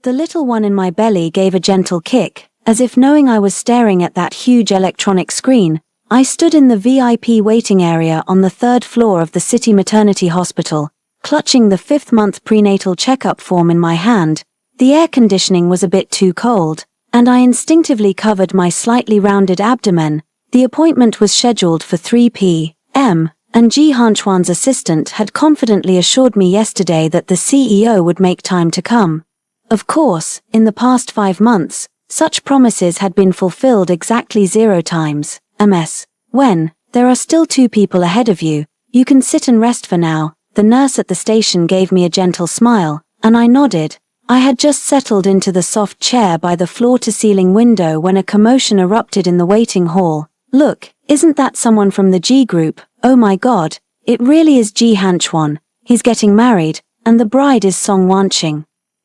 The little one in my belly gave a gentle kick, as if knowing I was staring at that huge electronic screen. I stood in the VIP waiting area on the 3rd floor of the city maternity hospital, clutching the 5th-month prenatal checkup form in my hand. The air conditioning was a bit too cold, and I instinctively covered my slightly rounded abdomen. The appointment was scheduled for 3 p.m., and Ji Hanchuan's assistant had confidently assured me yesterday that the CEO would make time to come. Of course, in the past 5 months, such promises had been fulfilled exactly 0 times. When there are still 2 people ahead of you, you can sit and rest for now. The nurse at the station gave me a gentle smile, and I nodded. I had just settled into the soft chair by the floor-to-ceiling window when a commotion erupted in the waiting hall. Look, isn't that someone from the G group? Oh my god, it really is Ji Hanchuan. He's getting married, and the bride is Song Wanqing.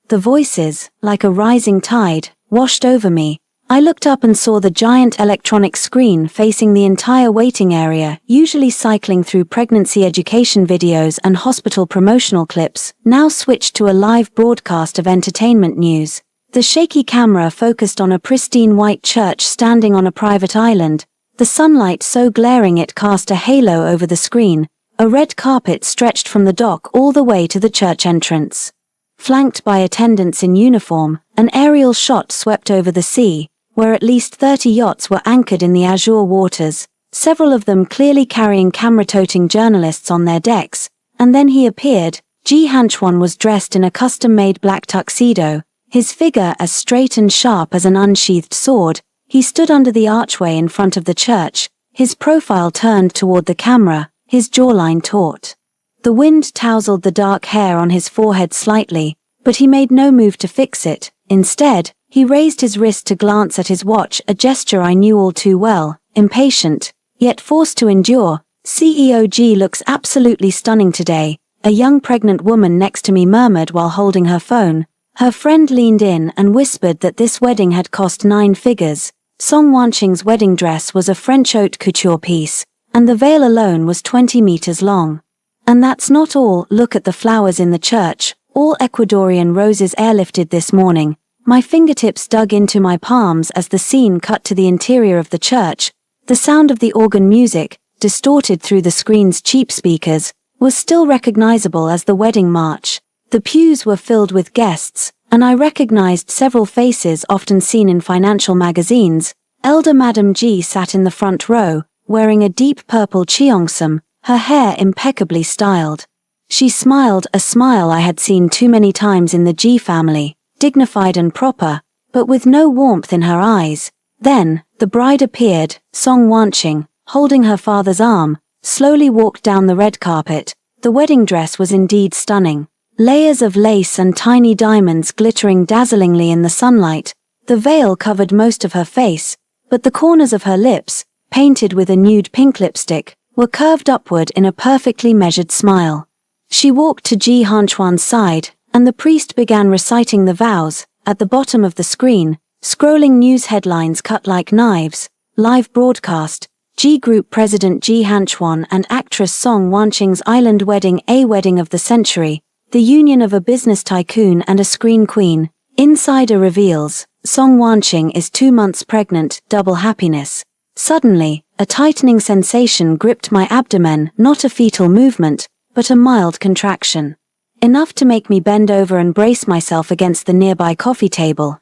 The voices, like a rising tide, washed over me. I looked up and saw the giant electronic screen facing the entire waiting area, usually cycling through pregnancy education videos and hospital promotional clips, now switched to a live broadcast of entertainment news. The shaky camera focused on a pristine white church standing on a private island, the sunlight so glaring it cast a halo over the screen. A red carpet stretched from the dock all the way to the church entrance. Flanked by attendants in uniform, an aerial shot swept over the sea, where at least 30 yachts were anchored in the azure waters, several of them clearly carrying camera-toting journalists on their decks. And then he appeared. Ji Hanchuan was dressed in a custom-made black tuxedo, his figure as straight and sharp as an unsheathed sword. He stood under the archway in front of the church, his profile turned toward the camera, his jawline taut. The wind tousled the dark hair on his forehead slightly, but he made no move to fix it. Instead, he raised his wrist to glance at his watch, a gesture I knew all too well. Impatient, yet forced to endure. CEO G looks absolutely stunning today, a young pregnant woman next to me murmured while holding her phone. Her friend leaned in and whispered that this wedding had cost 9 figures. Song Wanqing's wedding dress was a French haute couture piece, and the veil alone was 20 meters long. And that's not all. Look at the flowers in the church, all Ecuadorian roses airlifted this morning. My fingertips dug into my palms as the scene cut to the interior of the church. The sound of the organ music, distorted through the screen's cheap speakers, was still recognizable as the wedding march. The pews were filled with guests, and I recognized several faces often seen in financial magazines. Elder Madame G sat in the front row, wearing a deep purple cheongsam, her hair impeccably styled. She smiled, a smile I had seen too many times in the G family, dignified and proper, but with no warmth in her eyes. Then, the bride appeared. Song Wanqing, holding her father's arm, slowly walked down the red carpet. The wedding dress was indeed stunning. Layers of lace and tiny diamonds glittering dazzlingly in the sunlight. The veil covered most of her face, but the corners of her lips, painted with a nude pink lipstick, were curved upward in a perfectly measured smile. She walked to Ji Hanchuan's side, and the priest began reciting the vows. At the bottom of the screen, scrolling news headlines cut like knives. Live broadcast. G Group President Ji Hanchuan and actress Song Wanqing's island wedding, a wedding of the century. The union of a business tycoon and a screen queen. Insider reveals, Song Wanqing is 2 months pregnant, double happiness. Suddenly, a tightening sensation gripped my abdomen, not a fetal movement, but a mild contraction. Enough to make me bend over and brace myself against the nearby coffee table.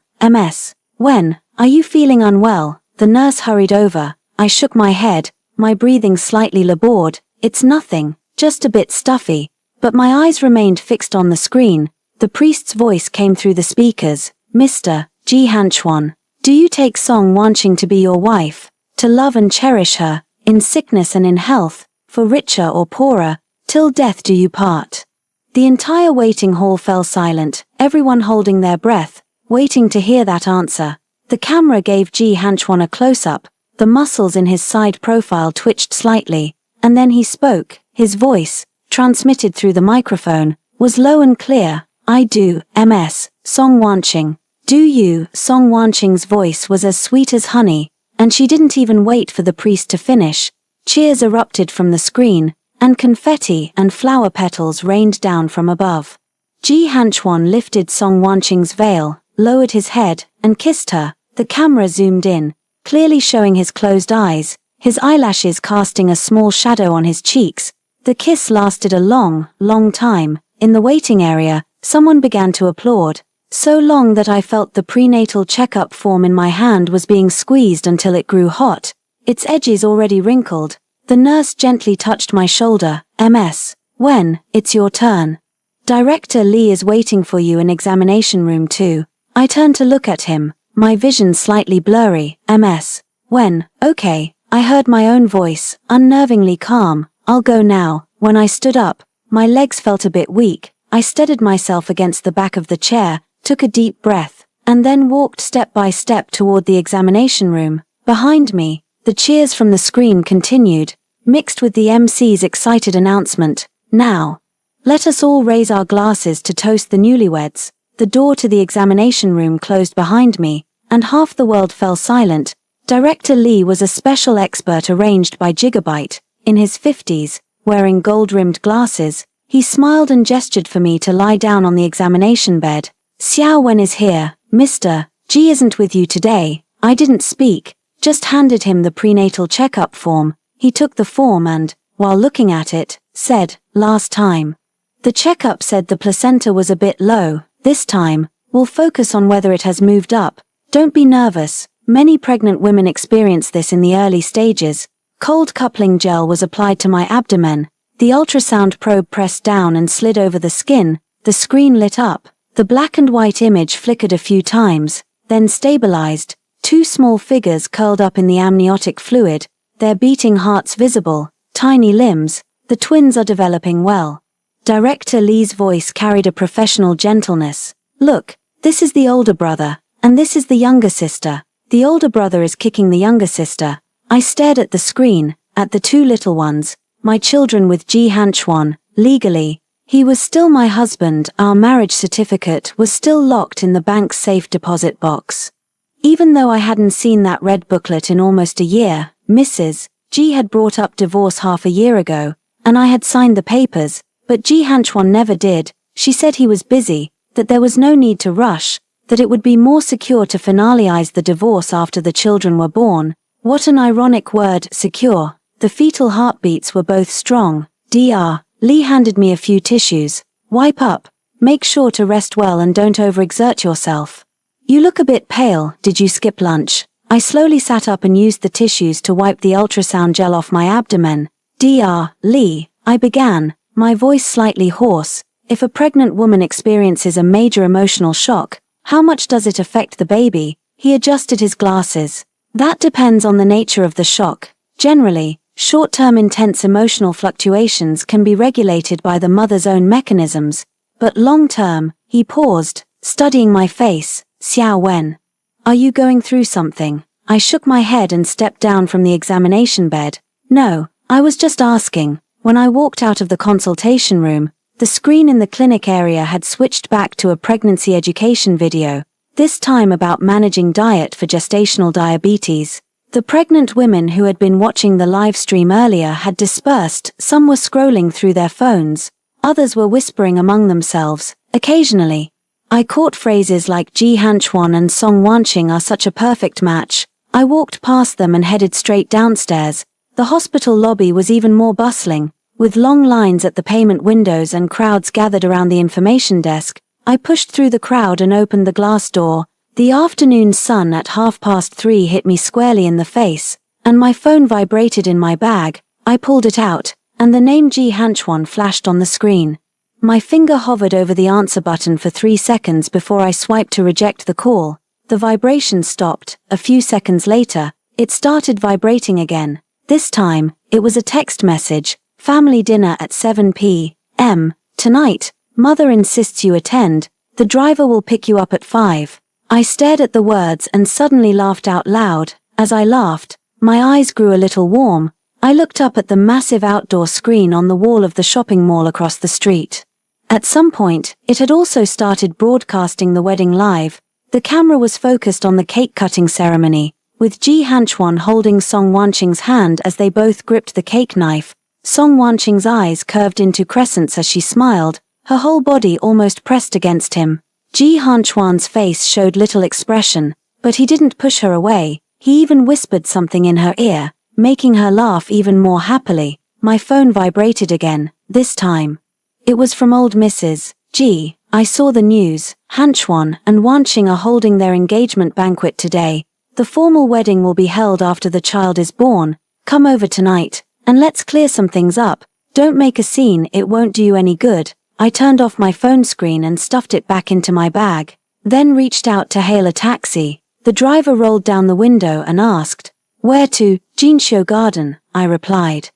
When, are you feeling unwell? The nurse hurried over. I shook my head, my breathing slightly labored. It's nothing, just a bit stuffy. But my eyes remained fixed on the screen. The priest's voice came through the speakers. Mr. Ji Hanchuan, do you take Song Wanqing to be your wife, to love and cherish her, in sickness and in health, for richer or poorer, till death do you part? The entire waiting hall fell silent, everyone holding their breath, waiting to hear that answer. The camera gave Ji Hanchuan a close-up, the muscles in his side profile twitched slightly, and then he spoke. His voice, transmitted through the microphone, was low and clear. I do, Song Wanqing. Do you? Song Wanqing's voice was as sweet as honey, and she didn't even wait for the priest to finish. Cheers erupted from the screen, and confetti and flower petals rained down from above. Ji Hanchuan lifted Song Wanqing's veil, lowered his head, and kissed her. The camera zoomed in, clearly showing his closed eyes, his eyelashes casting a small shadow on his cheeks. The kiss lasted a long, long time. In the waiting area, someone began to applaud. So long that I felt the prenatal checkup form in my hand was being squeezed until it grew hot, its edges already wrinkled. The nurse gently touched my shoulder. "Ms. Wen, it's your turn. Director Lee is waiting for you in examination room 2. I turned to look at him, my vision slightly blurry. "Ms. Wen, okay." I heard my own voice, unnervingly calm. "I'll go now." When I stood up, my legs felt a bit weak. I steadied myself against the back of the chair, took a deep breath, and then walked step by step toward the examination room. Behind me, the cheers from the screen continued, mixed with the MC's excited announcement. "Now, let us all raise our glasses to toast the newlyweds." The door to the examination room closed behind me, and half the world fell silent. Director Lee was a special expert arranged by Gigabyte, in his 50s, wearing gold-rimmed glasses. He smiled and gestured for me to lie down on the examination bed. "Xiao Wen is here, Mr. G isn't with you today." I didn't speak, just handed him the prenatal checkup form. He took the form and, while looking at it, said, "Last time. The checkup said the placenta was a bit low. This time, we'll focus on whether it has moved up. Don't be nervous. Many pregnant women experience this in the early stages." Cold coupling gel was applied to my abdomen. The ultrasound probe pressed down and slid over the skin. The screen lit up. The black and white image flickered a few times, then stabilized. 2 small figures curled up in the amniotic fluid, their beating hearts visible, tiny limbs. "The twins are developing well." Director Lee's voice carried a professional gentleness. "Look, this is the older brother, and this is the younger sister. The older brother is kicking the younger sister." I stared at the screen, at the 2 little ones, my children with Ji Hanchuan. Legally, he was still my husband. Our marriage certificate was still locked in the bank's safe deposit box. Even though I hadn't seen that red booklet in almost a year, Mrs. G had brought up divorce half a year ago, and I had signed the papers, but Ji Hanchuan never did. She said he was busy, that there was no need to rush, that it would be more secure to finalize the divorce after the children were born. What an ironic word, secure. The fetal heartbeats were both strong. Dr. Lee handed me a few tissues. "Wipe up. Make sure to rest well and don't overexert yourself. You look a bit pale. Did you skip lunch?" I slowly sat up and used the tissues to wipe the ultrasound gel off my abdomen. "Dr. Lee," I began, my voice slightly hoarse. "If a pregnant woman experiences a major emotional shock, how much does it affect the baby?" He adjusted his glasses. "That depends on the nature of the shock. Generally, short-term intense emotional fluctuations can be regulated by the mother's own mechanisms, but long-term," he paused, studying my face. "Xiao Wen, are you going through something?" I shook my head and stepped down from the examination bed. "No, I was just asking." When I walked out of the consultation room, the screen in the clinic area had switched back to a pregnancy education video, this time about managing diet for gestational diabetes. The pregnant women who had been watching the live stream earlier had dispersed. Some were scrolling through their phones, others were whispering among themselves. Occasionally, I caught phrases like "Ji Hanchuan and Song Wanqing are such a perfect match." I walked past them and headed straight downstairs. The hospital lobby was even more bustling, with long lines at the payment windows and crowds gathered around the information desk. I pushed through the crowd and opened the glass door. The afternoon sun at 3:30 hit me squarely in the face, and my phone vibrated in my bag. I pulled it out, and the name Ji Hanchuan flashed on the screen. My finger hovered over the answer button for 3 seconds before I swiped to reject the call. The vibration stopped. A few seconds later, it started vibrating again. This time, it was a text message. "Family dinner at 7 p.m. tonight. Mother insists you attend. The driver will pick you up at 5. I stared at the words and suddenly laughed out loud. As I laughed, my eyes grew a little warm. I looked up at the massive outdoor screen on the wall of the shopping mall across the street. At some point, it had also started broadcasting the wedding live. The camera was focused on the cake-cutting ceremony, with Ji Hanchuan holding Song Wanqing's hand as they both gripped the cake knife. Song Wanqing's eyes curved into crescents as she smiled, her whole body almost pressed against him. Ji Hanchuan's face showed little expression, but he didn't push her away. He even whispered something in her ear, making her laugh even more happily. My phone vibrated again, this time. It was from old Mrs. G. I saw the news. Hanchuan and Wanqing are holding their engagement banquet today. The formal wedding will be held after the child is born. Come over tonight, and let's clear some things up. Don't make a scene, it won't do you any good. I turned off my phone screen and stuffed it back into my bag, then reached out to hail a taxi. The driver rolled down the window and asked, "Where to?" "Jinxiu Garden," I replied.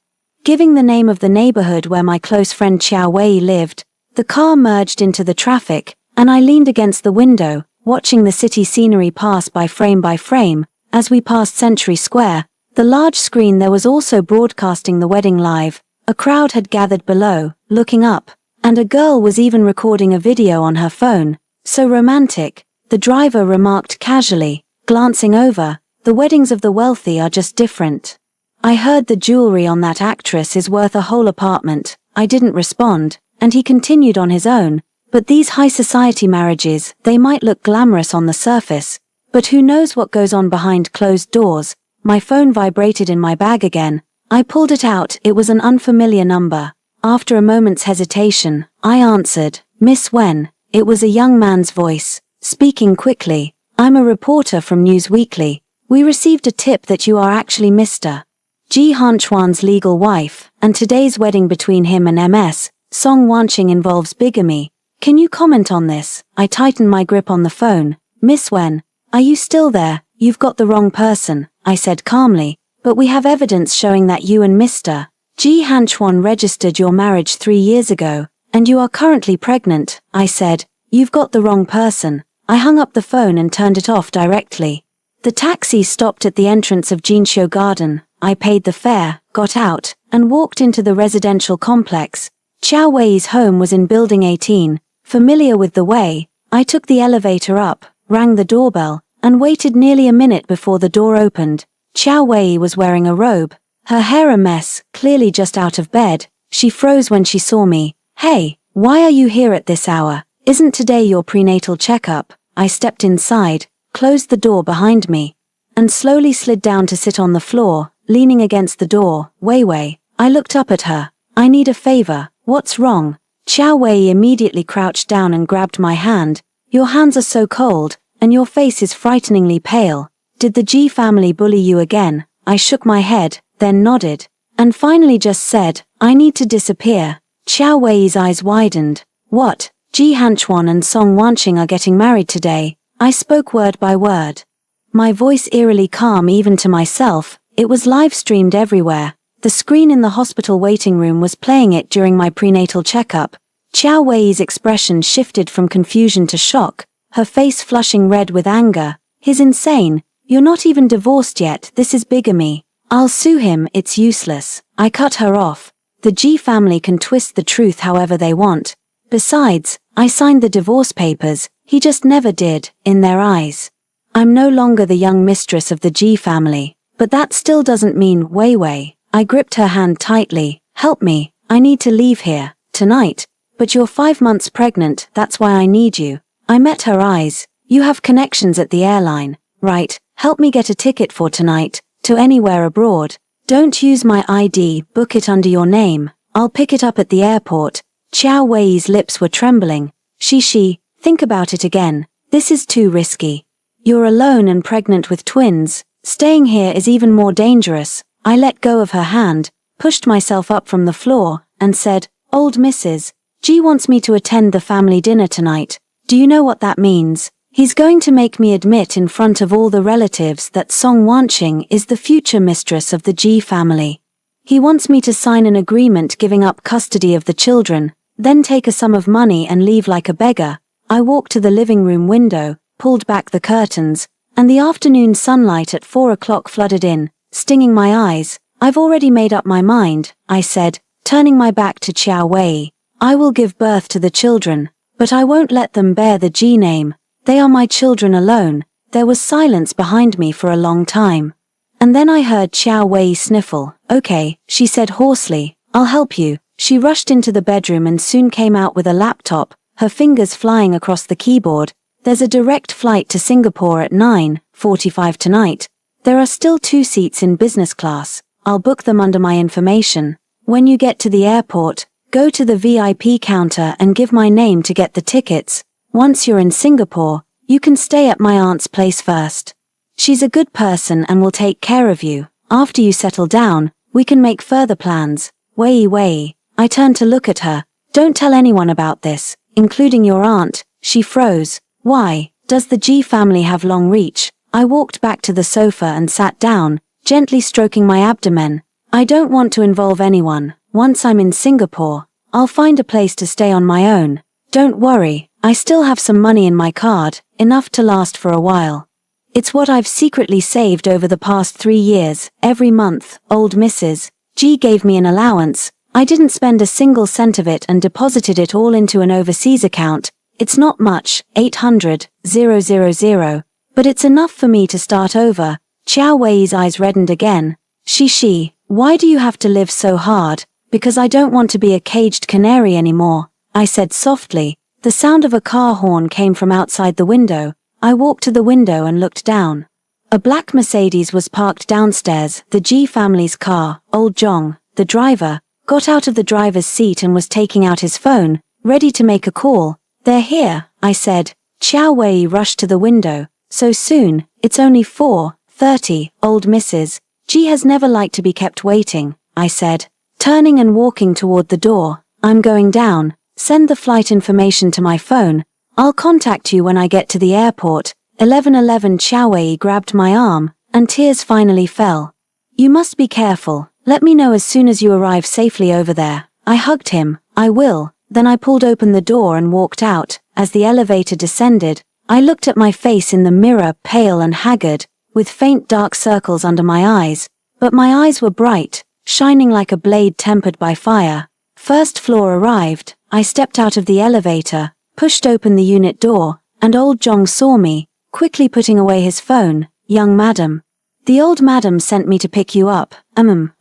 Giving the name of the neighborhood where my close friend Qiao Wei lived, the car merged into the traffic, and I leaned against the window, watching the city scenery pass by frame. As we passed Century Square, the large screen there was also broadcasting the wedding live. A crowd had gathered below, looking up, and a girl was even recording a video on her phone. "So romantic," the driver remarked casually, glancing over. "The weddings of the wealthy are just different. I heard the jewelry on that actress is worth a whole apartment." I didn't respond, and he continued on his own. "But these high society marriages, they might look glamorous on the surface, but who knows what goes on behind closed doors." My phone vibrated in my bag again. I pulled it out. It was an unfamiliar number. After a moment's hesitation, I answered, "Miss Wen." It was a young man's voice, speaking quickly. "I'm a reporter from News Weekly. We received a tip that you are actually Mr. Ji Hanchuan's legal wife, and today's wedding between him and Ms. Song Wanqing involves bigamy. Can you comment on this?" I tightened my grip on the phone. "Miss Wen, are you still there?" "You've got the wrong person," I said calmly, "but we have evidence showing that you and Mr. Ji Hanchuan registered your marriage 3 years ago, and you are currently pregnant." I said, "You've got the wrong person." I hung up the phone and turned it off directly. The taxi stopped at the entrance of Jinxiu Garden. I paid the fare, got out, and walked into the residential complex. Qiao Wei's home was in Building 18. Familiar with the way, I took the elevator up, rang the doorbell, and waited nearly a minute before the door opened. Qiao Wei was wearing a robe, her hair a mess, clearly just out of bed. She froze when she saw me. "Hey, why are you here at this hour? Isn't today your prenatal checkup?" I stepped inside, closed the door behind me, and slowly slid down to sit on the floor, leaning against the door. Wei. I looked up at her. "I need a favor." "What's wrong?" Qiao Wei immediately crouched down and grabbed my hand. "Your hands are so cold, and your face is frighteningly pale. Did the Ji family bully you again?" I shook my head, then nodded, and finally just said, "I need to disappear." Qiao Wei's eyes widened. "What? Ji Hanchuan and Song Wanqing are getting married today?" I spoke word by word, my voice eerily calm even to myself. It was live-streamed everywhere. The screen in the hospital waiting room was playing it during my prenatal checkup. Qiao Wei's expression shifted from confusion to shock, her face flushing red with anger. "He's insane. You're not even divorced yet. This is bigamy. I'll sue him, it's useless." I cut her off. The Ji family can twist the truth however they want. Besides, I signed the divorce papers. He just never did, in their eyes. I'm no longer the young mistress of the Ji family. But that still doesn't mean Wei. I gripped her hand tightly. "Help me. I need to leave here, tonight." "But you're 5 months pregnant, that's why I need you." I met her eyes. "You have connections at the airline, right? Help me get a ticket for tonight, to anywhere abroad. Don't use my ID, book it under your name. I'll pick it up at the airport." Qiao Wei's lips were trembling. She, think about it again. This is too risky. You're alone and pregnant with twins. Staying here is even more dangerous. I let go of her hand, pushed myself up from the floor, and said, "Old Mrs. G wants me to attend the family dinner tonight. Do you know what that means? He's going to make me admit in front of all the relatives that Song Wanqing is the future mistress of the Ji family. He wants me to sign an agreement giving up custody of the children, then take a sum of money and leave like a beggar." I walked to the living room window, pulled back the curtains, and the afternoon sunlight at 4 o'clock flooded in, stinging my eyes. "I've already made up my mind," I said, turning my back to Qiao Wei. "I will give birth to the children, but I won't let them bear the Ji name. They are my children alone." There was silence behind me for a long time. And then I heard Qiao Wei sniffle. "Okay," she said hoarsely, "I'll help you." She rushed into the bedroom and soon came out with a laptop, her fingers flying across the keyboard. "There's a direct flight to Singapore at 9:45 tonight. There are still 2 seats in business class. I'll book them under my information. When you get to the airport, go to the VIP counter and give my name to get the tickets. Once you're in Singapore, you can stay at my aunt's place first. She's a good person and will take care of you. After you settle down, we can make further plans." Wei. I turned to look at her. "Don't tell anyone about this, including your aunt." She froze. "Why? Does the G family have long reach?" I walked back to the sofa and sat down, gently stroking my abdomen. "I don't want to involve anyone. Once I'm in Singapore, I'll find a place to stay on my own. Don't worry, I still have some money in my card, enough to last for a while. It's what I've secretly saved over the past 3 years. Every month, old Mrs. G gave me an allowance. I didn't spend a single cent of it and deposited it all into an overseas account. It's not much, 800,000, but it's enough for me to start over." Qiao Wei's eyes reddened again. She, "Why do you have to live so hard?" "Because I don't want to be a caged canary anymore," I said softly. The sound of a car horn came from outside the window. I walked to the window and looked down. A black Mercedes was parked downstairs. The G family's car. Old Zhong, the driver, got out of the driver's seat and was taking out his phone, ready to make a call. "They're here," I said. Qiao Wei rushed to the window. "So soon? It's only 4:30. Old Mrs. G has never liked to be kept waiting," I said, turning and walking toward the door. "I'm going down. Send the flight information to my phone. I'll contact you when I get to the airport." 11:11. Qiao Wei grabbed my arm, and tears finally fell. "You must be careful. Let me know as soon as you arrive safely over there." I hugged him. "I will." Then I pulled open the door and walked out. As the elevator descended, I looked at my face in the mirror, pale and haggard, with faint dark circles under my eyes. But my eyes were bright, shining like a blade tempered by fire. First floor arrived. I stepped out of the elevator, pushed open the unit door, and old Zhong saw me, quickly putting away his phone. "Young madam. The old madam sent me to pick you up."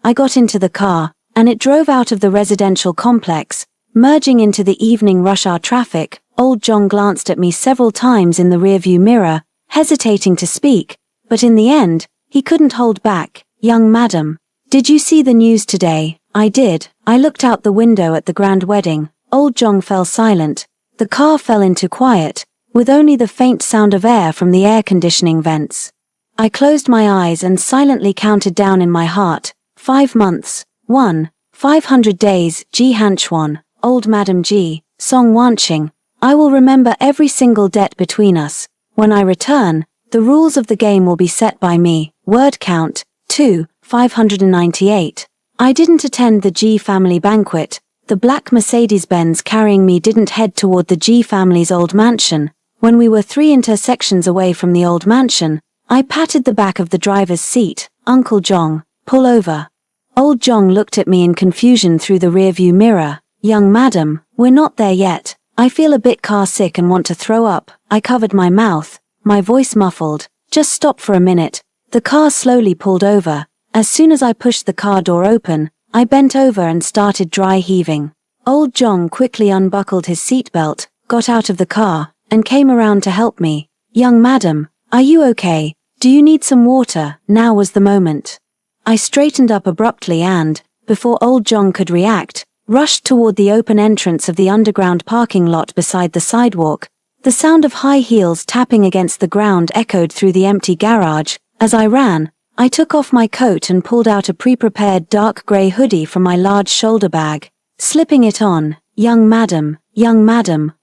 I got into the car, and it drove out of the residential complex, merging into the evening rush hour traffic. Old Zhong glanced at me several times in the rearview mirror, hesitating to speak, but in the end, he couldn't hold back. "Young madam, did you see the news today?" I did. I looked out the window at the grand wedding. Old Zhong fell silent. The car fell into quiet, with only the faint sound of air from the air conditioning vents. I closed my eyes and silently counted down in my heart. 5 months. 1. 500 days. Ji Hanchuan. Old Madam Ji. Song Wanqing. I will remember every single debt between us. When I return, the rules of the game will be set by me. Word count. 2. 598. I didn't attend the G family banquet. The black Mercedes-Benz carrying me didn't head toward the G family's old mansion. When we were 3 intersections away from the old mansion, I patted the back of the driver's seat. "Uncle Zhong, pull over." Old Zhong looked at me in confusion through the rearview mirror. "Young madam, we're not there yet. I feel a bit car sick and want to throw up." I covered my mouth, my voice muffled. "Just stop for a minute." The car slowly pulled over. As soon as I pushed the car door open, I bent over and started dry heaving. Old Zhong quickly unbuckled his seatbelt, got out of the car, and came around to help me. "Young madam, are you okay? Do you need some water?" Now was the moment. I straightened up abruptly and, before old Zhong could react, rushed toward the open entrance of the underground parking lot beside the sidewalk. The sound of high heels tapping against the ground echoed through the empty garage. As I ran, I took off my coat and pulled out a pre-prepared dark grey hoodie from my large shoulder bag. Slipping it on, young madam,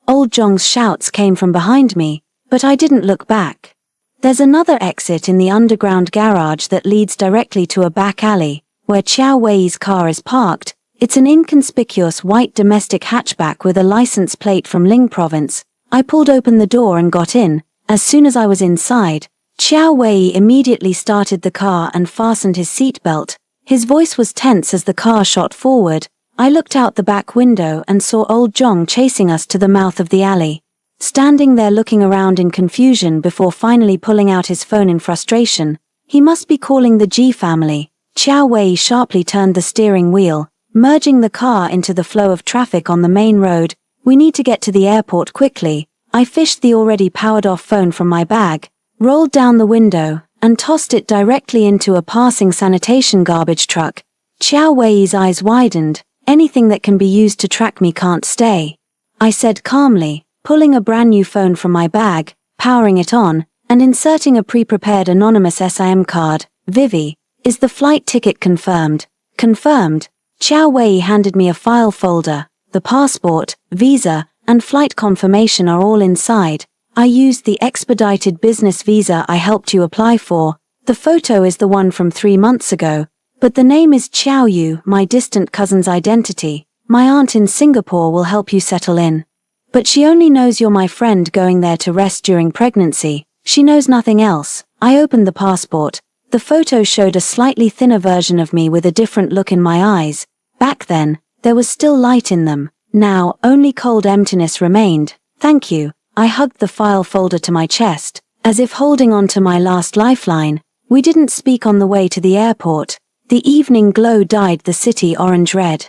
old Zhong's shouts came from behind me, but I didn't look back. There's another exit in the underground garage that leads directly to a back alley, where Qiao Wei's car is parked. It's an inconspicuous white domestic hatchback with a license plate from Ling province. I pulled open the door and got in. As soon as I was inside, Qiao Wei immediately started the car and fastened his seatbelt. His voice was tense as the car shot forward. I looked out the back window and saw old Zhong chasing us to the mouth of the alley. Standing there looking around in confusion before finally pulling out his phone in frustration. He must be calling the G family. Qiao Wei sharply turned the steering wheel, merging the car into the flow of traffic on the main road. We need to get to the airport quickly. I fished the already powered-off phone from my bag, rolled down the window, and tossed it directly into a passing sanitation garbage truck. Xiao Wei's eyes widened. Anything that can be used to track me can't stay, I said calmly, pulling a brand new phone from my bag, powering it on, and inserting a pre-prepared anonymous SIM card. Vivi, is the flight ticket confirmed? Confirmed. Xiao Wei handed me a file folder. The passport, visa, and flight confirmation are all inside. I used the expedited business visa I helped you apply for. The photo is the one from 3 months ago, but the name is Xiao Yu, my distant cousin's identity. My aunt in Singapore will help you settle in. But she only knows you're my friend going there to rest during pregnancy. She knows nothing else. I opened the passport. The photo showed a slightly thinner version of me with a different look in my eyes. Back then, there was still light in them. Now, only cold emptiness remained. Thank you. I hugged the file folder to my chest, as if holding on to my last lifeline. We didn't speak on the way to the airport. The evening glow dyed the city orange-red,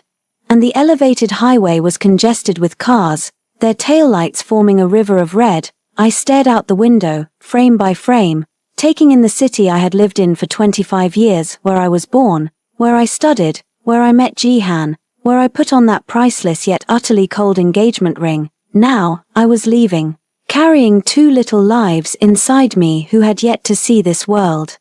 and the elevated highway was congested with cars, their taillights forming a river of red. I stared out the window, frame by frame, taking in the city I had lived in for 25 years, where I was born, where I studied, where I met Jihan, where I put on that priceless yet utterly cold engagement ring. Now, I was leaving, carrying 2 little lives inside me who had yet to see this world.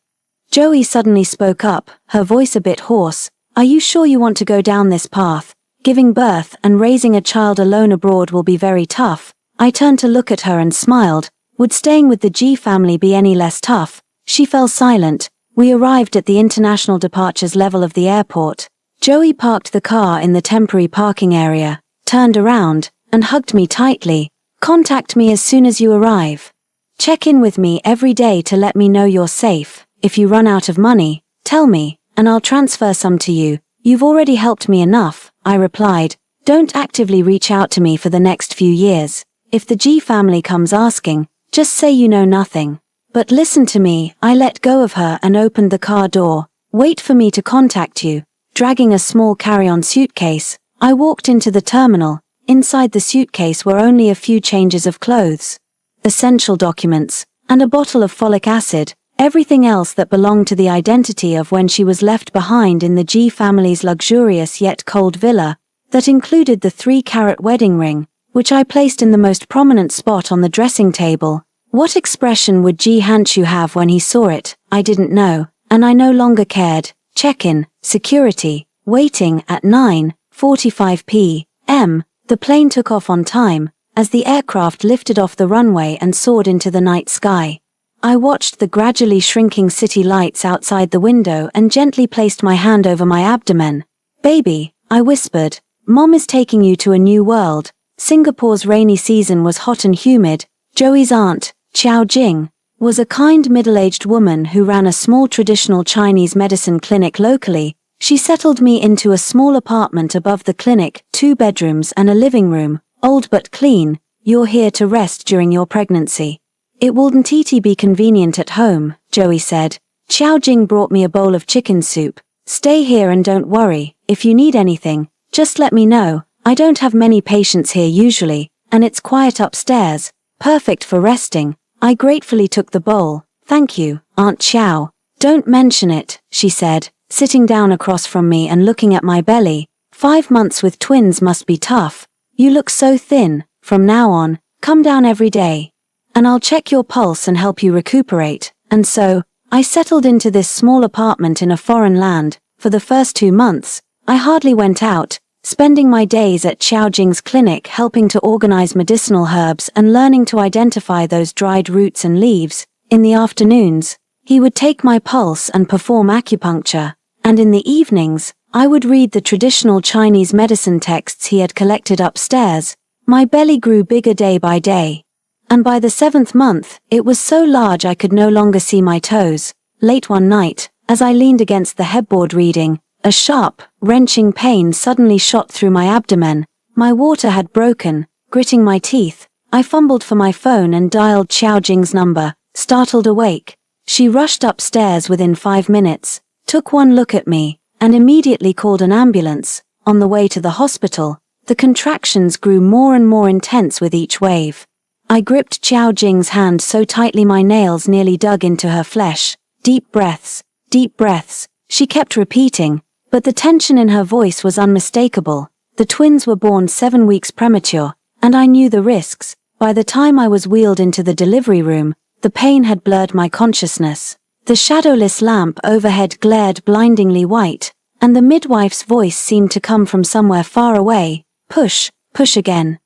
Joey suddenly spoke up, her voice a bit hoarse. Are you sure you want to go down this path? Giving birth and raising a child alone abroad will be very tough. I turned to look at her and smiled. Would staying with the G family be any less tough? She fell silent. We arrived at the international departures level of the airport. Joey parked the car in the temporary parking area, turned around, and hugged me tightly. Contact me as soon as you arrive. Check in with me every day to let me know you're safe. If you run out of money, tell me, and I'll transfer some to you. You've already helped me enough, I replied. Don't actively reach out to me for the next few years. If the G family comes asking, just say you know nothing. But listen to me. I let go of her and opened the car door. Wait for me to contact you. Dragging a small carry-on suitcase, I walked into the terminal. Inside the suitcase were only a few changes of clothes, essential documents, and a bottle of folic acid, everything else that belonged to the identity of when she was left behind in the G family's luxurious yet cold villa, that included the 3-carat wedding ring, which I placed in the most prominent spot on the dressing table. What expression would Ji Hanshu have when he saw it? I didn't know, and I no longer cared. Check-in, security, waiting at 9:45 p.m. The plane took off on time, as the aircraft lifted off the runway and soared into the night sky. I watched the gradually shrinking city lights outside the window and gently placed my hand over my abdomen. Baby, I whispered, Mom is taking you to a new world. Singapore's rainy season was hot and humid. Joey's aunt, Xiao Jing, was a kind middle-aged woman who ran a small traditional Chinese medicine clinic locally. She settled me into a small apartment above the clinic, 2 bedrooms and a living room, old but clean. You're here to rest during your pregnancy. It wouldn't be convenient at home, Joey said. Xiao Jing brought me a bowl of chicken soup. Stay here and don't worry. If you need anything, just let me know. I don't have many patients here usually, and it's quiet upstairs. Perfect for resting. I gratefully took the bowl. Thank you, Aunt Xiao. Don't mention it, she said, sitting down across from me and looking at my belly. 5 months with twins must be tough. You look so thin. From now on, come down every day, and I'll check your pulse and help you recuperate. And so, I settled into this small apartment in a foreign land. For the first 2 months, I hardly went out, spending my days at Xiao Jing's clinic helping to organize medicinal herbs and learning to identify those dried roots and leaves. In the afternoons, he would take my pulse and perform acupuncture, and in the evenings, I would read the traditional Chinese medicine texts he had collected upstairs. My belly grew bigger day by day, and by the 7th month, it was so large I could no longer see my toes. Late one night, as I leaned against the headboard reading, a sharp, wrenching pain suddenly shot through my abdomen. My water had broken. Gritting my teeth, I fumbled for my phone and dialed Xiao Jing's number. Startled awake, she rushed upstairs within 5 minutes, took one look at me, and immediately called an ambulance. On the way to the hospital, The contractions grew more and more intense with each wave. I gripped Xiao Jing's hand so tightly my nails nearly dug into her flesh. Deep breaths, she kept repeating, but the tension in her voice was unmistakable. The twins were born 7 weeks premature, and I knew the risks. By the time I was wheeled into the delivery room, the pain had blurred my consciousness. The shadowless lamp overhead glared blindingly white, and the midwife's voice seemed to come from somewhere far away. Push again.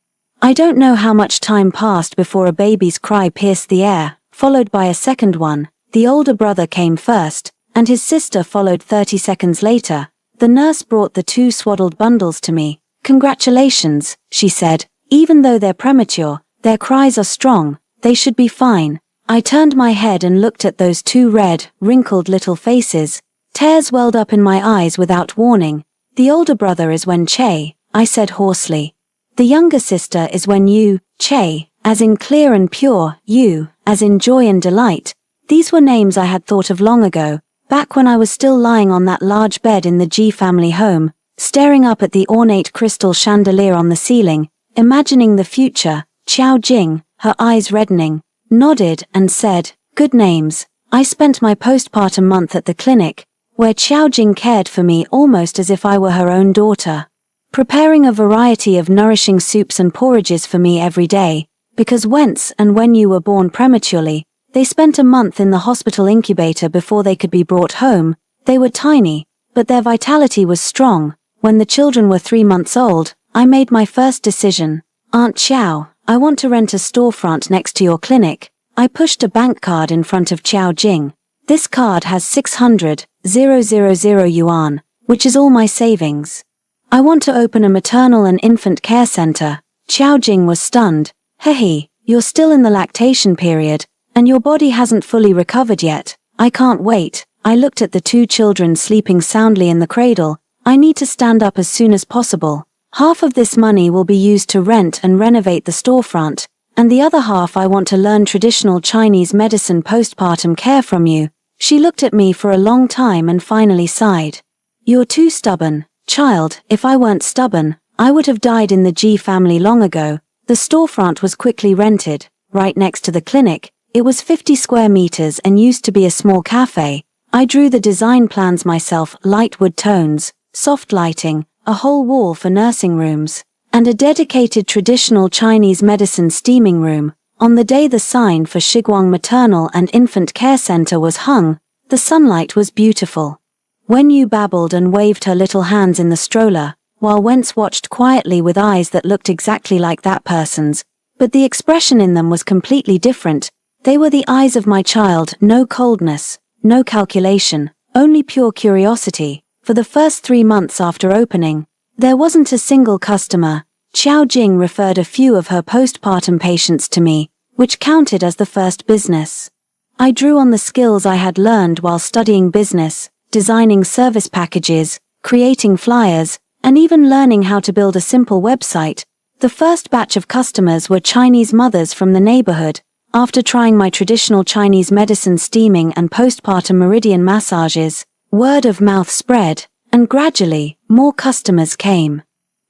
I don't know how much time passed before a baby's cry pierced the air, followed by a second one. The older brother came first, and his sister followed 30 seconds later. The nurse brought the 2 swaddled bundles to me. "Congratulations," she said. "Even though they're premature, their cries are strong. They should be fine." I turned my head and looked at those 2 red, wrinkled little faces. Tears welled up in my eyes without warning. "The older brother is Wen Che," I said hoarsely. "The younger sister is Wen Yu, Che, as in clear and pure, Yu, as in joy and delight." These were names I had thought of long ago, back when I was still lying on that large bed in the Ji family home, staring up at the ornate crystal chandelier on the ceiling, imagining the future. Xiao Jing, her eyes reddening, nodded and said, "Good names." I spent my postpartum month at the clinic, where Xiao Jing cared for me almost as if I were her own daughter, preparing a variety of nourishing soups and porridges for me every day. Because when you were born prematurely, they spent a month in the hospital incubator before they could be brought home. They were tiny, but their vitality was strong. When the children were 3 months old, I made my first decision. "Aunt Xiao, I want to rent a storefront next to your clinic." I pushed a bank card in front of Xiao Jing. "This card has 600,000 yuan, which is all my savings. I want to open a maternal and infant care center." Xiao Jing was stunned. "Hehe, you're still in the lactation period, and your body hasn't fully recovered yet. I can't wait." I looked at the 2 children sleeping soundly in the cradle. "I need to stand up as soon as possible. Half of this money will be used to rent and renovate the storefront, and the other half I want to learn traditional Chinese medicine postpartum care from you." She looked at me for a long time and finally sighed. "You're too stubborn, child. If I weren't stubborn, I would have died in the Ji family long ago." The storefront was quickly rented, right next to the clinic. It was 50 square meters and used to be a small cafe. I drew the design plans myself, light wood tones, soft lighting, a whole wall for nursing rooms, and a dedicated traditional Chinese medicine steaming room. On the day the sign for Shiguang Maternal and Infant Care Center was hung, the sunlight was beautiful. Wen Yu babbled and waved her little hands in the stroller, while Wentz watched quietly with eyes that looked exactly like that person's, but the expression in them was completely different. They were the eyes of my child, no coldness, no calculation, only pure curiosity. For the first 3 months after opening, there wasn't a single customer. Xiao Jing referred a few of her postpartum patients to me, which counted as the first business. I drew on the skills I had learned while studying business, designing service packages, creating flyers, and even learning how to build a simple website. The first batch of customers were Chinese mothers from the neighborhood. After trying my traditional Chinese medicine steaming and postpartum meridian massages, word of mouth spread, and gradually, more customers came.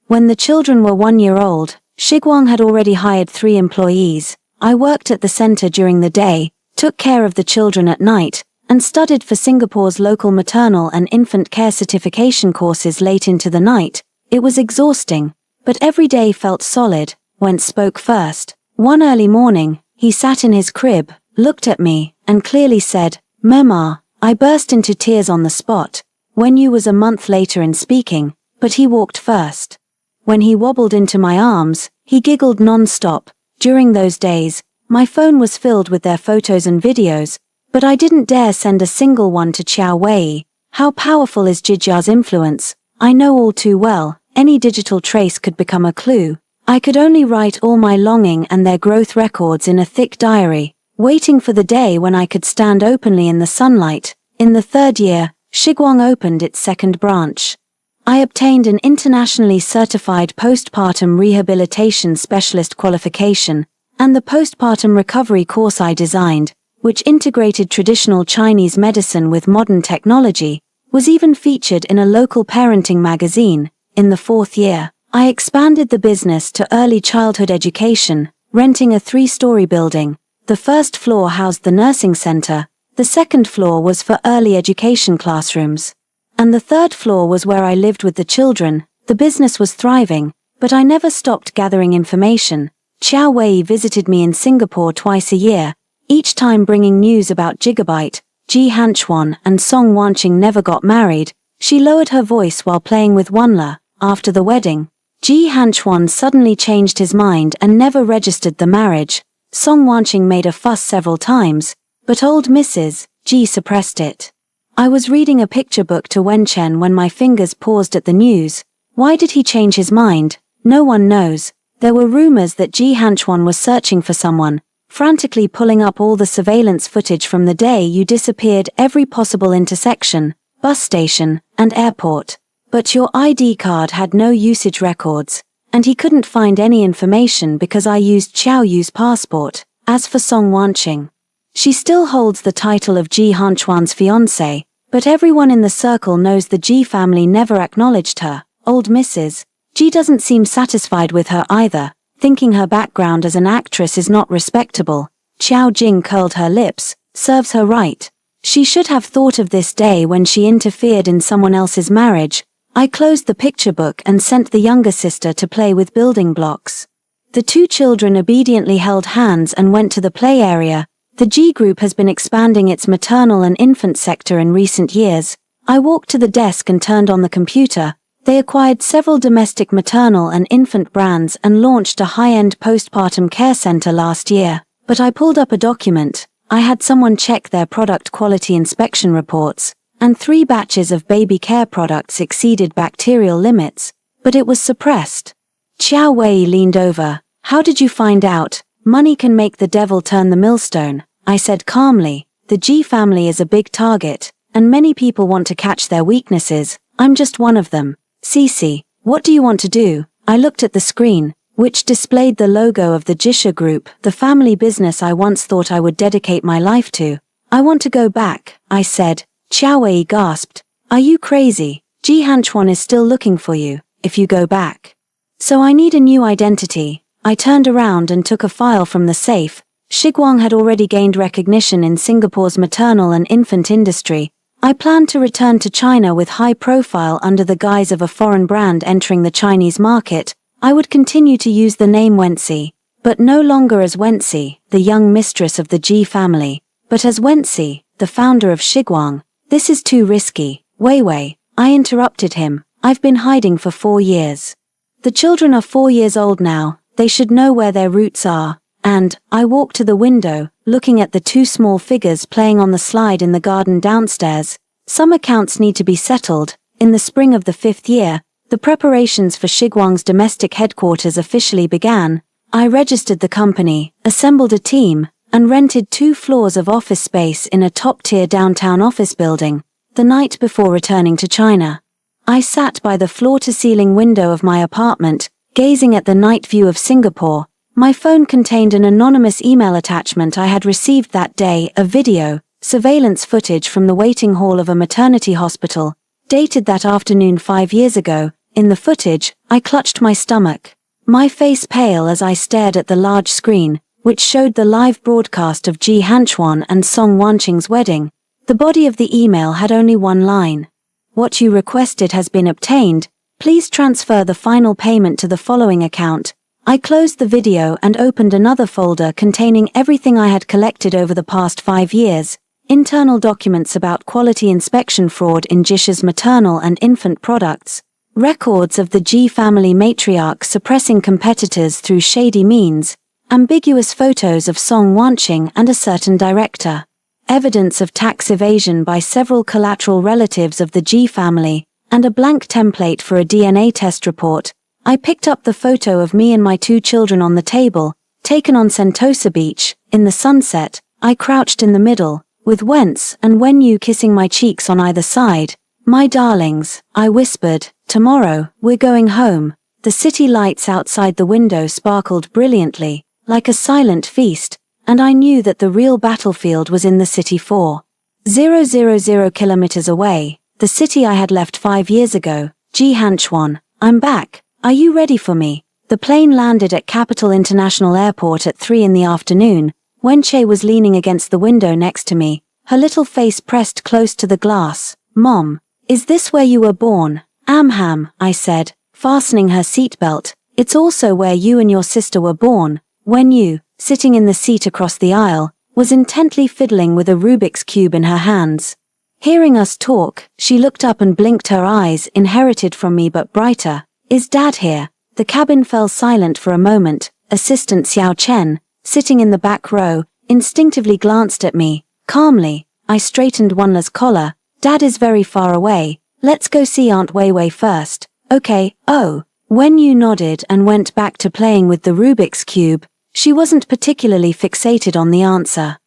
When the children were 1 year old, Shiguang had already hired 3 employees. I worked at the center during the day, took care of the children at night, and studied for Singapore's local maternal and infant care certification courses late into the night. It was exhausting, but every day felt solid. Wentz spoke first. One early morning, he sat in his crib, looked at me, and clearly said, "Mema." I burst into tears on the spot. Wen Yu was a month later in speaking, but he walked first. When he wobbled into my arms, he giggled non-stop. During those days, my phone was filled with their photos and videos, but I didn't dare send a single one to Qiao Wei. How powerful is Jijia's influence? I know all too well. Any digital trace could become a clue. I could only write all my longing and their growth records in a thick diary, waiting for the day when I could stand openly in the sunlight. In the 3rd year, Shiguang opened its 2nd branch. I obtained an internationally certified postpartum rehabilitation specialist qualification, and the postpartum recovery course I designed, which integrated traditional Chinese medicine with modern technology, was even featured in a local parenting magazine. In the 4th year, I expanded the business to early childhood education, renting a 3-story building. The first floor housed the nursing center, the second floor was for early education classrooms, and the third floor was where I lived with the children. The business was thriving, but I never stopped gathering information. Xiao Wei visited me in Singapore twice a year, each time bringing news about Gigabyte. Ji Hanchuan and Song Wanqing never got married. She lowered her voice while playing with Wanla. After the wedding, Ji Hanchuan suddenly changed his mind and never registered the marriage. Song Wanqing made a fuss several times, but old Mrs. Ji suppressed it. I was reading a picture book to Wenchen when my fingers paused at the news. Why did he change his mind? No one knows. There were rumors that Ji Hanchuan was searching for someone, frantically pulling up all the surveillance footage from the day you disappeared, every possible intersection, bus station, and airport. But your ID card had no usage records, and he couldn't find any information because I used Xiao Yu's passport. As for Song Wanqing, she still holds the title of Ji Hanchuan's fiancée, but everyone in the circle knows the Ji family never acknowledged her. Old Mrs. Ji doesn't seem satisfied with her either, thinking her background as an actress is not respectable. Xiao Jing curled her lips. Serves her right. She should have thought of this day when she interfered in someone else's marriage. I closed the picture book and sent the younger sister to play with building blocks. The 2 children obediently held hands and went to the play area. The G Group has been expanding its maternal and infant sector in recent years. I walked to the desk and turned on the computer. They acquired several domestic maternal and infant brands and launched a high-end postpartum care center last year. But I pulled up a document. I had someone check their product quality inspection reports, and 3 batches of baby care products exceeded bacterial limits, but it was suppressed. Xiao Wei leaned over. How did you find out? Money can make the devil turn the millstone, I said calmly. The G family is a big target, and many people want to catch their weaknesses. I'm just one of them. Cece, what do you want to do? I looked at the screen, which displayed the logo of the Jisha Group, the family business I once thought I would dedicate my life to. I want to go back, I said. Xiao Wei gasped. Are you crazy? Ji Hanchuan is still looking for you, if you go back. So I need a new identity. I turned around and took a file from the safe. Shiguang had already gained recognition in Singapore's maternal and infant industry. I planned to return to China with high profile under the guise of a foreign brand entering the Chinese market. I would continue to use the name Wenxi, but no longer as Wenxi, the young mistress of the Ji family, but as Wenxi, the founder of Shiguang. This is too risky. Wei, I interrupted him. I've been hiding for 4 years. The children are 4 years old now. They should know where their roots are. And I walked to the window, looking at the 2 small figures playing on the slide in the garden downstairs. Some accounts need to be settled. In the spring of the 5th year, the preparations for Shiguang's domestic headquarters officially began. I registered the company, assembled a team, and rented 2 floors of office space in a top-tier downtown office building. The night before returning to China, I sat by the floor-to-ceiling window of my apartment, gazing at the night view of Singapore. My phone contained an anonymous email attachment I had received that day, a video, surveillance footage from the waiting hall of a maternity hospital, dated that afternoon 5 years ago. In the footage, I clutched my stomach, my face pale as I stared at the large screen, which showed the live broadcast of Ji Hanchuan and Song Wanqing's wedding. The body of the email had only one line. What you requested has been obtained. Please transfer the final payment to the following account. I closed the video and opened another folder containing everything I had collected over the past 5 years. Internal documents about quality inspection fraud in Jisha's maternal and infant products. Records of the Ji family matriarch suppressing competitors through shady means. Ambiguous photos of Song Wanqing and a certain director. Evidence of tax evasion by several collateral relatives of the Ji family, and a blank template for a DNA test report. I picked up the photo of me and my 2 children on the table, taken on Sentosa Beach. In the sunset, I crouched in the middle, with Wentz and Wenyu kissing my cheeks on either side. My darlings, I whispered, tomorrow, we're going home. The city lights outside the window sparkled brilliantly, like a silent feast, and I knew that the real battlefield was in the city 4,000 kilometers away, the city I had left 5 years ago. Ji Hanchuan, I'm back. Are you ready for me? The plane landed at Capital International Airport at 3 in the afternoon. Wenche was leaning against the window next to me, her little face pressed close to the glass. Mom, is this where you were born? Amham, I said, fastening her seatbelt. It's also where you and your sister were born. When you, sitting in the seat across the aisle, was intently fiddling with a Rubik's Cube in her hands. Hearing us talk, she looked up and blinked her eyes, inherited from me but brighter. Is Dad here? The cabin fell silent for a moment. Assistant Xiao Chen, sitting in the back row, instinctively glanced at me. Calmly, I straightened Wanla's collar. Dad is very far away. Let's go see Aunt Weiwei first. Okay, oh. When you nodded and went back to playing with the Rubik's Cube, she wasn't particularly fixated on the answer.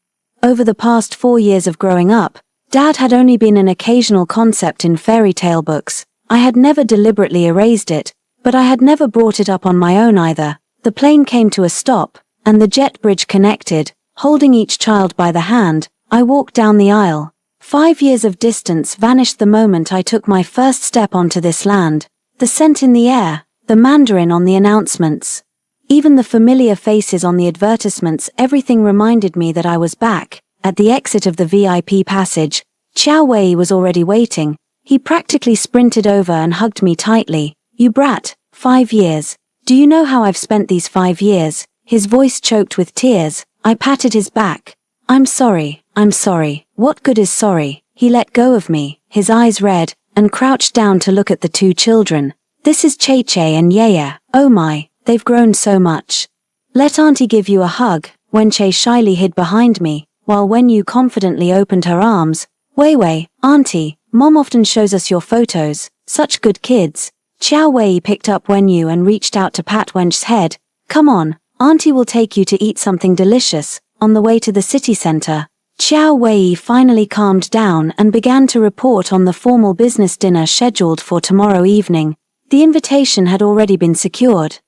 Over the past 4 years of growing up, Dad had only been an occasional concept in fairy tale books. I had never deliberately erased it, but I had never brought it up on my own either. The plane came to a stop, and the jet bridge connected. Holding each child by the hand, I walked down the aisle. 5 years of distance vanished the moment I took my first step onto this land. The scent in the air, the mandarin on the announcements, even the familiar faces on the advertisements, everything reminded me that I was back. At the exit of the VIP passage, Qiao Wei was already waiting. He practically sprinted over and hugged me tightly. You brat, 5 years. Do you know how I've spent these 5 years? His voice choked with tears. I patted his back. I'm sorry. What good is sorry? He let go of me, his eyes red, and crouched down to look at the 2 children. This is Che and Yaya. Oh my, they've grown so much. Let Auntie give you a hug. Wenche shyly hid behind me, while Wenyu confidently opened her arms. Weiwei, Auntie, Mom often shows us your photos. Such good kids. Qiao Wei picked up Wenyu and reached out to pat Wench's head. Come on, Auntie will take you to eat something delicious, on the way to the city center. Qiao Wei finally calmed down and began to report on the formal business dinner scheduled for tomorrow evening. The invitation had already been secured.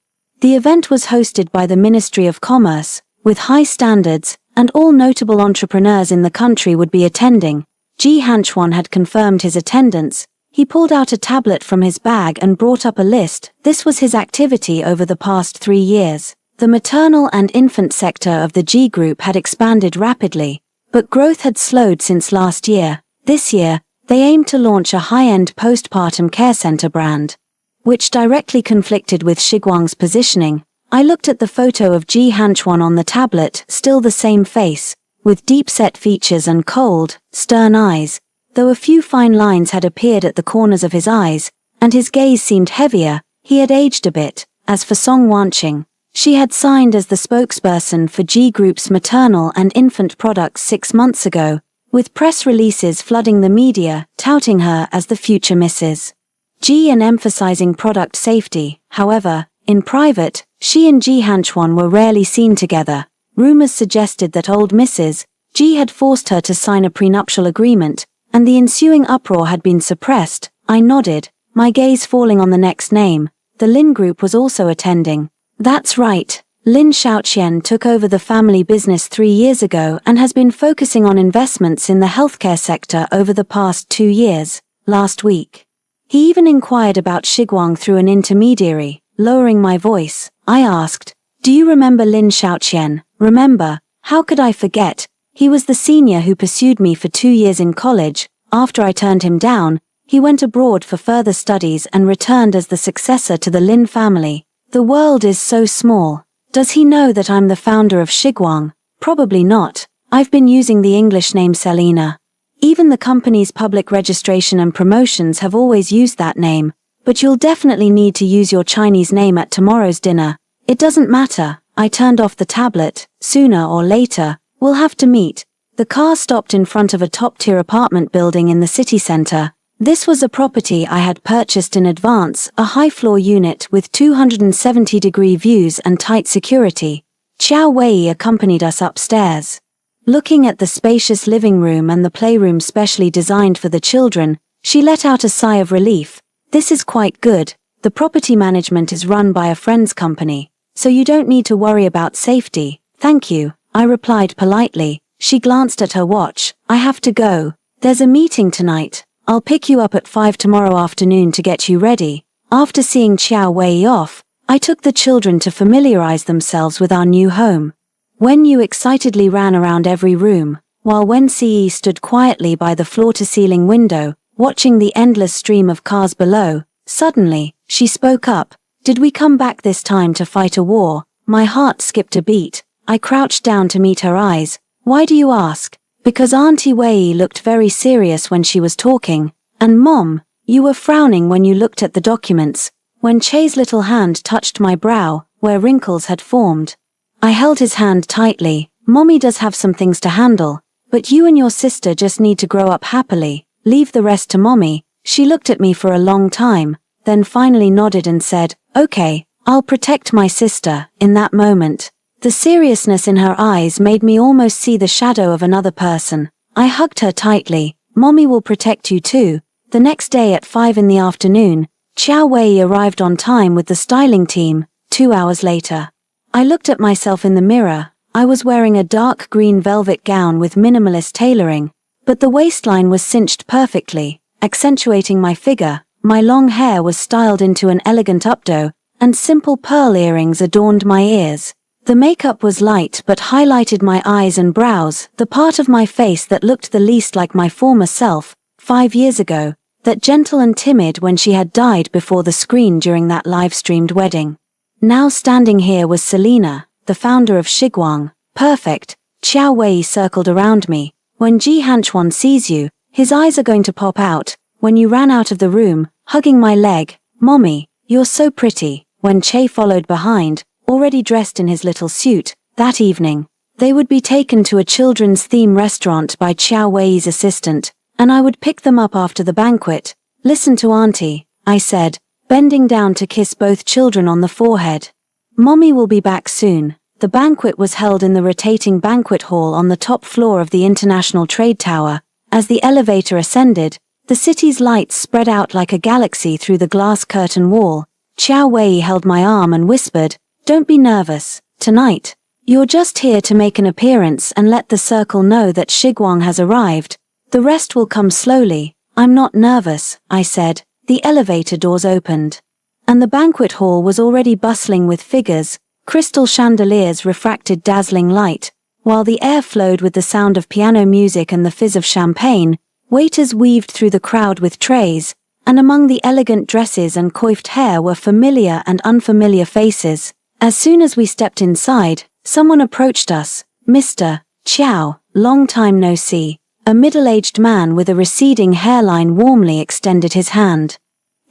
The event was hosted by the Ministry of Commerce, with high standards, and all notable entrepreneurs in the country would be attending. Ji Hanchuan had confirmed his attendance. He pulled out a tablet from his bag and brought up a list. This was his activity over the past 3 years. The maternal and infant sector of the G Group had expanded rapidly, but growth had slowed since last year. This year, they aimed to launch a high-end postpartum care center brand, which directly conflicted with Shiguang's positioning. I looked at the photo of Ji Hanchuan on the tablet, still the same face, with deep-set features and cold, stern eyes, though a few fine lines had appeared at the corners of his eyes, and his gaze seemed heavier. He had aged a bit. As for Song Wanqing, she had signed as the spokesperson for G Group's maternal and infant products 6 months ago, with press releases flooding the media, touting her as the future Mrs. G and emphasizing product safety. However, in private, she and Ji Hanchuan were rarely seen together. Rumors suggested that old Mrs. G had forced her to sign a prenuptial agreement, and the ensuing uproar had been suppressed. I nodded, my gaze falling on the next name. The Lin Group was also attending. That's right. Lin Xiaoqian took over the family business 3 years ago and has been focusing on investments in the healthcare sector over the past 2 years. Last week, he even inquired about Shiguang through an intermediary. Lowering my voice, I asked, do you remember Lin Xiaoqian? Remember? How could I forget? He was the senior who pursued me for 2 years in college. After I turned him down, he went abroad for further studies and returned as the successor to the Lin family. The world is so small. Does he know that I'm the founder of Shiguang? Probably not. I've been using the English name Selena. Even the company's public registration and promotions have always used that name, but you'll definitely need to use your Chinese name at tomorrow's dinner. It doesn't matter. I turned off the tablet. Sooner or later, we'll have to meet. The car stopped in front of a top-tier apartment building in the city center. This was a property I had purchased in advance, a high-floor unit with 270-degree views and tight security. Qiao Wei accompanied us upstairs. Looking at the spacious living room and the playroom specially designed for the children, she let out a sigh of relief. This is quite good. The property management is run by a friend's company, so you don't need to worry about safety. Thank you, I replied politely. She glanced at her watch. I have to go. There's a meeting tonight. I'll pick you up at 5 tomorrow afternoon to get you ready. After seeing Xiao Wei off, I took the children to familiarize themselves with our new home. Wen Yu excitedly ran around every room, while Wen Ce stood quietly by the floor-to-ceiling window, watching the endless stream of cars below. Suddenly, she spoke up. "Did we come back this time to fight a war?" My heart skipped a beat. I crouched down to meet her eyes. "Why do you ask?" "Because Auntie Wei looked very serious when she was talking. And Mom, you were frowning when you looked at the documents." When Che's little hand touched my brow, where wrinkles had formed, I held his hand tightly. "Mommy does have some things to handle, but you and your sister just need to grow up happily. Leave the rest to Mommy." She looked at me for a long time, then finally nodded and said, "Okay, I'll protect my sister." In that moment, the seriousness in her eyes made me almost see the shadow of another person. I hugged her tightly. "Mommy will protect you too." The next day at 5 in the afternoon, Xiao Wei arrived on time with the styling team. 2 hours later, I looked at myself in the mirror. I was wearing a dark green velvet gown with minimalist tailoring, but the waistline was cinched perfectly, accentuating my figure. My long hair was styled into an elegant updo, and simple pearl earrings adorned my ears. The makeup was light but highlighted my eyes and brows, the part of my face that looked the least like my former self, 5 years ago, that gentle and timid when she had died before the screen during that live-streamed wedding. Now standing here was Selena, the founder of Shiguang. "Perfect." Xiao Wei circled around me. "When Ji Hanchuan sees you, his eyes are going to pop out." When you ran out of the room, hugging my leg, "Mommy, you're so pretty." When Che followed behind, already dressed in his little suit, that evening, they would be taken to a children's theme restaurant by Xiao Wei's assistant, and I would pick them up after the banquet. "Listen to Auntie," I said, bending down to kiss both children on the forehead. "Mommy will be back soon." The banquet was held in the rotating banquet hall on the top floor of the International Trade Tower. As the elevator ascended, the city's lights spread out like a galaxy through the glass curtain wall. Xiao Wei held my arm and whispered, "Don't be nervous. Tonight, you're just here to make an appearance and let the circle know that Shiguang has arrived. The rest will come slowly." "I'm not nervous," I said. The elevator doors opened, and the banquet hall was already bustling with figures. Crystal chandeliers refracted dazzling light, while the air flowed with the sound of piano music and the fizz of champagne. Waiters weaved through the crowd with trays, and among the elegant dresses and coiffed hair were familiar and unfamiliar faces. As soon as we stepped inside, someone approached us. "Mr. Chow, long time no see." A middle-aged man with a receding hairline warmly extended his hand.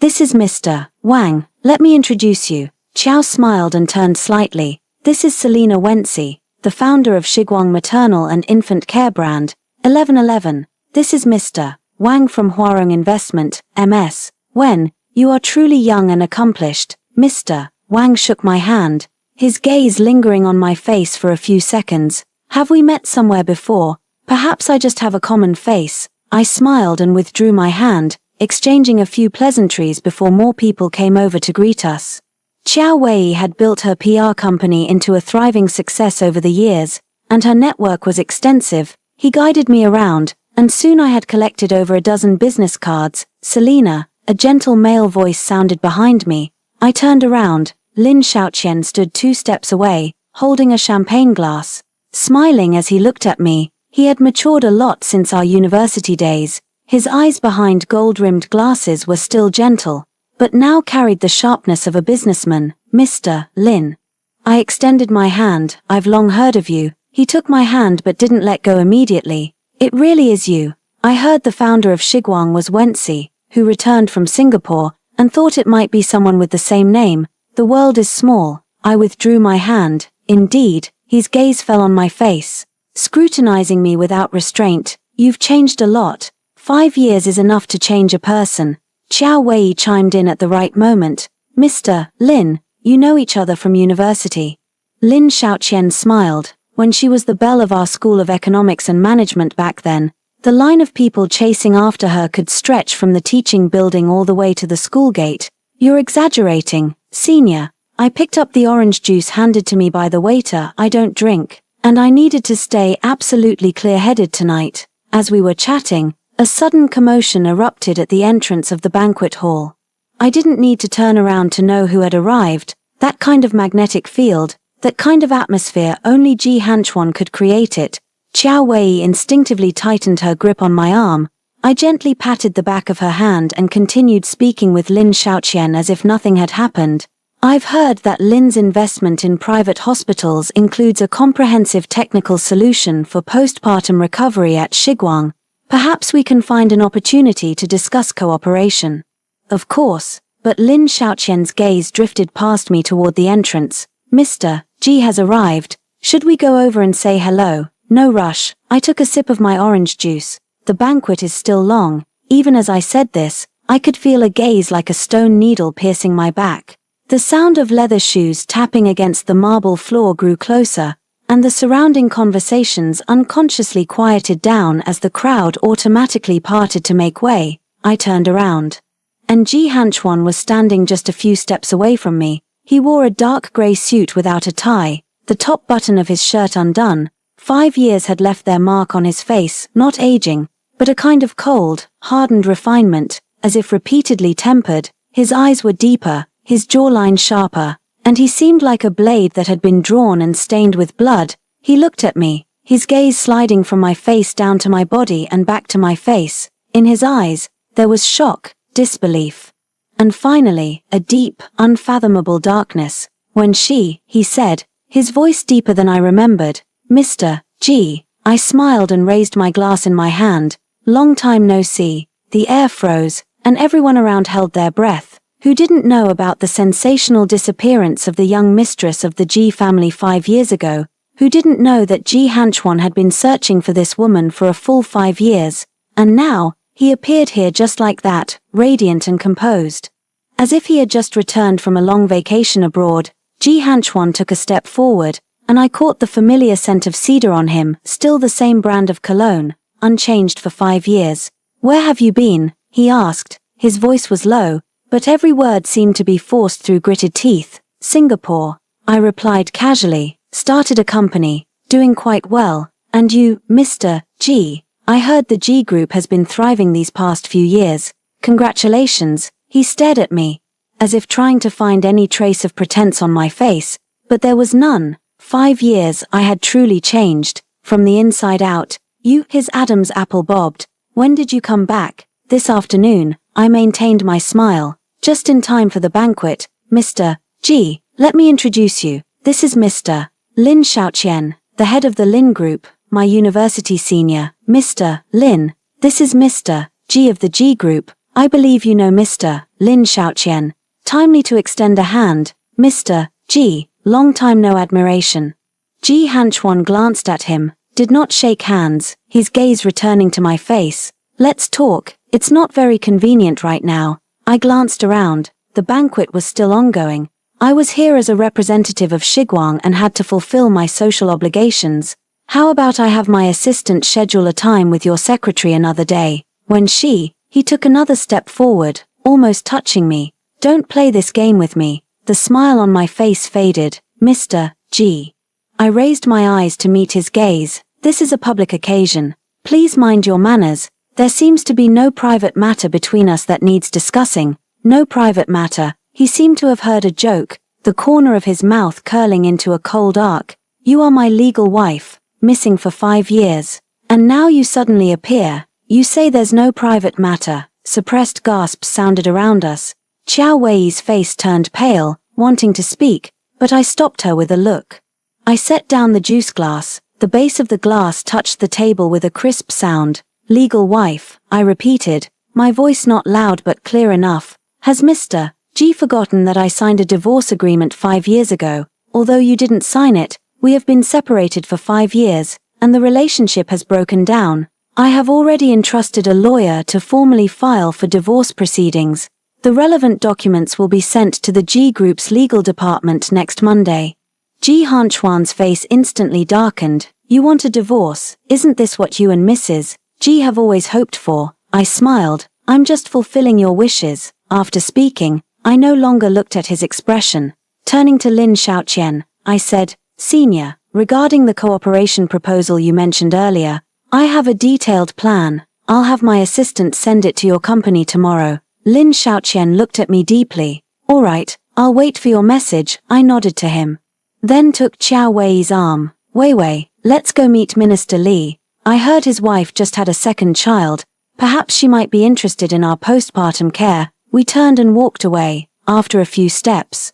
"This is Mr. Wang, let me introduce you." Chow smiled and turned slightly. "This is Selena Wenci, the founder of Shiguang Maternal and Infant Care brand, 1111. This is Mr. Wang from Huarong Investment, MS. Wen, you are truly young and accomplished." Mr. Wang shook my hand, his gaze lingering on my face for a few seconds. "Have we met somewhere before? Perhaps I just have a common face." I smiled and withdrew my hand, exchanging a few pleasantries before more people came over to greet us. Xiao Wei had built her PR company into a thriving success over the years, and her network was extensive. He guided me around, and soon I had collected over a dozen business cards. "Selena," a gentle male voice sounded behind me. I turned around. Lin Xiaoqian stood 2 steps away, holding a champagne glass. Smiling as he looked at me, he had matured a lot since our university days. His eyes behind gold-rimmed glasses were still gentle, but now carried the sharpness of a businessman. "Mr. Lin." I extended my hand. "I've long heard of you." He took my hand but didn't let go immediately. "It really is you. I heard the founder of Shiguang was Wenci, who returned from Singapore, and thought it might be someone with the same name. The world is small." I withdrew my hand. Indeed, his gaze fell on my face, scrutinizing me without restraint. "You've changed a lot. 5 years is enough to change a person." Xiao Wei chimed in at the right moment. "Mr. Lin, you know each other from university." Lin Xiaoqian smiled. "When she was the belle of our School of Economics and Management back then, the line of people chasing after her could stretch from the teaching building all the way to the school gate." "You're exaggerating, senior." I picked up the orange juice handed to me by the waiter. "I don't drink, and I needed to stay absolutely clear-headed tonight." As we were chatting, a sudden commotion erupted at the entrance of the banquet hall. I didn't need to turn around to know who had arrived. That kind of magnetic field, that kind of atmosphere, only Ji Hanchuan could create it. Qiao Wei instinctively tightened her grip on my arm. I gently patted the back of her hand and continued speaking with Lin Xiaoqian as if nothing had happened. I've heard that Lin's investment in private hospitals includes a comprehensive technical solution for postpartum recovery at Shiguang. Perhaps we can find an opportunity to discuss cooperation. Of course, but Lin Xiaoqian's gaze drifted past me toward the entrance. Mr. Ji has arrived. Should we go over and say hello? No rush. I took a sip of my orange juice. The banquet is still long. Even as I said this, I could feel a gaze like a stone needle piercing my back. The sound of leather shoes tapping against the marble floor grew closer, and the surrounding conversations unconsciously quieted down as the crowd automatically parted to make way. I turned around. And Ji Hanchuan was standing just a few steps away from me. He wore a dark grey suit without a tie, the top button of his shirt undone. 5 years had left their mark on his face, not aging, but a kind of cold, hardened refinement, as if repeatedly tempered. His eyes were deeper, his jawline sharper, and he seemed like a blade that had been drawn and stained with blood. He looked at me, his gaze sliding from my face down to my body and back to my face. In his eyes, there was shock, disbelief, and finally, a deep, unfathomable darkness. When he said, his voice deeper than I remembered, Mr. Ji, I smiled and raised my glass in my hand. Long time no see. The air froze, and everyone around held their breath. Who didn't know about the sensational disappearance of the young mistress of the Ji family 5 years ago? Who didn't know that Ji Hanchuan had been searching for this woman for a full 5 years? And now, he appeared here just like that, radiant and composed. As if he had just returned from a long vacation abroad. Ji Hanchuan took a step forward, and I caught the familiar scent of cedar on him, still the same brand of cologne, unchanged for 5 years. Where have you been? He asked. His voice was low, but every word seemed to be forced through gritted teeth. Singapore. I replied casually. Started a company. Doing quite well. And you, Mr. Ji? I heard the Ji group has been thriving these past few years. Congratulations. He stared at me, as if trying to find any trace of pretense on my face, but there was none. 5 years I had truly changed, from the inside out. You, his Adam's apple bobbed. When did you come back? This afternoon. I maintained my smile. Just in time for the banquet. Mr. Ji, let me introduce you. This is Mr. Lin Xiaoqian, the head of the Lin Group, my university senior. Mr. Lin, this is Mr. Ji of the Ji Group. I believe you know Mr. Lin Xiaoqian. Timely to extend a hand. Mr. Ji, long time no admiration. Ji Hanchuan glanced at him, did not shake hands, his gaze returning to my face. Let's talk. It's not very convenient right now. I glanced around. The banquet was still ongoing. I was here as a representative of Shiguang and had to fulfill my social obligations. How about I have my assistant schedule a time with your secretary another day? When he took another step forward, almost touching me. Don't play this game with me. The smile on my face faded. Mr. Ji. I raised my eyes to meet his gaze. This is a public occasion. Please mind your manners. There seems to be no private matter between us that needs discussing. No private matter. He seemed to have heard a joke, the corner of his mouth curling into a cold arc. You are my legal wife, missing for 5 years. And now you suddenly appear. You say there's no private matter. Suppressed gasps sounded around us. Qiao Wei's face turned pale, wanting to speak, but I stopped her with a look. I set down the juice glass. The base of the glass touched the table with a crisp sound. Legal wife, I repeated, my voice not loud but clear enough. Has Mr. Ji forgotten that I signed a divorce agreement 5 years ago? Although you didn't sign it, we have been separated for 5 years, and the relationship has broken down. I have already entrusted a lawyer to formally file for divorce proceedings. The relevant documents will be sent to the Ji Group's legal department next Monday. Ji Hanchuan's face instantly darkened. You want a divorce? Isn't this what you and Mrs. Ji have always hoped for? I smiled. I'm just fulfilling your wishes. After speaking, I no longer looked at his expression. Turning to Lin Xiaoqian, I said, Senior, regarding the cooperation proposal you mentioned earlier, I have a detailed plan. I'll have my assistant send it to your company tomorrow. Lin Xiaoqian looked at me deeply. All right, I'll wait for your message, I nodded to him. Then took Qiao Wei's arm. Wei Wei, let's go meet Minister Li. I heard his wife just had a second child. Perhaps she might be interested in our postpartum care. We turned and walked away. After a few steps,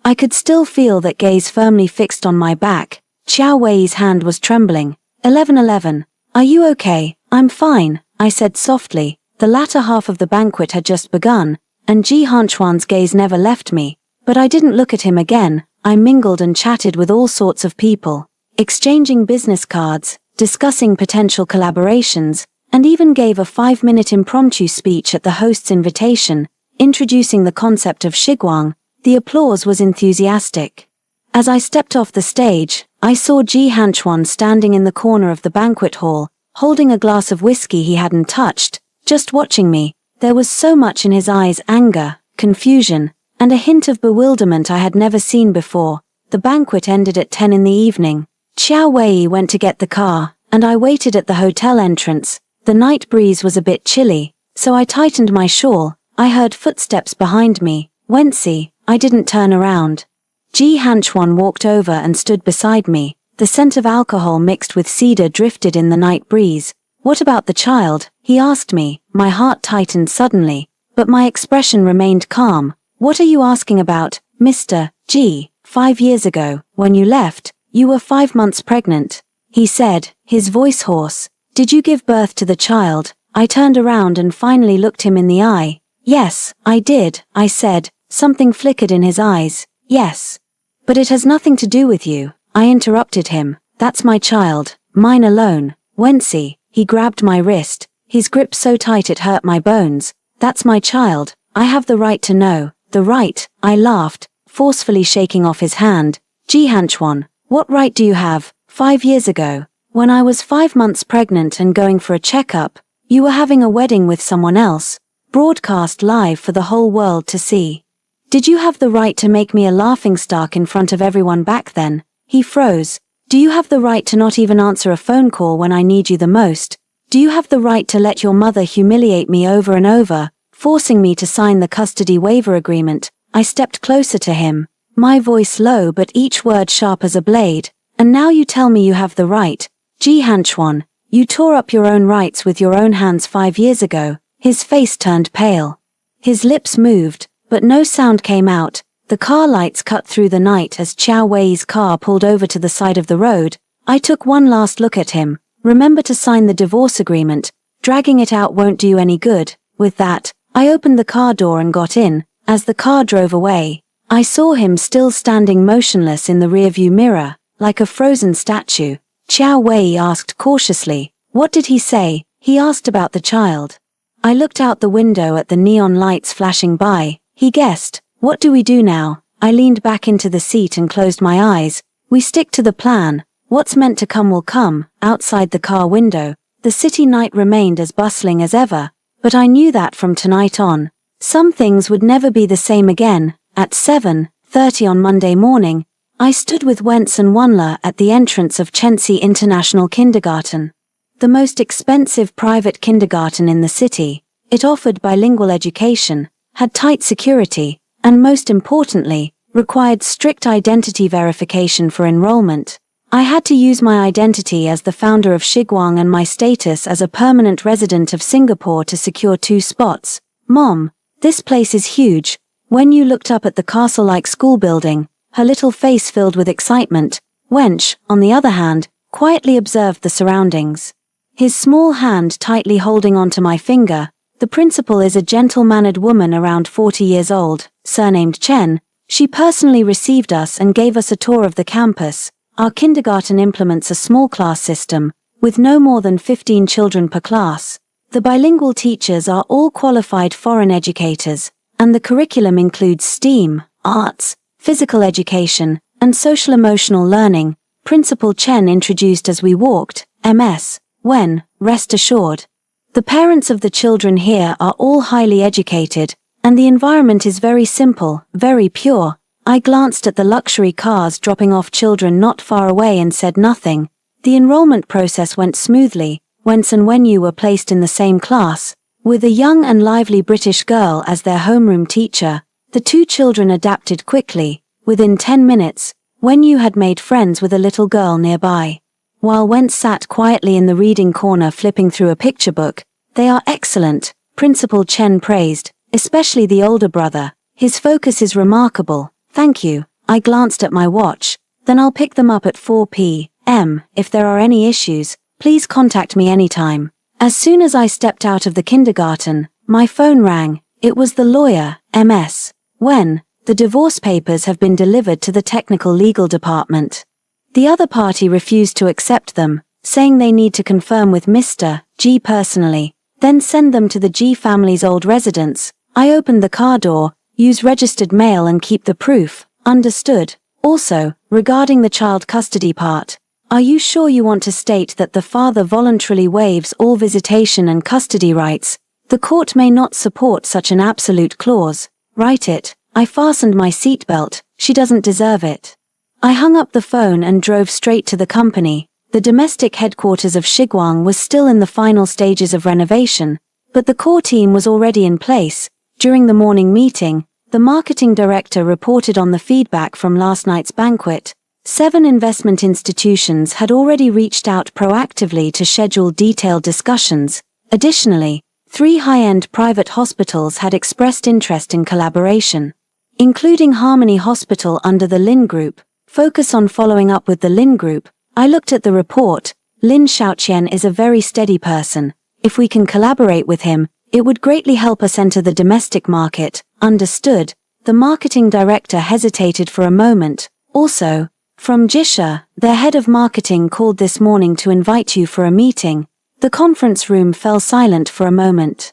I could still feel that gaze firmly fixed on my back. Qiao Wei's hand was trembling. 11:11. Are you okay? I'm fine, I said softly. The latter half of the banquet had just begun, and Ji Hanchuan's gaze never left me. But I didn't look at him again. I mingled and chatted with all sorts of people, exchanging business cards, discussing potential collaborations, and even gave a 5-minute impromptu speech at the host's invitation, introducing the concept of Shiguang. The applause was enthusiastic. As I stepped off the stage, I saw Ji Hanchuan standing in the corner of the banquet hall, holding a glass of whiskey he hadn't touched, just watching me. There was so much in his eyes: anger, confusion, and a hint of bewilderment I had never seen before. The banquet ended at 10 in the evening. Qiao Wei went to get the car, and I waited at the hotel entrance. The night breeze was a bit chilly, so I tightened my shawl. I heard footsteps behind me. Wency, I didn't turn around. Ji Hanchuan walked over and stood beside me. The scent of alcohol mixed with cedar drifted in the night breeze. What about the child? He asked me. My heart tightened suddenly, but my expression remained calm. What are you asking about, Mr. G? 5 years ago, when you left, you were 5 months pregnant, he said, his voice hoarse. Did you give birth to the child? I turned around and finally looked him in the eye. Yes, I did, I said. Something flickered in his eyes. Yes. But it has nothing to do with you. I interrupted him. That's my child, mine alone. Wency, he grabbed my wrist, his grip so tight it hurt my bones. That's my child. I have the right to know. The right, I laughed, forcefully shaking off his hand. Ji Hanchuan, what right do you have? 5 years ago, when I was 5 months pregnant and going for a checkup, you were having a wedding with someone else, broadcast live for the whole world to see. Did you have the right to make me a laughingstock in front of everyone back then? He froze. Do you have the right to not even answer a phone call when I need you the most? Do you have the right to let your mother humiliate me over and over, forcing me to sign the custody waiver agreement? I stepped closer to him, my voice low but each word sharp as a blade. And now you tell me you have the right. Ji Hanchuan, you tore up your own rights with your own hands 5 years ago. His face turned pale. His lips moved, but no sound came out. The car lights cut through the night as Qiao Wei's car pulled over to the side of the road. I took one last look at him. Remember to sign the divorce agreement. Dragging it out won't do you any good. With that, I opened the car door and got in. As the car drove away, I saw him still standing motionless in the rearview mirror, like a frozen statue. Qiao Wei asked cautiously, what did he say? He asked about the child. I looked out the window at the neon lights flashing by. He guessed. What do we do now? I leaned back into the seat and closed my eyes. We stick to the plan. What's meant to come will come. Outside the car window, the city night remained as bustling as ever, but I knew that from tonight on, some things would never be the same again. At 7:30 on Monday morning, I stood with Wentz and Wanla at the entrance of Chenxi International Kindergarten, the most expensive private kindergarten in the city. It offered bilingual education, had tight security, and most importantly, required strict identity verification for enrollment. I had to use my identity as the founder of Shiguang and my status as a permanent resident of Singapore to secure 2 spots. Mom, this place is huge. When you looked up at the castle-like school building, her little face filled with excitement. Wench, on the other hand, quietly observed the surroundings. His small hand tightly holding onto my finger. The principal is a gentle-mannered woman around 40 years old, surnamed Chen. She personally received us and gave us a tour of the campus. Our kindergarten implements a small class system, with no more than 15 children per class. The bilingual teachers are all qualified foreign educators, and the curriculum includes STEAM, arts, physical education, and social-emotional learning. Principal Chen introduced as we walked. MS. Wen, rest assured. The parents of the children here are all highly educated, and the environment is very simple, very pure. I glanced at the luxury cars dropping off children not far away and said nothing. The enrollment process went smoothly. Wentz and Wenyu were placed in the same class. With a young and lively British girl as their homeroom teacher, the two children adapted quickly. Within 10 minutes, Wenyu had made friends with a little girl nearby. While Wen sat quietly in the reading corner flipping through a picture book. "They are excellent," Principal Chen praised, especially the older brother. "His focus is remarkable." "Thank you." I glanced at my watch. "Then I'll pick them up at 4 p.m. If there are any issues, please contact me anytime." As soon as I stepped out of the kindergarten, my phone rang. It was the lawyer, Ms. Wen. "The divorce papers have been delivered to the technical legal department. The other party refused to accept them, saying they need to confirm with Mr. G personally, then send them to the G family's old residence. I opened the car door, use registered mail and keep the proof." "Understood." "Also, regarding the child custody part, are you sure you want to state that the father voluntarily waives all visitation and custody rights? The court may not support such an absolute clause." "Write it." I fastened my seatbelt. "She doesn't deserve it." I hung up the phone and drove straight to the company. The domestic headquarters of Shiguang was still in the final stages of renovation, but the core team was already in place. During the morning meeting, the marketing director reported on the feedback from last night's banquet. 7 investment institutions had already reached out proactively to schedule detailed discussions. Additionally, 3 high-end private hospitals had expressed interest in collaboration, including Harmony Hospital under the Lin Group. Focus on following up with the Lin Group. I looked at the report. Lin Xiaoqian is a very steady person. If we can collaborate with him, it would greatly help us enter the domestic market. Understood. The marketing director hesitated for a moment. Also, from Jisha, their head of marketing called this morning to invite you for a meeting. The conference room fell silent for a moment.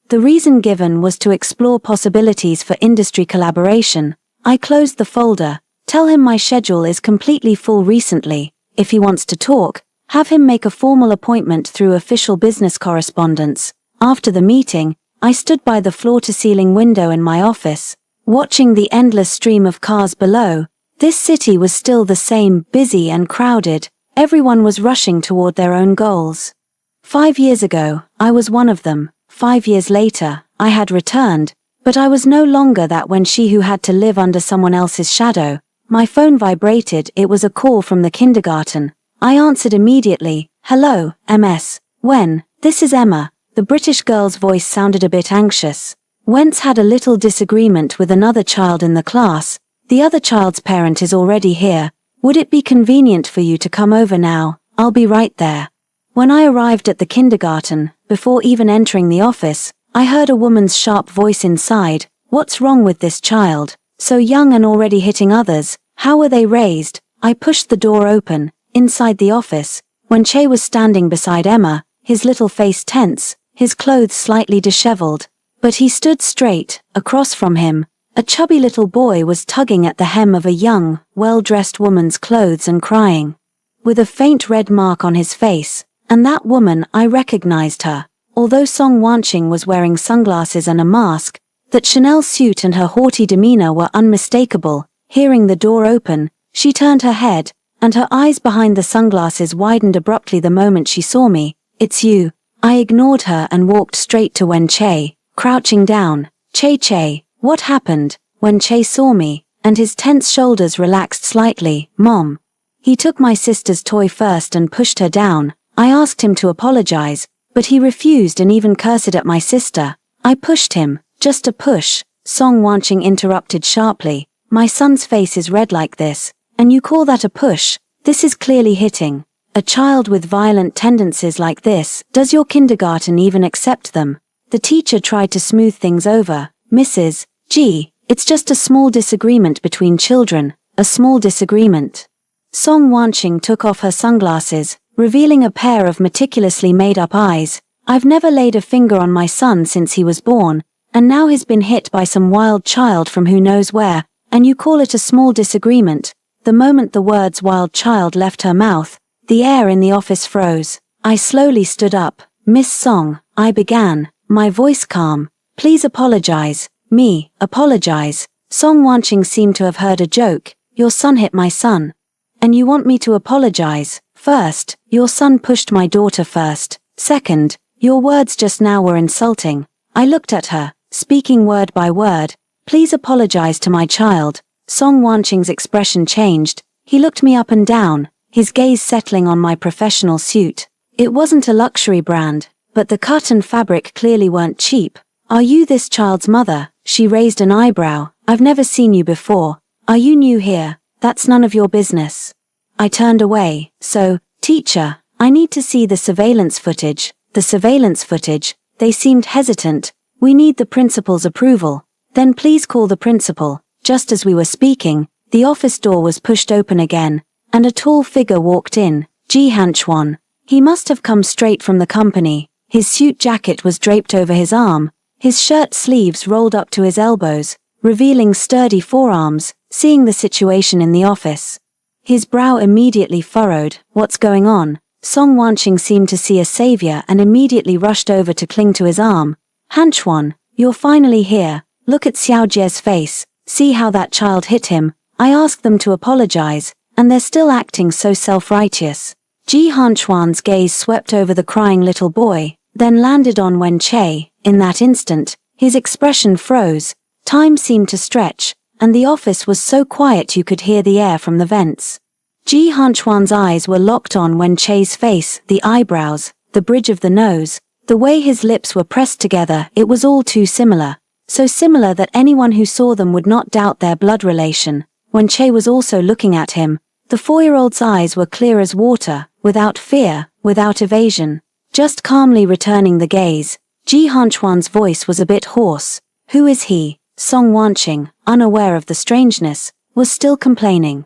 The reason given was to explore possibilities for industry collaboration. I closed the folder. Tell him my schedule is completely full recently. If he wants to talk, have him make a formal appointment through official business correspondence. After the meeting, I stood by the floor-to-ceiling window in my office, watching the endless stream of cars below. This city was still the same, busy and crowded. Everyone was rushing toward their own goals. 5 years ago, I was one of them. 5 years later, I had returned, but I was no longer that when she who had to live under someone else's shadow. My phone vibrated. It was a call from the kindergarten. I answered immediately. "Hello, Ms. Wen, this is Emma." The British girl's voice sounded a bit anxious. "Wen's had a little disagreement with another child in the class. The other child's parent is already here. Would it be convenient for you to come over now? I'll be right there." When I arrived at the kindergarten, before even entering the office, I heard a woman's sharp voice inside. "What's wrong with this child? So young and already hitting others. How were they raised?" I pushed the door open. Inside the office, when Che was standing beside Emma, his little face tense, his clothes slightly disheveled. But he stood straight. Across from him, a chubby little boy was tugging at the hem of a young, well-dressed woman's clothes and crying. With a faint red mark on his face, and that woman, I recognized her. Although Song Wanqing was wearing sunglasses and a mask, that Chanel suit and her haughty demeanor were unmistakable. Hearing the door open, she turned her head, and her eyes behind the sunglasses widened abruptly the moment she saw me. "It's you." I ignored her and walked straight to Wen Che, crouching down. Che, what happened?" Wen Che saw me, and his tense shoulders relaxed slightly. "Mom." He took my sister's toy first and pushed her down. I asked him to apologize, but he refused and even cursed at my sister. I pushed him. "Just a push," Song Wanqing interrupted sharply. "My son's face is red like this, and you call that a push? This is clearly hitting. A child with violent tendencies like this, does your kindergarten even accept them?" The teacher tried to smooth things over. "Mrs. G, it's just a small disagreement between children, a small disagreement." Song Wanqing took off her sunglasses, revealing a pair of meticulously made-up eyes. "I've never laid a finger on my son since he was born, and now he's been hit by some wild child from who knows where, and you call it a small disagreement." The moment the words "wild child" left her mouth, the air in the office froze. I slowly stood up. "Miss Song," I began, my voice calm. "Please apologize." "Me, apologize?" Song Wanqing seemed to have heard a joke. "Your son hit my son. And you want me to apologize? First, your son pushed my daughter first. Second, Your words just now were insulting. I looked at her, speaking word by word. Please apologize to my child. Song Wanqing's expression changed. He looked me up and down, his gaze settling on my professional suit. It wasn't a luxury brand, but the cut and fabric clearly weren't cheap. Are you this child's mother? She raised an eyebrow. I've never seen you before. Are you new here? That's none of your business. I turned away. So, teacher, I need to see the surveillance footage. The surveillance footage. They seemed hesitant. We need the principal's approval. Then please call the principal. Just as we were speaking, the office door was pushed open again, and a tall figure walked in, Ji Hanchuan. He must have come straight from the company. His suit jacket was draped over his arm, his shirt sleeves rolled up to his elbows, revealing sturdy forearms. Seeing the situation in the office, his brow immediately furrowed. What's going on? Song Wanqing seemed to see a savior and immediately rushed over to cling to his arm. Hanchuan, you're finally here. Look at Xiao Jie's face. See how that child hit him. I asked them to apologize, and they're still acting so self-righteous. Ji Hanchuan's gaze swept over the crying little boy, then landed on Wen Che. In that instant, his expression froze. Time seemed to stretch, and the office was so quiet you could hear the air from the vents. Ji Hanchuan's eyes were locked on Wen Che's face, the eyebrows, the bridge of the nose, the way his lips were pressed together. It was all too similar. So similar that anyone who saw them would not doubt their blood relation. Wen Che was also looking at him. The 4-year-old's eyes were clear as water, without fear, without evasion, just calmly returning the gaze. Ji Hanchuan's voice was a bit hoarse. Who is he? Song Wanqing, unaware of the strangeness, was still complaining.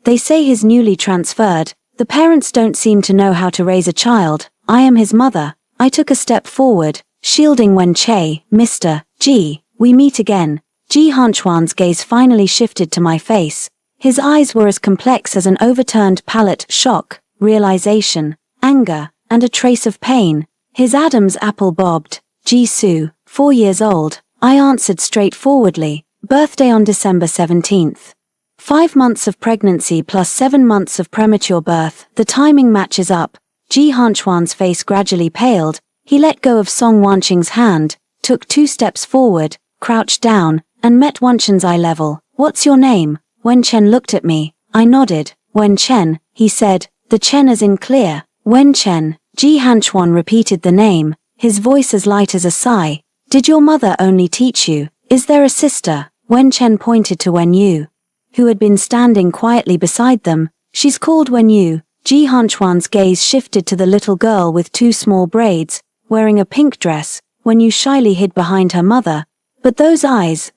They say he's newly transferred. The parents don't seem to know how to raise a child. I am his mother. I took a step forward, shielding Wen Che. Mr. Ji, we meet again. Ji Hanchuan's gaze finally shifted to my face. His eyes were as complex as an overturned palette. Shock, realization, anger, and a trace of pain. His Adam's apple bobbed. Ji Su, 4 years old. I answered straightforwardly. Birthday on December 17th. 5 months of pregnancy plus 7 months of premature birth. The timing matches up. Ji Hanchuan's face gradually paled. He let go of Song Wanqing's hand, took 2 steps forward, crouched down, and met Wanqing's eye level. What's your name? Wen Chen looked at me. I nodded. Wen Chen, he said. The Chen as in clear. Wen Chen. Ji Hanchuan repeated the name, his voice as light as a sigh. Did your mother only teach you? Is there a sister? Wen Chen pointed to Wen Yu, who had been standing quietly beside them. She's called Wen Yu. Ji Hanchuan's gaze shifted to the little girl with 2 small braids, wearing a pink dress. Wen Yu shyly hid behind her mother. But those eyes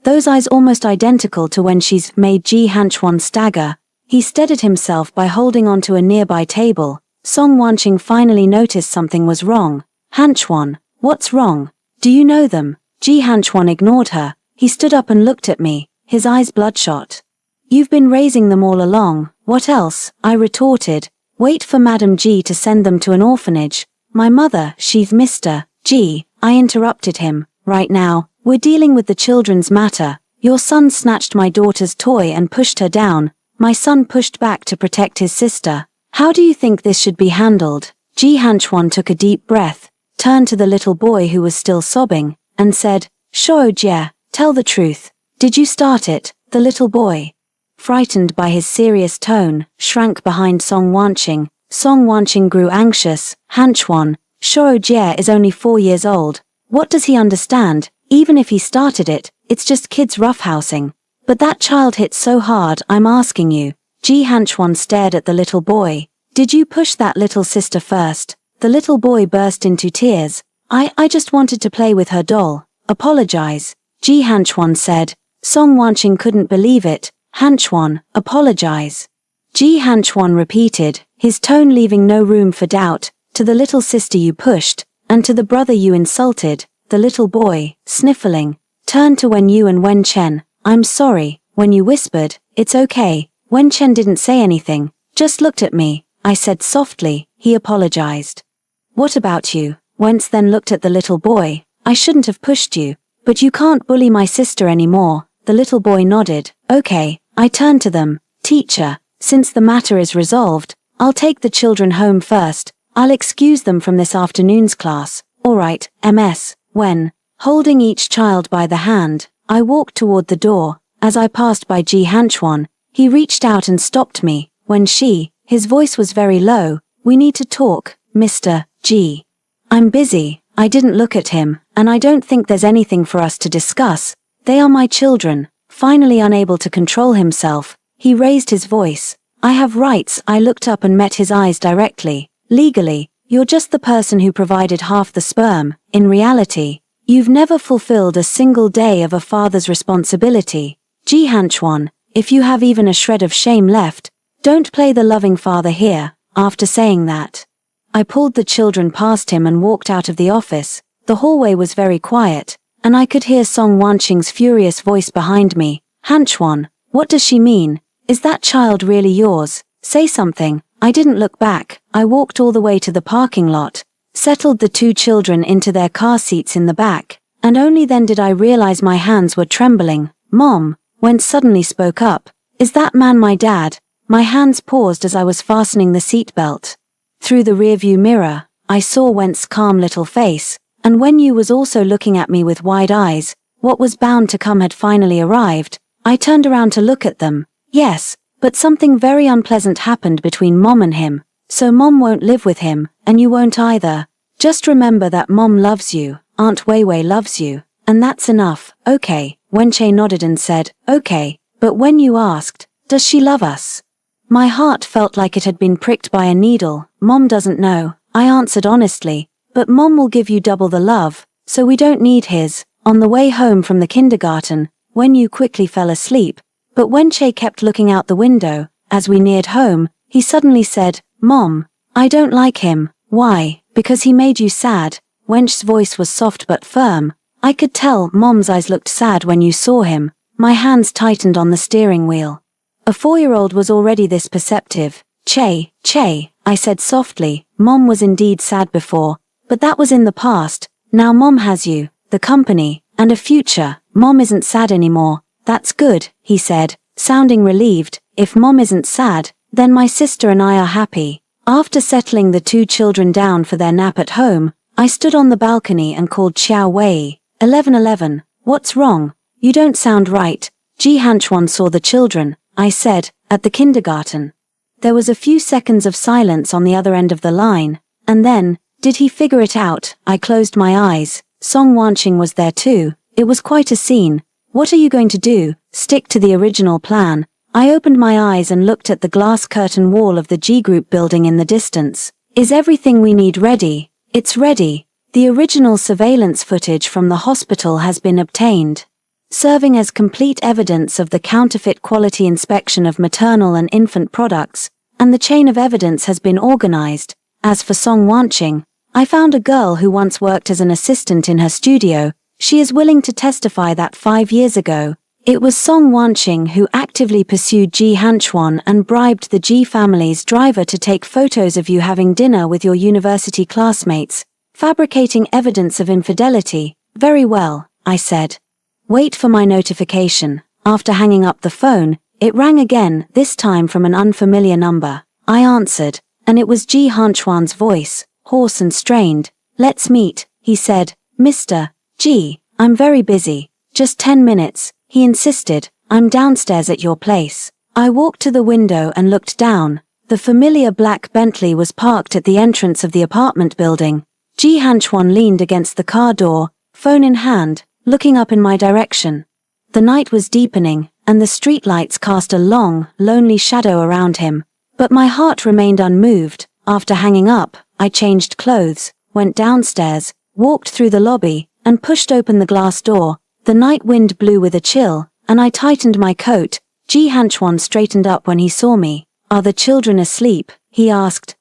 almost identical to when she's made Ji Hanchuan stagger. He steadied himself by holding onto a nearby table. Song Wanqing finally noticed something was wrong. Hanchuan, what's wrong? Do you know them? Ji Hanchuan ignored her. He stood up and looked at me, his eyes bloodshot. You've been raising them all along. What else? I retorted. Wait for Madam Ji to send them to an orphanage. My mother, she's Mr. Ji. I interrupted him. Right now, we're dealing with the children's matter. Your son snatched my daughter's toy and pushed her down. My son pushed back to protect his sister. How do you think this should be handled? Ji Hanchuan took a deep breath, turned to the little boy who was still sobbing, and said, Shou Jie, tell the truth. Did you start it? The little boy, frightened by his serious tone, shrank behind Song Wanqing. Song Wanqing grew anxious. Hanchuan, Shou Jie is only 4 years old. What does he understand? Even if he started it, it's just kids roughhousing. But that child hit so hard. I'm asking you. Ji Hanchuan stared at the little boy. Did you push that little sister first? The little boy burst into tears. I just wanted to play with her doll. Apologize. Ji Hanchuan said. Song Wanqing couldn't believe it. Hanchuan, apologize. Ji Hanchuan repeated, his tone leaving no room for doubt. To the little sister you pushed, and to the brother you insulted. The little boy, sniffling, turned to Wen Yu and Wen Chen. I'm sorry. When you whispered, it's okay. Wen Chen didn't say anything, just looked at me. I said softly. He apologized. What about you? Wentz then looked at the little boy. I shouldn't have pushed you. But you can't bully my sister anymore. The little boy nodded. Okay. I turned to them. Teacher, since the matter is resolved, I'll take the children home first. I'll excuse them from this afternoon's class. Alright, MS, when, holding each child by the hand, I walked toward the door. As I passed by Ji Hanchuan, he reached out and stopped me. When his voice was very low, "We need to talk, Mr. G. I'm busy." I didn't look at him, and I don't think there's anything for us to discuss. They are my children. Finally unable to control himself, he raised his voice. "I have rights." I looked up and met his eyes directly. "Legally, you're just the person who provided half the sperm. In reality, you've never fulfilled a single day of a father's responsibility. Ji Hanchuan, if you have even a shred of shame left, don't play the loving father here." After saying that, I pulled the children past him and walked out of the office. The hallway was very quiet, and I could hear Song Wanqing's furious voice behind me. "Hanchuan, what does she mean? Is that child really yours? Say something." I didn't look back. I walked all the way to the parking lot, settled the two children into their car seats in the back, and only then did I realize my hands were trembling. "Mom," Went suddenly spoke up. "Is that man my dad?" My hands paused as I was fastening the seatbelt. Through the rearview mirror, I saw Wen's calm little face, and Wenyu was also looking at me with wide eyes. What was bound to come had finally arrived. I turned around to look at them. Yes, but something very unpleasant happened between Mom and him. So Mom won't live with him, and you won't either. Just remember that Mom loves you, Aunt Weiwei loves you, and that's enough. Okay, Wenche nodded and said, "Okay," but when you asked, "Does she love us?" My heart felt like it had been pricked by a needle. "Mom doesn't know," I answered honestly, "but Mom will give you double the love, so we don't need his." On the way home from the kindergarten, Wenyu quickly fell asleep, but Wenche kept looking out the window. As we neared home, he suddenly said, "Mom, I don't like him." "Why?" "Because he made you sad." Wench's voice was soft but firm. I could tell Mom's eyes looked sad when you saw him. My hands tightened on the steering wheel. A 4-year-old was already this perceptive. Che, I said softly. Mom was indeed sad before, but that was in the past. Now Mom has you, the company, and a future. Mom isn't sad anymore. "That's good," he said, sounding relieved. "If Mom isn't sad, then my sister and I are happy." After settling the two children down for their nap at home, I stood on the balcony and called Xiao Wei. 11:11, "What's wrong? You don't sound right." Ji Hanchuan saw the children, I said, "at the kindergarten." There was a few seconds of silence on the other end of the line, and then, did he figure it out? I closed my eyes. Song Wanqing was there too. It was quite a scene. "What are you going to do? Stick to the original plan?" I opened my eyes and looked at the glass curtain wall of the G Group building in the distance. "Is everything we need ready?" "It's ready. The original surveillance footage from the hospital has been obtained, serving as complete evidence of the counterfeit quality inspection of maternal and infant products, and the chain of evidence has been organized. As for Song Wanqing, I found a girl who once worked as an assistant in her studio. She is willing to testify that 5 years ago, it was Song Wanqing who actively pursued Ji Hanchuan and bribed the Ji family's driver to take photos of you having dinner with your university classmates, fabricating evidence of infidelity." "Very well," I said. "Wait for my notification." After hanging up the phone, it rang again, this time from an unfamiliar number. I answered, and it was Ji Hanchuan's voice, hoarse and strained. "Let's meet," he said. "Mr. G, I'm very busy. Just 10 minutes, he insisted. "I'm downstairs at your place." I walked to the window and looked down. The familiar black Bentley was parked at the entrance of the apartment building. Ji Hanchuan leaned against the car door, phone in hand, looking up in my direction. The night was deepening, and the streetlights cast a long, lonely shadow around him. But my heart remained unmoved. After hanging up, I changed clothes, went downstairs, walked through the lobby, and pushed open the glass door. The night wind blew with a chill, and I tightened my coat. Ji Hanchuan straightened up when he saw me. "Are the children asleep?" he asked.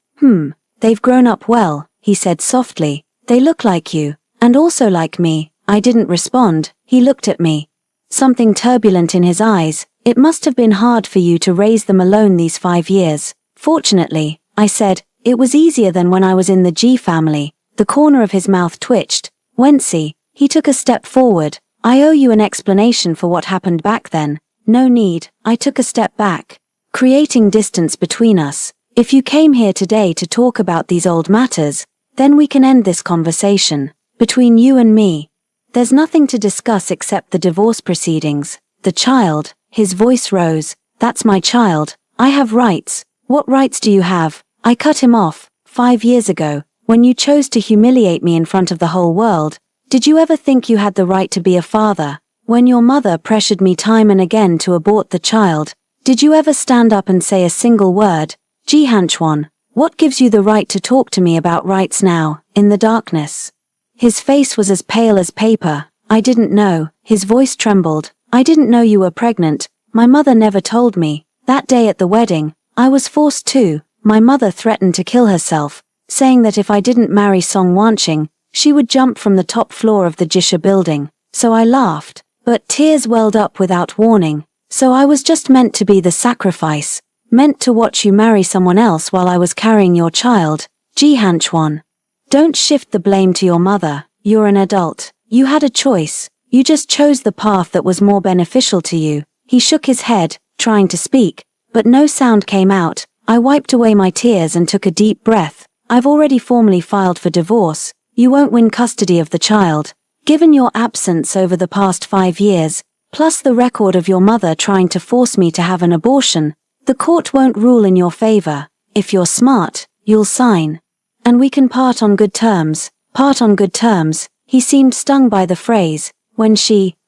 They've grown up well," he said softly. "They look like you, and also like me." I didn't respond. He looked at me, something turbulent in his eyes. "It must have been hard for you to raise them alone these 5 years." "Fortunately," I said, "it was easier than when I was in the G family." The corner of his mouth twitched. "Wency," he took a step forward. "I owe you an explanation for what happened back then." "No need." I took a step back, creating distance between us. "If you came here today to talk about these old matters, Then we can end this conversation. Between you and me. There's nothing to discuss except the divorce proceedings. The child, his voice rose. That's my child. I have rights. What rights do you have? I cut him off. 5 years ago, when you chose to humiliate me in front of the whole world, did you ever think you had the right to be a father? When your mother pressured me time and again to abort the child, did you ever stand up and say a single word? Jihanchuan, what gives you the right to talk to me about rights now, in the darkness? His face was as pale as paper. I didn't know. His voice trembled. I didn't know you were pregnant. My mother never told me. That day at the wedding, I was forced to. My mother threatened to kill herself, saying that if I didn't marry Song Wanqing, she would jump from the top floor of the Jisha building. So I laughed, but tears welled up without warning. So I was just meant to be the sacrifice, meant to watch you marry someone else while I was carrying your child. Jihanchuan. Don't shift the blame to your mother. You're an adult. You had a choice. You just chose the path that was more beneficial to you. He shook his head, trying to speak, but no sound came out. I wiped away my tears and took a deep breath. I've already formally filed for divorce. You won't win custody of the child. Given your absence over the past 5 years, plus the record of your mother trying to force me to have an abortion, the court won't rule in your favor. If you're smart, you'll sign. And we can part on good terms. Part on good terms. He seemed stung by the phrase.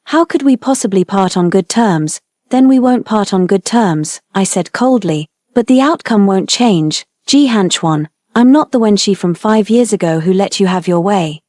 How could we possibly part on good terms? Then we won't part on good terms, I said coldly. But the outcome won't change. Jihanchuan, I'm not the Wenxi from 5 years ago who let you have your way.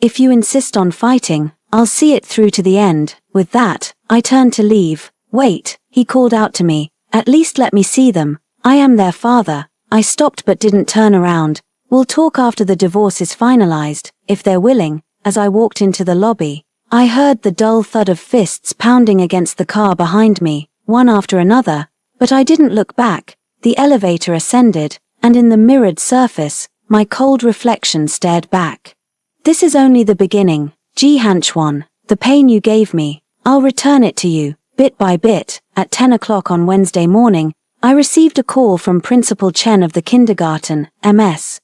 If you insist on fighting, I'll see it through to the end. With that, I turned to leave. Wait, he called out to me. At least let me see them. I am their father. I stopped but didn't turn around. We'll talk after the divorce is finalized, if they're willing. As I walked into the lobby, I heard the dull thud of fists pounding against the car behind me, one after another, but I didn't look back. The elevator ascended, and in the mirrored surface, my cold reflection stared back. This is only the beginning, Jihanchuan. The pain you gave me, I'll return it to you, bit by bit. At 10 o'clock on Wednesday morning, I received a call from Principal Chen of the kindergarten, MS.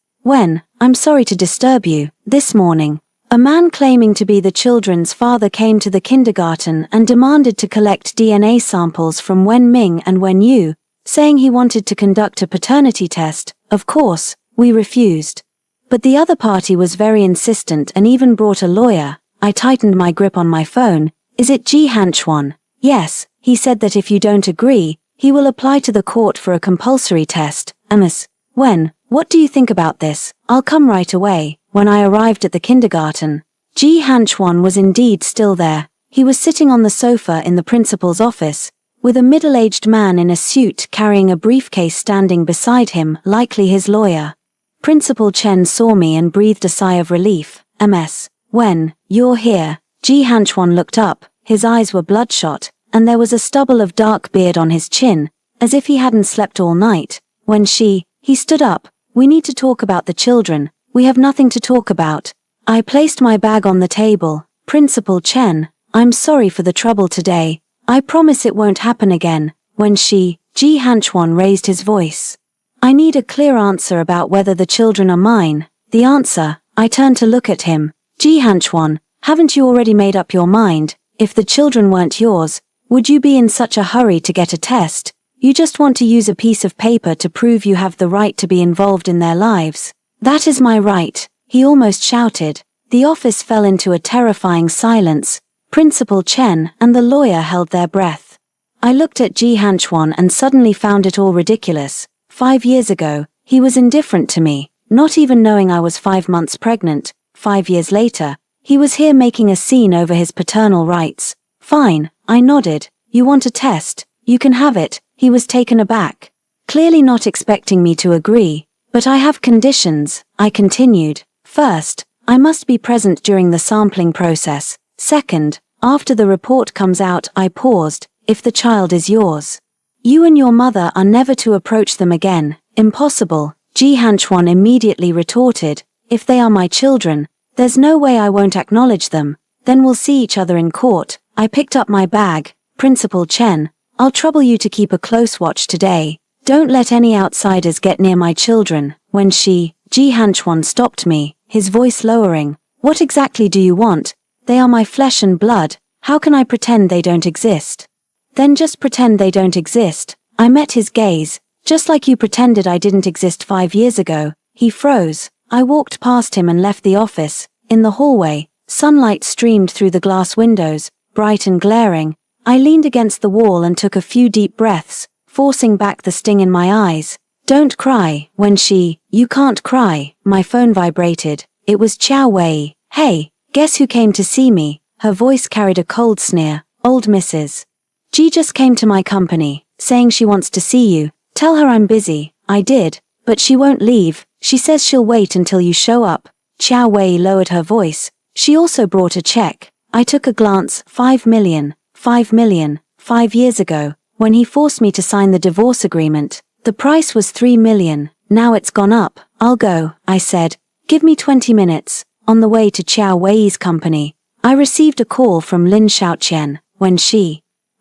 I'm sorry to disturb you. This morning, a man claiming to be the children's father came to the kindergarten and demanded to collect DNA samples from Wen Ming and Wen Yu, saying he wanted to conduct a paternity test. Of course, we refused. But the other party was very insistent and even brought a lawyer. I tightened my grip on my phone. Is it Jihanchuan? Yes, he said that if you don't agree, he will apply to the court for a compulsory test. What do you think about this? I'll come right away. When I arrived at the kindergarten, Jihanchuan was indeed still there. He was sitting on the sofa in the principal's office, with a middle-aged man in a suit carrying a briefcase standing beside him, likely his lawyer. Principal Chen saw me and breathed a sigh of relief. You're here. Jihanchuan looked up, his eyes were bloodshot, and there was a stubble of dark beard on his chin, as if he hadn't slept all night. He stood up. We need to talk about the children. We have nothing to talk about. I placed my bag on the table. Principal Chen, I'm sorry for the trouble today. I promise it won't happen again. Jihanchuan raised his voice. I need a clear answer about whether the children are mine. The answer. I turned to look at him. Jihanchuan, haven't you already made up your mind? If the children weren't yours, would you be in such a hurry to get a test? You just want to use a piece of paper to prove you have the right to be involved in their lives. That is my right, he almost shouted. The office fell into a terrifying silence. Principal Chen and the lawyer held their breath. I looked at Jihanchuan and suddenly found it all ridiculous. 5 years ago, he was indifferent to me, not even knowing I was 5 months pregnant. 5 years later, he was here making a scene over his paternal rights. Fine, I nodded. You want a test? You can have it. He was taken aback, clearly not expecting me to agree. But I have conditions, I continued. First, I must be present during the sampling process. Second, after the report comes out, I paused, if the child is yours. You and your mother are never to approach them again. Impossible, Jihanchuan immediately retorted. If they are my children, there's no way I won't acknowledge them. Then we'll see each other in court. I picked up my bag. Principal Chen, I'll trouble you to keep a close watch today. Don't let any outsiders get near my children. Ji Hanchuan stopped me, his voice lowering. What exactly do you want? They are my flesh and blood, how can I pretend they don't exist? Then just pretend they don't exist. I met his gaze, just like you pretended I didn't exist 5 years ago. He froze. I walked past him and left the office. In the hallway, sunlight streamed through the glass windows, bright and glaring. I leaned against the wall and took a few deep breaths, forcing back the sting in my eyes. Don't cry. You can't cry. My phone vibrated. It was Qiao Wei. Hey, guess who came to see me? Her voice carried a cold sneer. Old Mrs. Ji just came to my company, saying she wants to see you. Tell her I'm busy. I did, but she won't leave. She says she'll wait until you show up. Qiao Wei lowered her voice. She also brought a check. I took a glance. 5 million. 5 million. 5 years ago, when he forced me to sign the divorce agreement, the price was 3 million. Now it's gone up. I'll go, I said. Give me 20 minutes. On the way to Qiao Wei's company, I received a call from Lin Xiaoqian.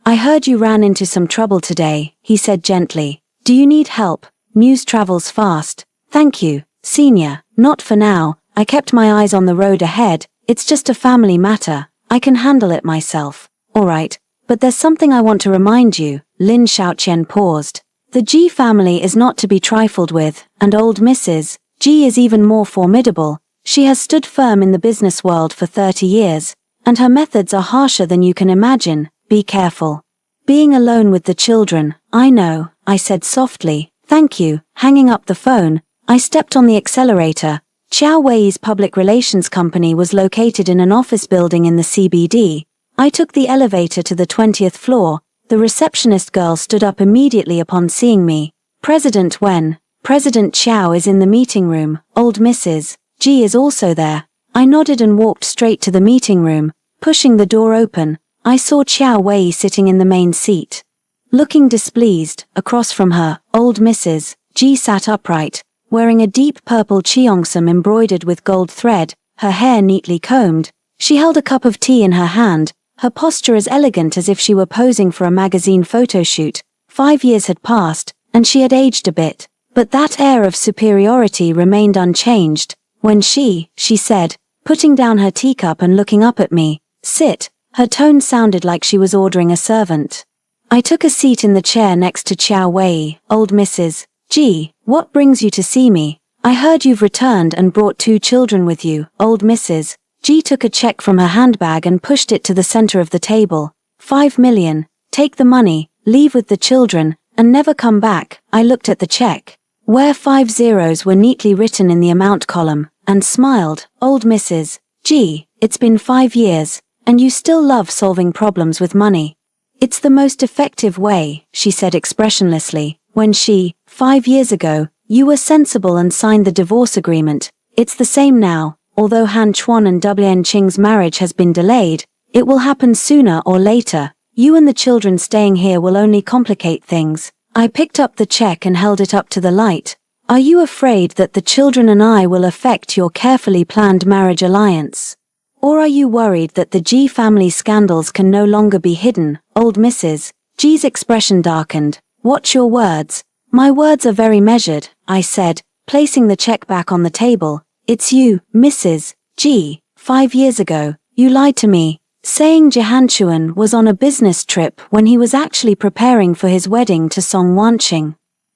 I heard you ran into some trouble today, he said gently. Do you need help? News travels fast. Thank you, senior. Not for now. I kept my eyes on the road ahead. It's just a family matter. I can handle it myself. Alright, but there's something I want to remind you. Lin Xiaoqian paused. The Ji family is not to be trifled with, and old Mrs. Ji is even more formidable. She has stood firm in the business world for 30 years, and her methods are harsher than you can imagine. Be careful. Being alone with the children, I know, I said softly. Thank you. Hanging up the phone, I stepped on the accelerator. Qiao Wei's public relations company was located in an office building in the CBD. I took the elevator to the 20th floor. The receptionist girl stood up immediately upon seeing me. President Wen. President Qiao is in the meeting room. Old Mrs. Ji is also there. I nodded and walked straight to the meeting room. Pushing the door open, I saw Qiao Wei sitting in the main seat. Looking displeased, across from her, old Mrs. Ji sat upright, wearing a deep purple cheongsam embroidered with gold thread, her hair neatly combed. She held a cup of tea in her hand, her posture as elegant as if she were posing for a magazine photo shoot. 5 years had passed, and she had aged a bit, but that air of superiority remained unchanged. She said, putting down her teacup and looking up at me. Sit. Her tone sounded like she was ordering a servant. I took a seat in the chair next to Qiao Wei. Old Mrs. Ji, what brings you to see me? I heard you've returned and brought 2 children with you. Old Mrs. Ji took a check from her handbag and pushed it to the center of the table. 5 million. Take the money, leave with the children, and never come back. I looked at the check, where 5 zeros were neatly written in the amount column, and smiled. Old Mrs. Ji, it's been 5 years, and you still love solving problems with money. It's the most effective way, she said expressionlessly. 5 years ago, you were sensible and signed the divorce agreement. It's the same now. Although Han Chuan and Dublian Qing's marriage has been delayed, it will happen sooner or later. You and the children staying here will only complicate things. I picked up the check and held it up to the light. Are you afraid that the children and I will affect your carefully planned marriage alliance? Or are you worried that the Ji family scandals can no longer be hidden? Old Mrs. Ji's expression darkened. Watch your words. My words are very measured, I said, placing the check back on the table. It's you, Mrs. Ji. 5 years ago, you lied to me, saying Jihanchuan was on a business trip when he was actually preparing for his wedding to Song Wanqing.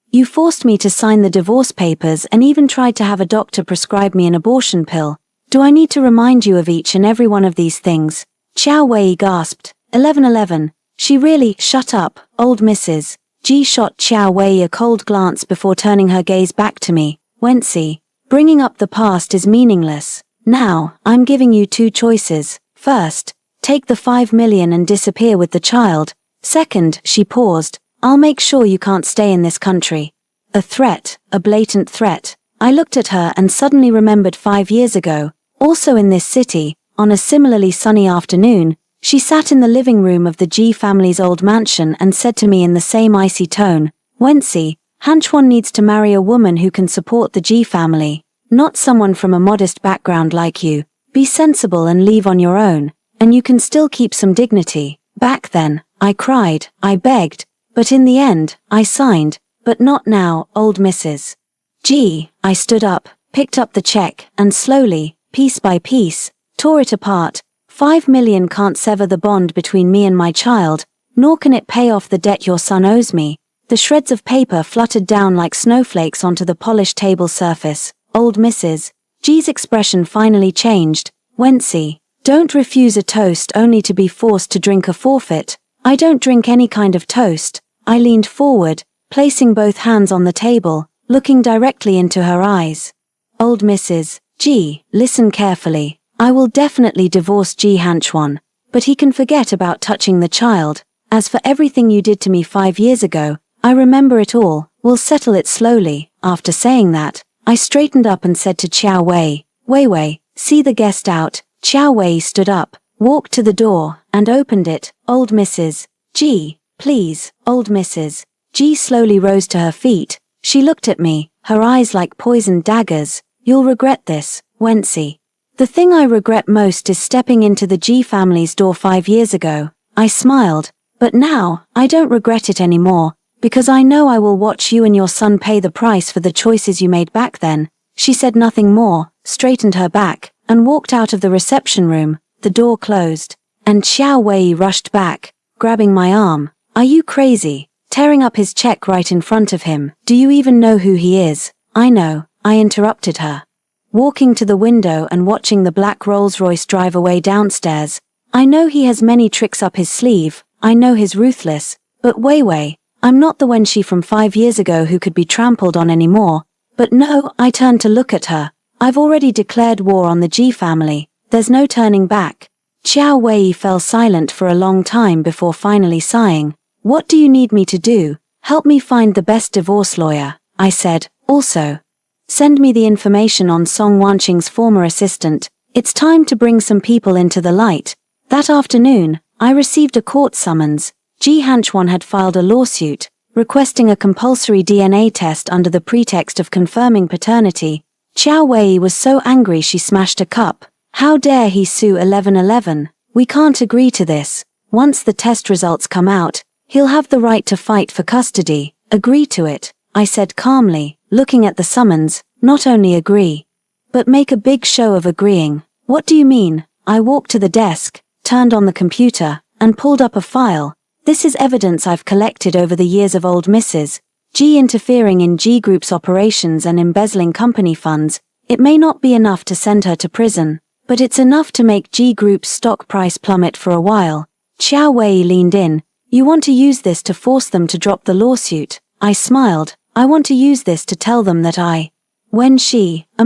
You forced me to sign the divorce papers and even tried to have a doctor prescribe me an abortion pill. Do I need to remind you of each and every one of these things? Qiao Wei gasped. 1111. She really, shut up, old Mrs. Ji shot Qiao Wei a cold glance before turning her gaze back to me. Bringing up the past is meaningless. Now, I'm giving you 2 choices. First, take the 5 million and disappear with the child. Second, she paused, I'll make sure you can't stay in this country. A threat, a blatant threat. I looked at her and suddenly remembered 5 years ago, also in this city, on a similarly sunny afternoon, she sat in the living room of the Ji family's old mansion and said to me in the same icy tone, Han Chuan needs to marry a woman who can support the Ji family, not someone from a modest background like you. Be sensible and leave on your own, and you can still keep some dignity. Back then, I cried, I begged, but in the end, I signed, but not now, old Mrs. Ji. I stood up, picked up the check, and slowly, piece by piece, tore it apart. 5 million can't sever the bond between me and my child, nor can it pay off the debt your son owes me. The shreds of paper fluttered down like snowflakes onto the polished table surface. Old Mrs. G's expression finally changed. Wency, don't refuse a toast only to be forced to drink a forfeit. I don't drink any kind of toast. I leaned forward, placing both hands on the table, looking directly into her eyes. Old Mrs. G, listen carefully. I will definitely divorce Ji Hanchuan, but he can forget about touching the child. As for everything you did to me 5 years ago, I remember it all. We'll settle it slowly. After saying that, I straightened up and said to Xiao Wei, Wei, see the guest out. Xiao Wei stood up, walked to the door, and opened it. Old Mrs. G, please. Old Mrs. G slowly rose to her feet. She looked at me, her eyes like poisoned daggers. You'll regret this, Wency. The thing I regret most is stepping into the G family's door 5 years ago. I smiled, but now, I don't regret it anymore, because I know I will watch you and your son pay the price for the choices you made back then. She said nothing more, straightened her back, and walked out of the reception room. The door closed, and Xiao Wei rushed back, grabbing my arm. Are you crazy? Tearing up his check right in front of him. Do you even know who he is? I know, I interrupted her. Walking to the window and watching the black Rolls-Royce drive away downstairs. I know he has many tricks up his sleeve. I know he's ruthless. But Wei, I'm not the Wenxi from 5 years ago who could be trampled on anymore. But no, I turned to look at her. I've already declared war on the Ji family. There's no turning back. Xiao Wei fell silent for a long time before finally sighing. What do you need me to do? Help me find the best divorce lawyer, I said. Also, send me the information on Song Wanqing's former assistant. It's time to bring some people into the light. That afternoon, I received a court summons. Ji Hanchuan had filed a lawsuit, requesting a compulsory DNA test under the pretext of confirming paternity. Xiao Wei was so angry she smashed a cup. How dare he sue 1111? We can't agree to this. Once the test results come out, he'll have the right to fight for custody. Agree to it, I said calmly, looking at the summons. Not only agree, but make a big show of agreeing. What do you mean? I walked to the desk, turned on the computer, and pulled up a file. This is evidence I've collected over the years of old Mrs. G interfering in G Group's operations and embezzling company funds. It may not be enough to send her to prison, but it's enough to make G Group's stock price plummet for a while. Xiao Wei leaned in. You want to use this to force them to drop the lawsuit? I smiled. I want to use this to tell them that I'm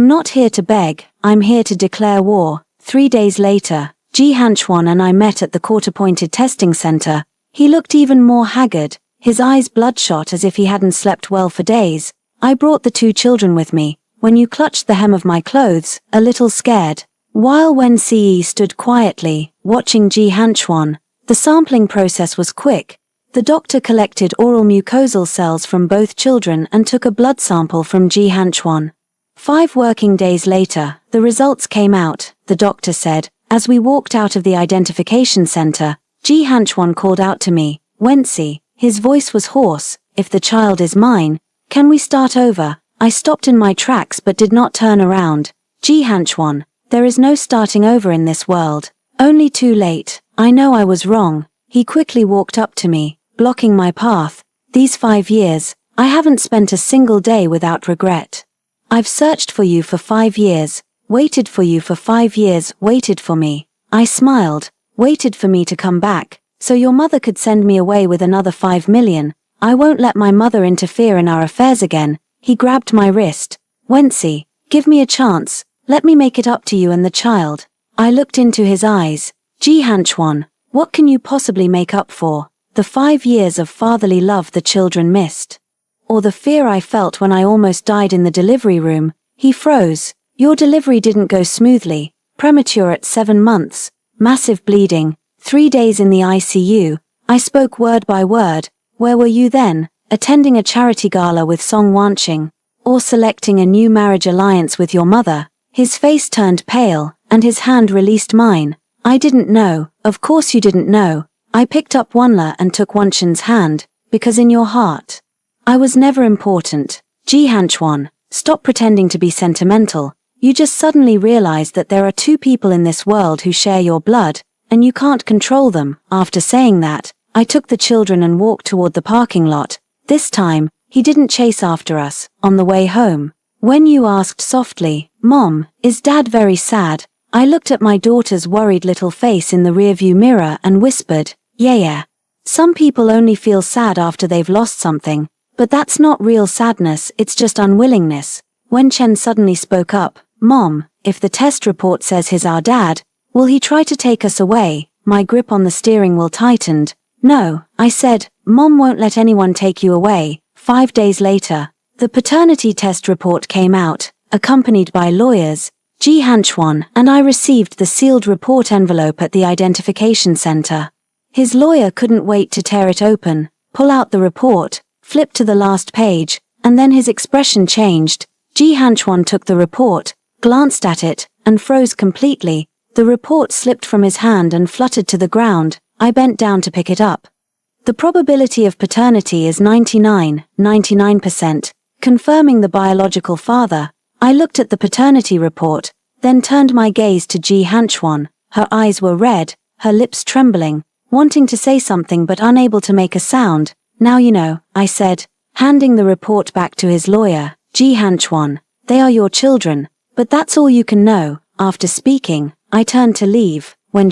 not here to beg, I'm here to declare war. 3 days later, Ji Hanchuan and I met at the court-appointed testing center. He looked even more haggard, his eyes bloodshot as if he hadn't slept well for days. I brought the 2 children with me. When you clutched the hem of my clothes, a little scared. While Wen Ce stood quietly, watching Ji Hanchuan, the sampling process was quick. The doctor collected oral mucosal cells from both children and took a blood sample from Ji Hanchuan. 5 working days later, the results came out, the doctor said. As we walked out of the identification center, Ji Hanchuan called out to me, Wency. His voice was hoarse. If the child is mine, can we start over? I stopped in my tracks but did not turn around. Ji Hanchuan, there is no starting over in this world. Only too late. I know I was wrong. He quickly walked up to me, blocking my path. These 5 years, I haven't spent a single day without regret. I've searched for you for 5 years, waited for you for 5 years, waited for me. I smiled, waited for me to come back, so your mother could send me away with another 5 million. I won't let my mother interfere in our affairs again. He grabbed my wrist. Wency, give me a chance, let me make it up to you and the child. I looked into his eyes. Ji Hanchuan, what can you possibly make up for? The 5 years of fatherly love the children missed? Or the fear I felt when I almost died in the delivery room? He froze. Your delivery didn't go smoothly. Premature at 7 months. Massive bleeding. 3 days in the ICU. I spoke word by word. Where were you then? Attending a charity gala with Song Wanqing? Or selecting a new marriage alliance with your mother? His face turned pale, and his hand released mine. I didn't know. Of course you didn't know. I picked up Wanla and took Wanqing's hand, because in your heart, I was never important. Ji Hanchuan, stop pretending to be sentimental. You just suddenly realize that there are two people in this world who share your blood, and you can't control them. After saying that, I took the children and walked toward the parking lot. This time, he didn't chase after us. On the way home, when you asked softly, "Mom, is Dad very sad?" I looked at my daughter's worried little face in the rearview mirror and whispered, Yeah. Some people only feel sad after they've lost something, but that's not real sadness, it's just unwillingness." When Chen suddenly spoke up, "Mom, if the test report says he's our dad, will he try to take us away?" My grip on the steering wheel tightened. "No," I said, "Mom won't let anyone take you away." 5 days later, the paternity test report came out, accompanied by lawyers, Ji Hanchuan, and I received the sealed report envelope at the identification center. His lawyer couldn't wait to tear it open, pull out the report, flip to the last page, and then his expression changed. Ji Hanchuan took the report, glanced at it, and froze completely. The report slipped from his hand and fluttered to the ground. I bent down to pick it up. The probability of paternity is 99%, confirming the biological father. I looked at the paternity report, then turned my gaze to Ji Hanchuan. Her eyes were red, her lips trembling, wanting to say something but unable to make a sound. "Now you know," I said, handing the report back to his lawyer. "Ji Hanchuan, they are your children, but that's all you can know." After speaking, I turned to leave, when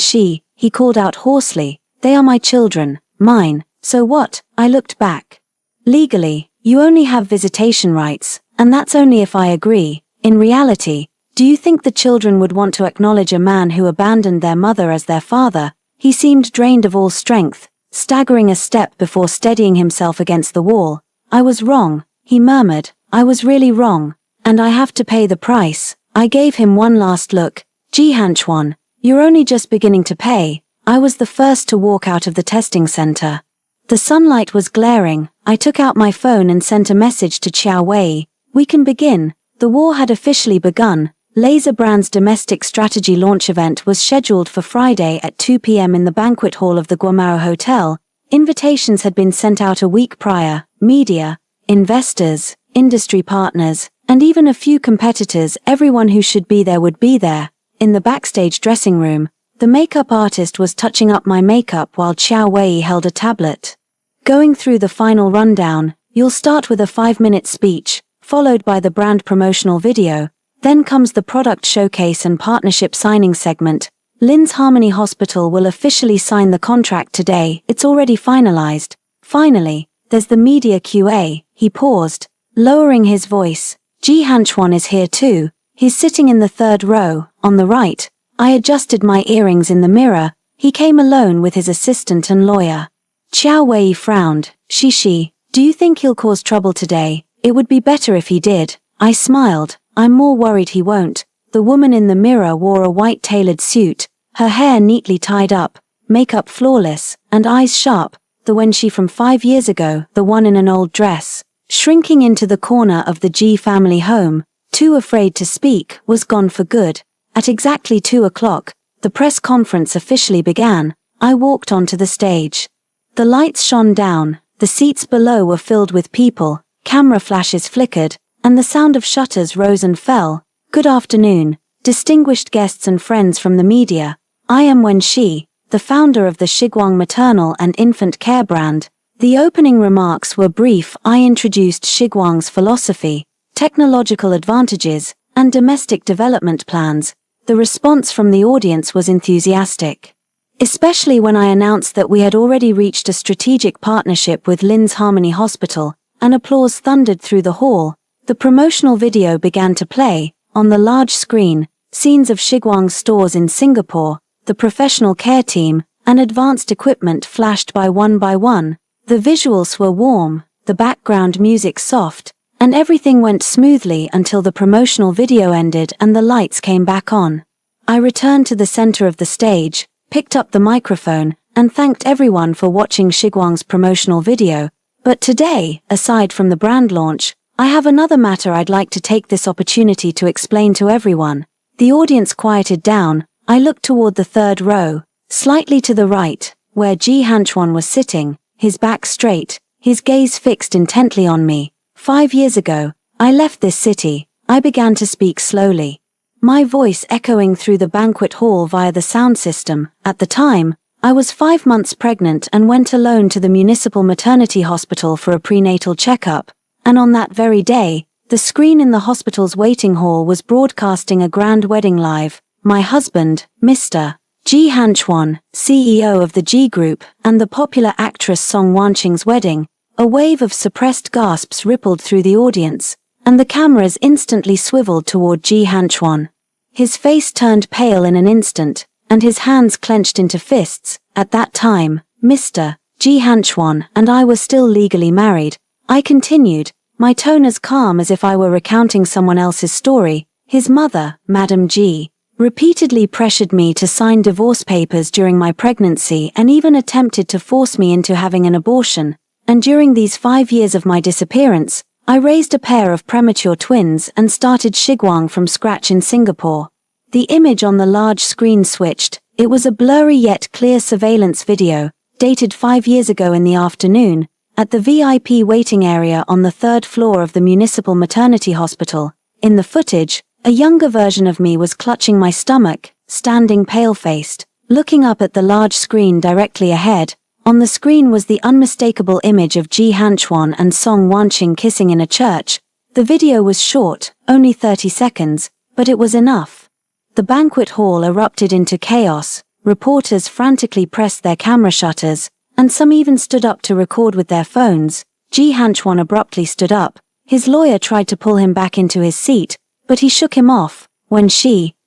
he called out hoarsely, "They are my children, mine, so what?" I looked back. "Legally, you only have visitation rights, and that's only if I agree. In reality, do you think the children would want to acknowledge a man who abandoned their mother as their father?" He seemed drained of all strength, staggering a step before steadying himself against the wall. "I was wrong," he murmured. "I was really wrong, and I have to pay the price." I gave him one last look. "Ji Hanchuan, you're only just beginning to pay." I was the first to walk out of the testing center. The sunlight was glaring. I took out my phone and sent a message to Qiao Wei. "We can begin." The war had officially begun. Laser Brand's domestic strategy launch event was scheduled for Friday at 2 p.m. in the banquet hall of the Guomao Hotel. Invitations had been sent out a week prior. Media, investors, industry partners, and even a few competitors, everyone who should be there would be there. In the backstage dressing room, the makeup artist was touching up my makeup while Qiao Wei held a tablet. Going through the final rundown, you'll start with a 5-minute speech, followed by the brand promotional video. Then comes the product showcase and partnership signing segment. Lin's Harmony Hospital will officially sign the contract today. It's already finalized. Finally, there's the media QA. He paused, lowering his voice. Ji Hanchuan is here too. He's sitting in the 3rd row, on the right. I adjusted my earrings in the mirror. He came alone with his assistant and lawyer. Qiao Wei frowned. She, do you think he'll cause trouble today? It would be better if he did. I smiled. I'm more worried he won't. The woman in the mirror wore a white tailored suit, her hair neatly tied up, makeup flawless, and eyes sharp, the Wenxi from 5 years ago, the one in an old dress, shrinking into the corner of the Ji family home, too afraid to speak, was gone for good. At exactly 2 o'clock, the press conference officially began. I walked onto the stage. The lights shone down, the seats below were filled with people, camera flashes flickered, and the sound of shutters rose and fell. "Good afternoon, distinguished guests and friends from the media. I am Wenxi, the founder of the Shiguang maternal and infant care brand." The opening remarks were brief. I introduced Shiguang's philosophy, technological advantages, and domestic development plans. The response from the audience was enthusiastic, especially when I announced that we had already reached a strategic partnership with Lin's Harmony Hospital, and applause thundered through the hall. The promotional video began to play. On the large screen, scenes of Shiguang's stores in Singapore, the professional care team, and advanced equipment flashed by one. The visuals were warm, the background music soft, and everything went smoothly until the promotional video ended and the lights came back on. I returned to the center of the stage, picked up the microphone, and thanked everyone for watching Shiguang's promotional video. But today, aside from the brand launch, I have another matter I'd like to take this opportunity to explain to everyone. The audience quieted down. I looked toward the 3rd row, slightly to the right, where Ji Hanchuan was sitting, his back straight, his gaze fixed intently on me. 5 years ago, I left this city. I began to speak slowly, my voice echoing through the banquet hall via the sound system. At the time, I was 5 months pregnant and went alone to the municipal maternity hospital for a prenatal checkup, and on that very day, the screen in the hospital's waiting hall was broadcasting a grand wedding live. My husband, Mr. Ji Han-chwon, CEO of the G Group, and the popular actress Song Wan-ching's wedding. A wave of suppressed gasps rippled through the audience, and the cameras instantly swiveled toward Ji Han-chwon. His face turned pale in an instant, and his hands clenched into fists. At that time, Mr. Ji Han-chwon and I were still legally married. I continued, my tone as calm as if I were recounting someone else's story. His mother, Madam G, repeatedly pressured me to sign divorce papers during my pregnancy and even attempted to force me into having an abortion. And during these 5 years of my disappearance, I raised a pair of premature twins and started shigwang from scratch in Singapore. The image on the large screen switched. It was a blurry yet clear surveillance video, dated 5 years ago in the afternoon, at the VIP waiting area on the 3rd floor of the municipal maternity hospital. In the footage, a younger version of me was clutching my stomach, standing pale-faced, looking up at the large screen directly ahead. On the screen was the unmistakable image of Ji Han-chwon and Song Wan-ching kissing in a church. The video was short, only 30 seconds, but it was enough. The banquet hall erupted into chaos. Reporters frantically pressed their camera shutters, and some even stood up to record with their phones. Ji Han-chwon abruptly stood up. His lawyer tried to pull him back into his seat, but he shook him off. When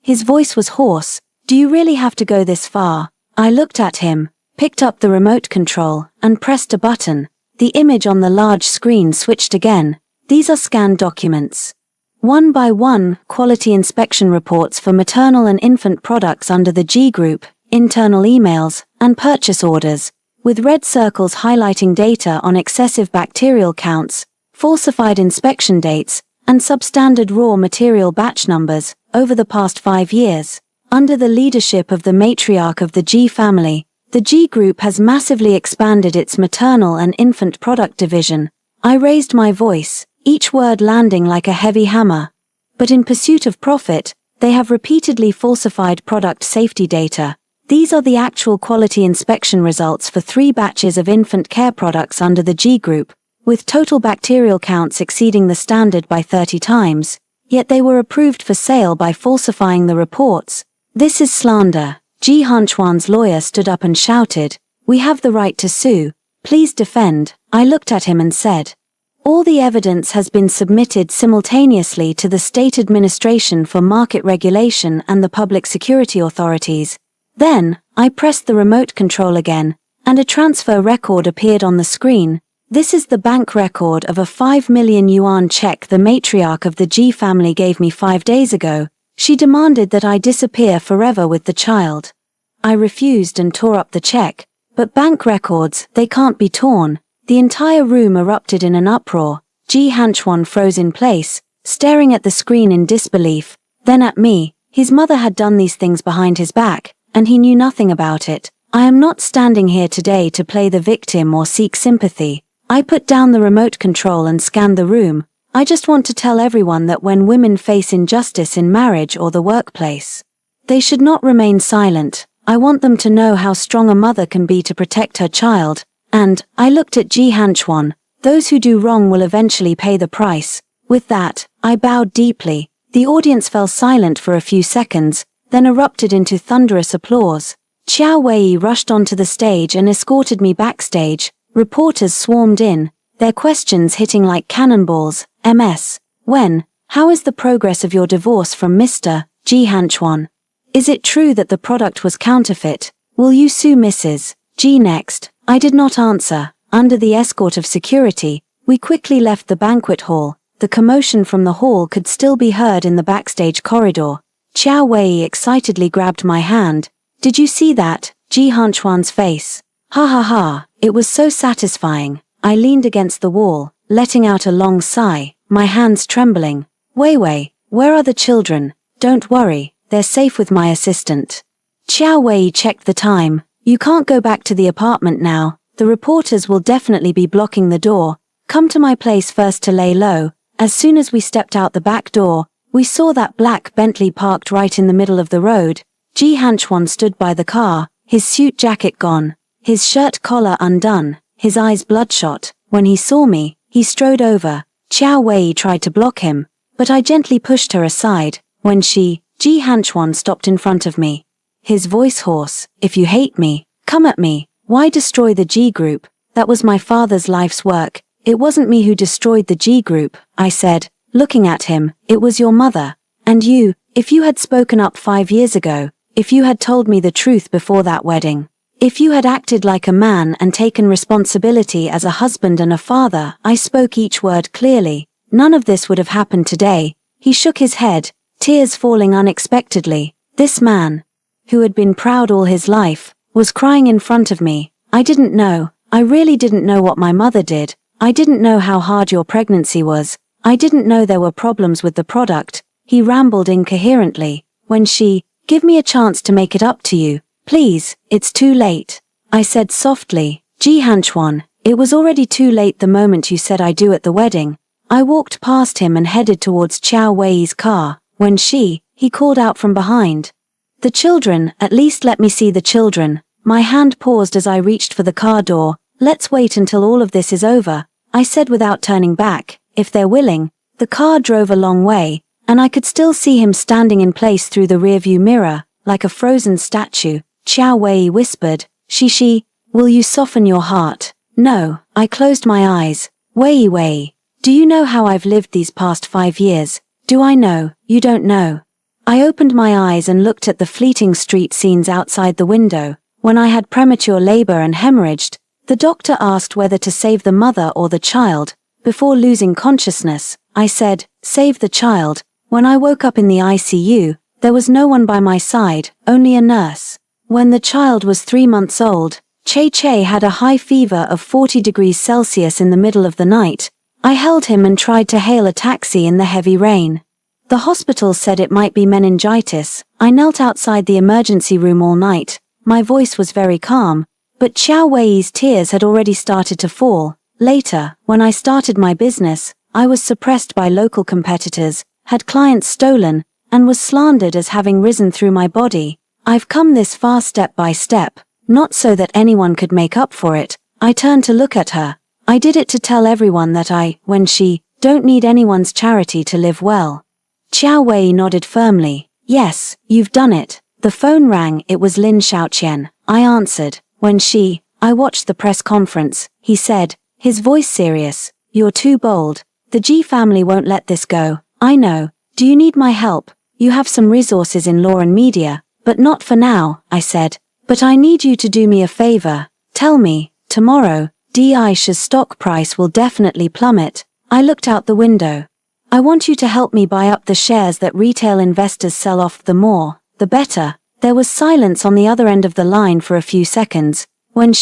his voice was hoarse, "Do you really have to go this far?" I looked at him, picked up the remote control, and pressed a button. The image on the large screen switched again. These are scanned documents. One by one, quality inspection reports for maternal and infant products under the G Group, internal emails, and purchase orders, with red circles highlighting data on excessive bacterial counts, falsified inspection dates, and substandard raw material batch numbers, over the past 5 years. Under the leadership of the matriarch of the G family, the G Group has massively expanded its maternal and infant product division. I raised my voice, each word landing like a heavy hammer. But in pursuit of profit, they have repeatedly falsified product safety data. These are the actual quality inspection results for 3 batches of infant care products under the G Group, with total bacterial counts exceeding the standard by 30 times. Yet they were approved for sale by falsifying the reports. This is slander. Ji Han-chwon's lawyer stood up and shouted, "We have the right to sue. Please defend." I looked at him and said, "All the evidence has been submitted simultaneously to the State Administration for Market Regulation and the Public Security Authorities." Then, I pressed the remote control again, and a transfer record appeared on the screen. This is the bank record of a 5 million yuan check the matriarch of the G family gave me 5 days ago. She demanded that I disappear forever with the child. I refused and tore up the check, but bank records, they can't be torn. The entire room erupted in an uproar. Ji Han-chwon froze in place, staring at the screen in disbelief, then at me. His mother had done these things behind his back, and he knew nothing about it. I am not standing here today to play the victim or seek sympathy. I put down the remote control and scanned the room. I just want to tell everyone that when women face injustice in marriage or the workplace, they should not remain silent. I want them to know how strong a mother can be to protect her child. And, I looked at Ji Han-chwon, those who do wrong will eventually pay the price. With that, I bowed deeply. The audience fell silent for a few seconds, then erupted into thunderous applause. Qiao Wei rushed onto the stage and escorted me backstage. Reporters swarmed in, their questions hitting like cannonballs. "Ms. When? How is the progress of your divorce from Mr. Ji Han-chwon? Is it true that the product was counterfeit? Will you sue Mrs. G next?" I did not answer. Under the escort of security, we quickly left the banquet hall. The commotion from the hall could still be heard in the backstage corridor. Qiao Wei excitedly grabbed my hand. "Did you see that?" Ji Han-chwon's face. "Ha ha ha, it was so satisfying." I leaned against the wall, letting out a long sigh, my hands trembling. Wei, where are the children?" "Don't worry, they're safe with my assistant." Qiao Wei checked the time. "You can't go back to the apartment now. The reporters will definitely be blocking the door. Come to my place first to lay low, As soon as we stepped out the back door, we saw that black Bentley parked right in the middle of the road. Ji Hanchwon stood by the car, his suit jacket gone, his shirt collar undone, his eyes bloodshot. When he saw me, he strode over. Qiao Wei tried to block him, but I gently pushed her aside. When Ji Hanchwon stopped in front of me, his voice hoarse, "If you hate me, come at me. Why destroy the G group? That was my father's life's work. It wasn't me who destroyed the G group," I said, looking at him. "It was your mother. And you, if you had spoken up 5 years ago, if you had told me the truth before that wedding, if you had acted like a man and taken responsibility as a husband and a father," I spoke each word clearly, "none of this would have happened today." He shook his head, tears falling unexpectedly. This man, who had been proud all his life, was crying in front of me. "I didn't know. I really didn't know what my mother did. I didn't know how hard your pregnancy was. I didn't know there were problems with the product," he rambled incoherently. "When give me a chance to make it up to you. Please, it's too late," I said softly. "Ji Hanchwon, it was already too late the moment you said I do at the wedding." I walked past him and headed towards Qiao Wei's car. "When he called out from behind. "The children, at least let me see the children." My hand paused as I reached for the car door. "Let's wait until all of this is over," I said without turning back. "If they're willing." The car drove a long way, and I could still see him standing in place through the rearview mirror, like a frozen statue. Qiao Wei whispered, "Will you soften your heart?" "No," I closed my eyes. Wei, do you know how I've lived these past 5 years? Do I know? You don't know." I opened my eyes and looked at the fleeting street scenes outside the window. When I had premature labor and hemorrhaged, the doctor asked whether to save the mother or the child. Before losing consciousness, I said, "Save the child." When I woke up in the ICU, there was no one by my side, only a nurse. When the child was 3 months old, Che had a high fever of 40 degrees Celsius in the middle of the night. I held him and tried to hail a taxi in the heavy rain. The hospital said it might be meningitis. I knelt outside the emergency room all night. My voice was very calm, but Qiao Wei's tears had already started to fall. Later, when I started my business, I was suppressed by local competitors, had clients stolen, and was slandered as having risen through my body. I've come this far step by step, not so that anyone could make up for it. I turned to look at her. I did it to tell everyone that I, don't need anyone's charity to live well. Qiao Wei nodded firmly. "Yes, you've done it." The phone rang. It was Lin Xiaoqian. I answered. When I watched the press conference, he said, his voice serious. "You're too bold. The G family won't let this go." "I know. Do you need my help? You have some resources in law and media." "But not for now," I said. "But I need you to do me a favor. Tell me, tomorrow, DI's stock price will definitely plummet." I looked out the window. "I want you to help me buy up the shares that retail investors sell off. The more, the better." There was silence on the other end of the line for a few seconds. When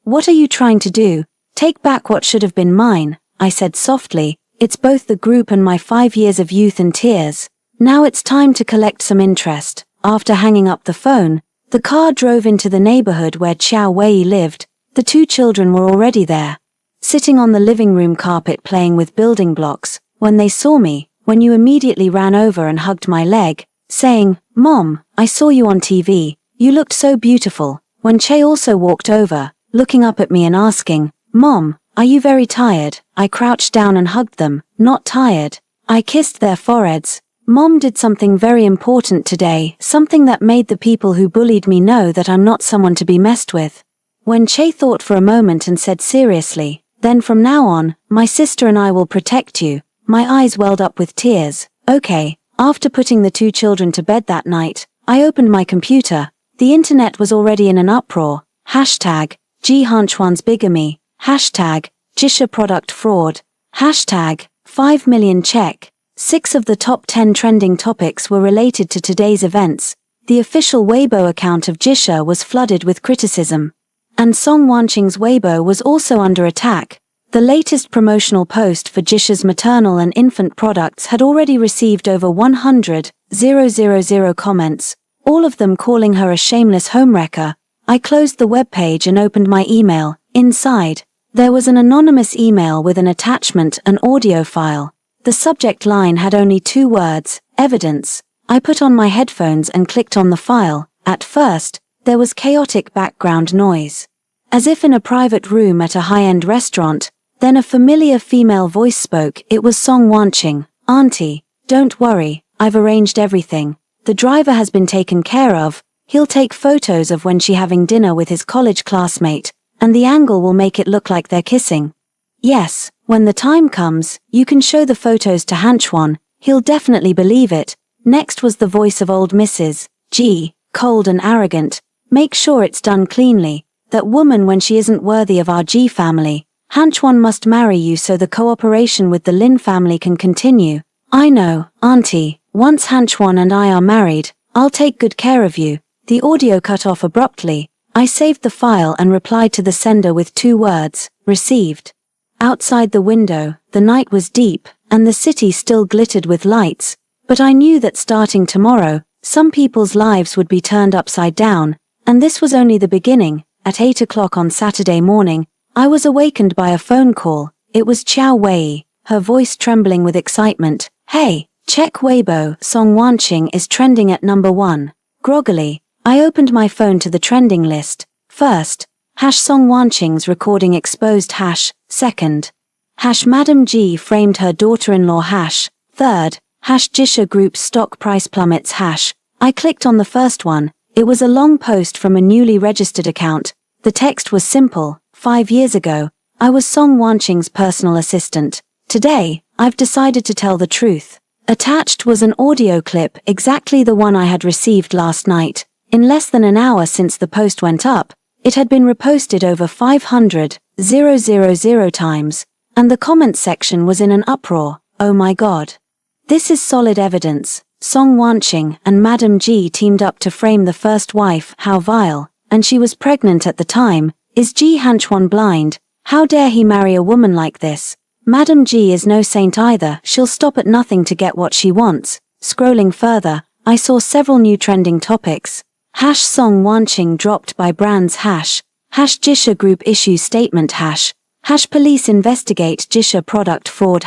"What are you trying to do?" "Take back what should have been mine," I said softly. "It's both the group and my 5 years of youth and tears. Now it's time to collect some interest." After hanging up the phone, the car drove into the neighborhood where Qiao Wei lived. The 2 children were already there, sitting on the living room carpet playing with building blocks. When they saw me, you immediately ran over and hugged my leg, saying, "Mom, I saw you on TV. You looked so beautiful." When Che also walked over, looking up at me and asking, "Mom, are you very tired?" I crouched down and hugged them. "Not tired." I kissed their foreheads. "Mom did something very important today, something that made the people who bullied me know that I'm not someone to be messed with." When Che thought for a moment and said seriously, "Then from now on, my sister and I will protect you." My eyes welled up with tears. Okay. After putting the 2 children to bed that night, I opened my computer. The internet was already in an uproar. Hashtag, Ji Hanchwan's bigamy. Hashtag, Jisha product fraud. Hashtag, 5 million check. 6 of the top 10 trending topics were related to today's events. The official Weibo account of Jisha was flooded with criticism. And Song Wanqing's Weibo was also under attack. The latest promotional post for Jisha's maternal and infant products had already received over 100,000 comments, all of them calling her a shameless homewrecker. I closed the webpage and opened my email. Inside, there was an anonymous email with an attachment, an audio file. The subject line had only 2 words, evidence. I put on my headphones and clicked on the file. At first, there was chaotic background noise, as if in a private room at a high-end restaurant. Then a familiar female voice spoke. It was Song Wanching. "Auntie, don't worry, I've arranged everything. The driver has been taken care of. He'll take photos of when she having dinner with his college classmate, and the angle will make it look like they're kissing. Yes, when the time comes, you can show the photos to Hanchwan, he'll definitely believe it." Next was the voice of old Mrs. G, cold and arrogant. "Make sure it's done cleanly. That woman when she isn't worthy of our G family. Hanchwan must marry you so the cooperation with the Lin family can continue." "I know, Auntie, once Hanchwan and I are married, I'll take good care of you." The audio cut off abruptly. I saved the file and replied to the sender with 2 words, "Received." Outside the window, the night was deep, and the city still glittered with lights, but I knew that starting tomorrow, some people's lives would be turned upside down, and this was only the beginning. At 8 o'clock on Saturday morning, I was awakened by a phone call. It was Qiao Wei, her voice trembling with excitement. "Hey, check Weibo, Song Wanching is trending at number 1. Groggily, I opened my phone to the trending list. First, Song Wanching's recording exposed. Second, Madam G framed her daughter-in-law. Third, Jisha Group's stock price plummets. I clicked on the first one. It was a long post from a newly registered account. The text was simple. 5 years ago, I was Song Wanching's personal assistant. Today, I've decided to tell the truth. Attached was an audio clip, exactly the one I had received last night. In less than an hour since the post went up, it had been reposted over 500,000 times, and the comments section was in an uproar. "Oh my god. This is solid evidence. Song Wanching and Madam G teamed up to frame the first wife. How vile. And she was pregnant at the time. Is Ji Hanchwan blind? How dare he marry a woman like this? Madam G is no saint either. She'll stop at nothing to get what she wants." Scrolling further, I saw several new trending topics. Song Wanching dropped by brands. Jisha Group issues statement. Police investigate Jisha product fraud.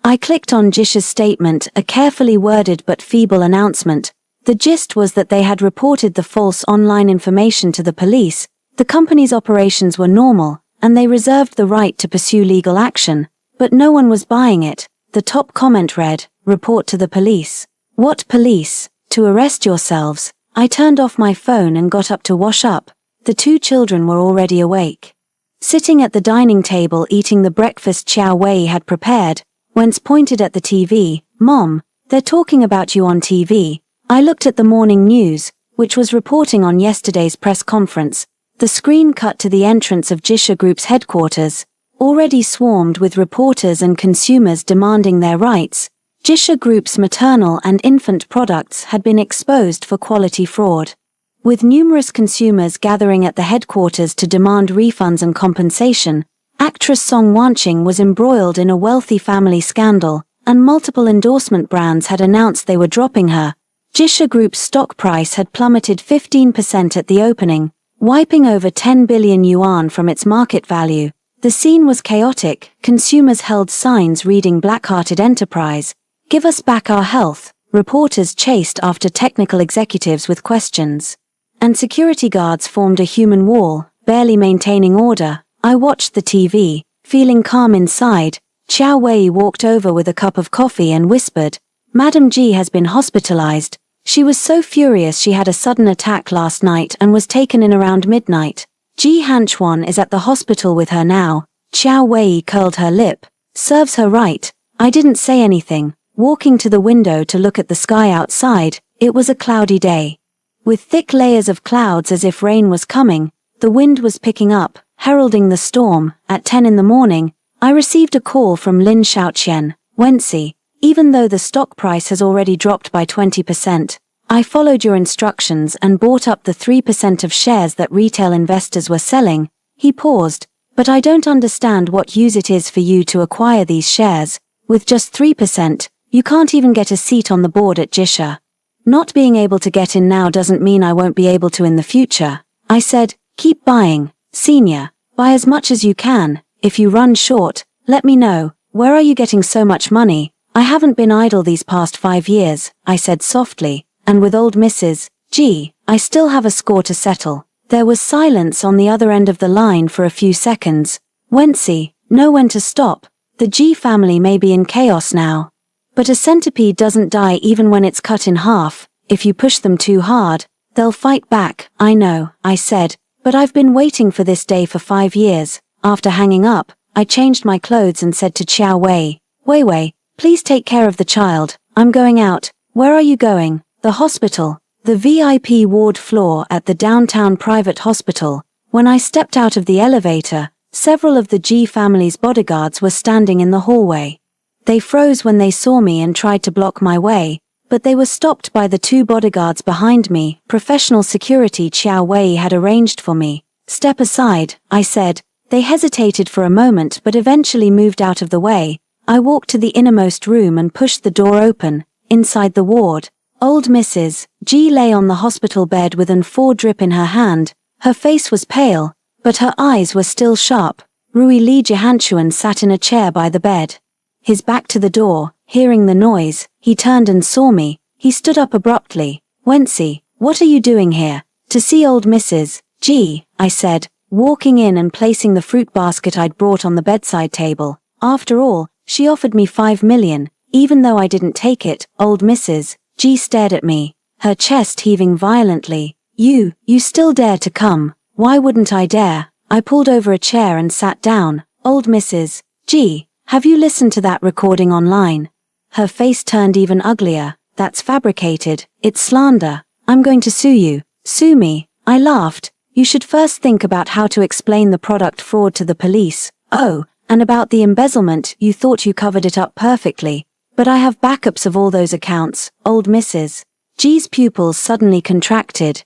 I clicked on Jisha's statement, a carefully worded but feeble announcement. The gist was that they had reported the false online information to the police. The company's operations were normal, and they reserved the right to pursue legal action, but no one was buying it. The top comment read, "Report to the police." What police? To arrest yourselves. I turned off my phone and got up to wash up. The 2 children were already awake, sitting at the dining table eating the breakfast Qiao Wei had prepared. Wentz pointed at the TV. "Mom, they're talking about you on TV." I looked at the morning news, which was reporting on yesterday's press conference. The screen cut to the entrance of Jisha Group's headquarters, already swarmed with reporters and consumers demanding their rights. Jisha Group's maternal and infant products had been exposed for quality fraud, with numerous consumers gathering at the headquarters to demand refunds and compensation. Actress Song Wanching was embroiled in a wealthy family scandal, and multiple endorsement brands had announced they were dropping her. Jisha Group's stock price had plummeted 15% at the opening, wiping over 10 billion yuan from its market value. The scene was chaotic. Consumers held signs reading "Black-hearted enterprise, give us back our health." Reporters chased after technical executives with questions, and security guards formed a human wall, barely maintaining order. I watched the TV, feeling calm inside. Qiao Wei walked over with a cup of coffee and whispered, "Madam G has been hospitalized. She was so furious she had a sudden attack last night and was taken in around midnight. Ji Hanchwan is at the hospital with her now." Qiao Wei curled her lip. "Serves her right." I didn't say anything, walking to the window to look at the sky outside. It was a cloudy day, with thick layers of clouds as if rain was coming. The wind was picking up, heralding the storm. At 10 in the morning, I received a call from Lin Shaoqian. "Wency, even though the stock price has already dropped by 20%, I followed your instructions and bought up the 3% of shares that retail investors were selling." He paused. "But I don't understand what use it is for you to acquire these shares. With just 3%, you can't even get a seat on the board at Jisha. Not being able to get in now doesn't mean I won't be able to in the future." I said, "Keep buying, senior. Buy as much as you can. If you run short, let me know." where are you getting so much money? I haven't been idle these past 5 years, I said softly, and with old Mrs. G, I still have a score to settle. There was silence on the other end of the line for a few seconds. Wency, know when to stop. The G family may be in chaos now. But a centipede doesn't die even when it's cut in half. If you push them too hard, they'll fight back. I know, I said, but I've been waiting for this day for 5 years. After hanging up, I changed my clothes and said to Xiao Wei, Wei, please take care of the child. I'm going out. Where are you going? The hospital. The VIP ward floor at the downtown private hospital. When I stepped out of the elevator, several of the G family's bodyguards were standing in the hallway. They froze when they saw me and tried to block my way, but they were stopped by the 2 bodyguards behind me. Professional security Xiao Wei had arranged for me. Step aside, I said. They hesitated for a moment but eventually moved out of the way. I walked to the innermost room and pushed the door open. Inside the ward, old Mrs. G lay on the hospital bed with an 4 drip in her hand. Her face was pale, but her eyes were still sharp. Rui Li Jihanchuan sat in a chair by the bed. His back to the door. Hearing the noise, he turned and saw me. He stood up abruptly. Wency, what are you doing here? To see old Mrs. G, I said, walking in and placing the fruit basket I'd brought on the bedside table. After all, she offered me 5 million. Even though I didn't take it, old Mrs. G stared at me, her chest heaving violently. You still dare to come? Why wouldn't I dare? I pulled over a chair and sat down. Old Mrs. G, have you listened to that recording online? Her face turned even uglier. That's fabricated. It's slander. I'm going to sue you. Sue me. I laughed. You should first think about how to explain the product fraud to the police. Oh, and about the embezzlement, you thought you covered it up perfectly. But I have backups of all those accounts. Old Mrs. G's pupils suddenly contracted.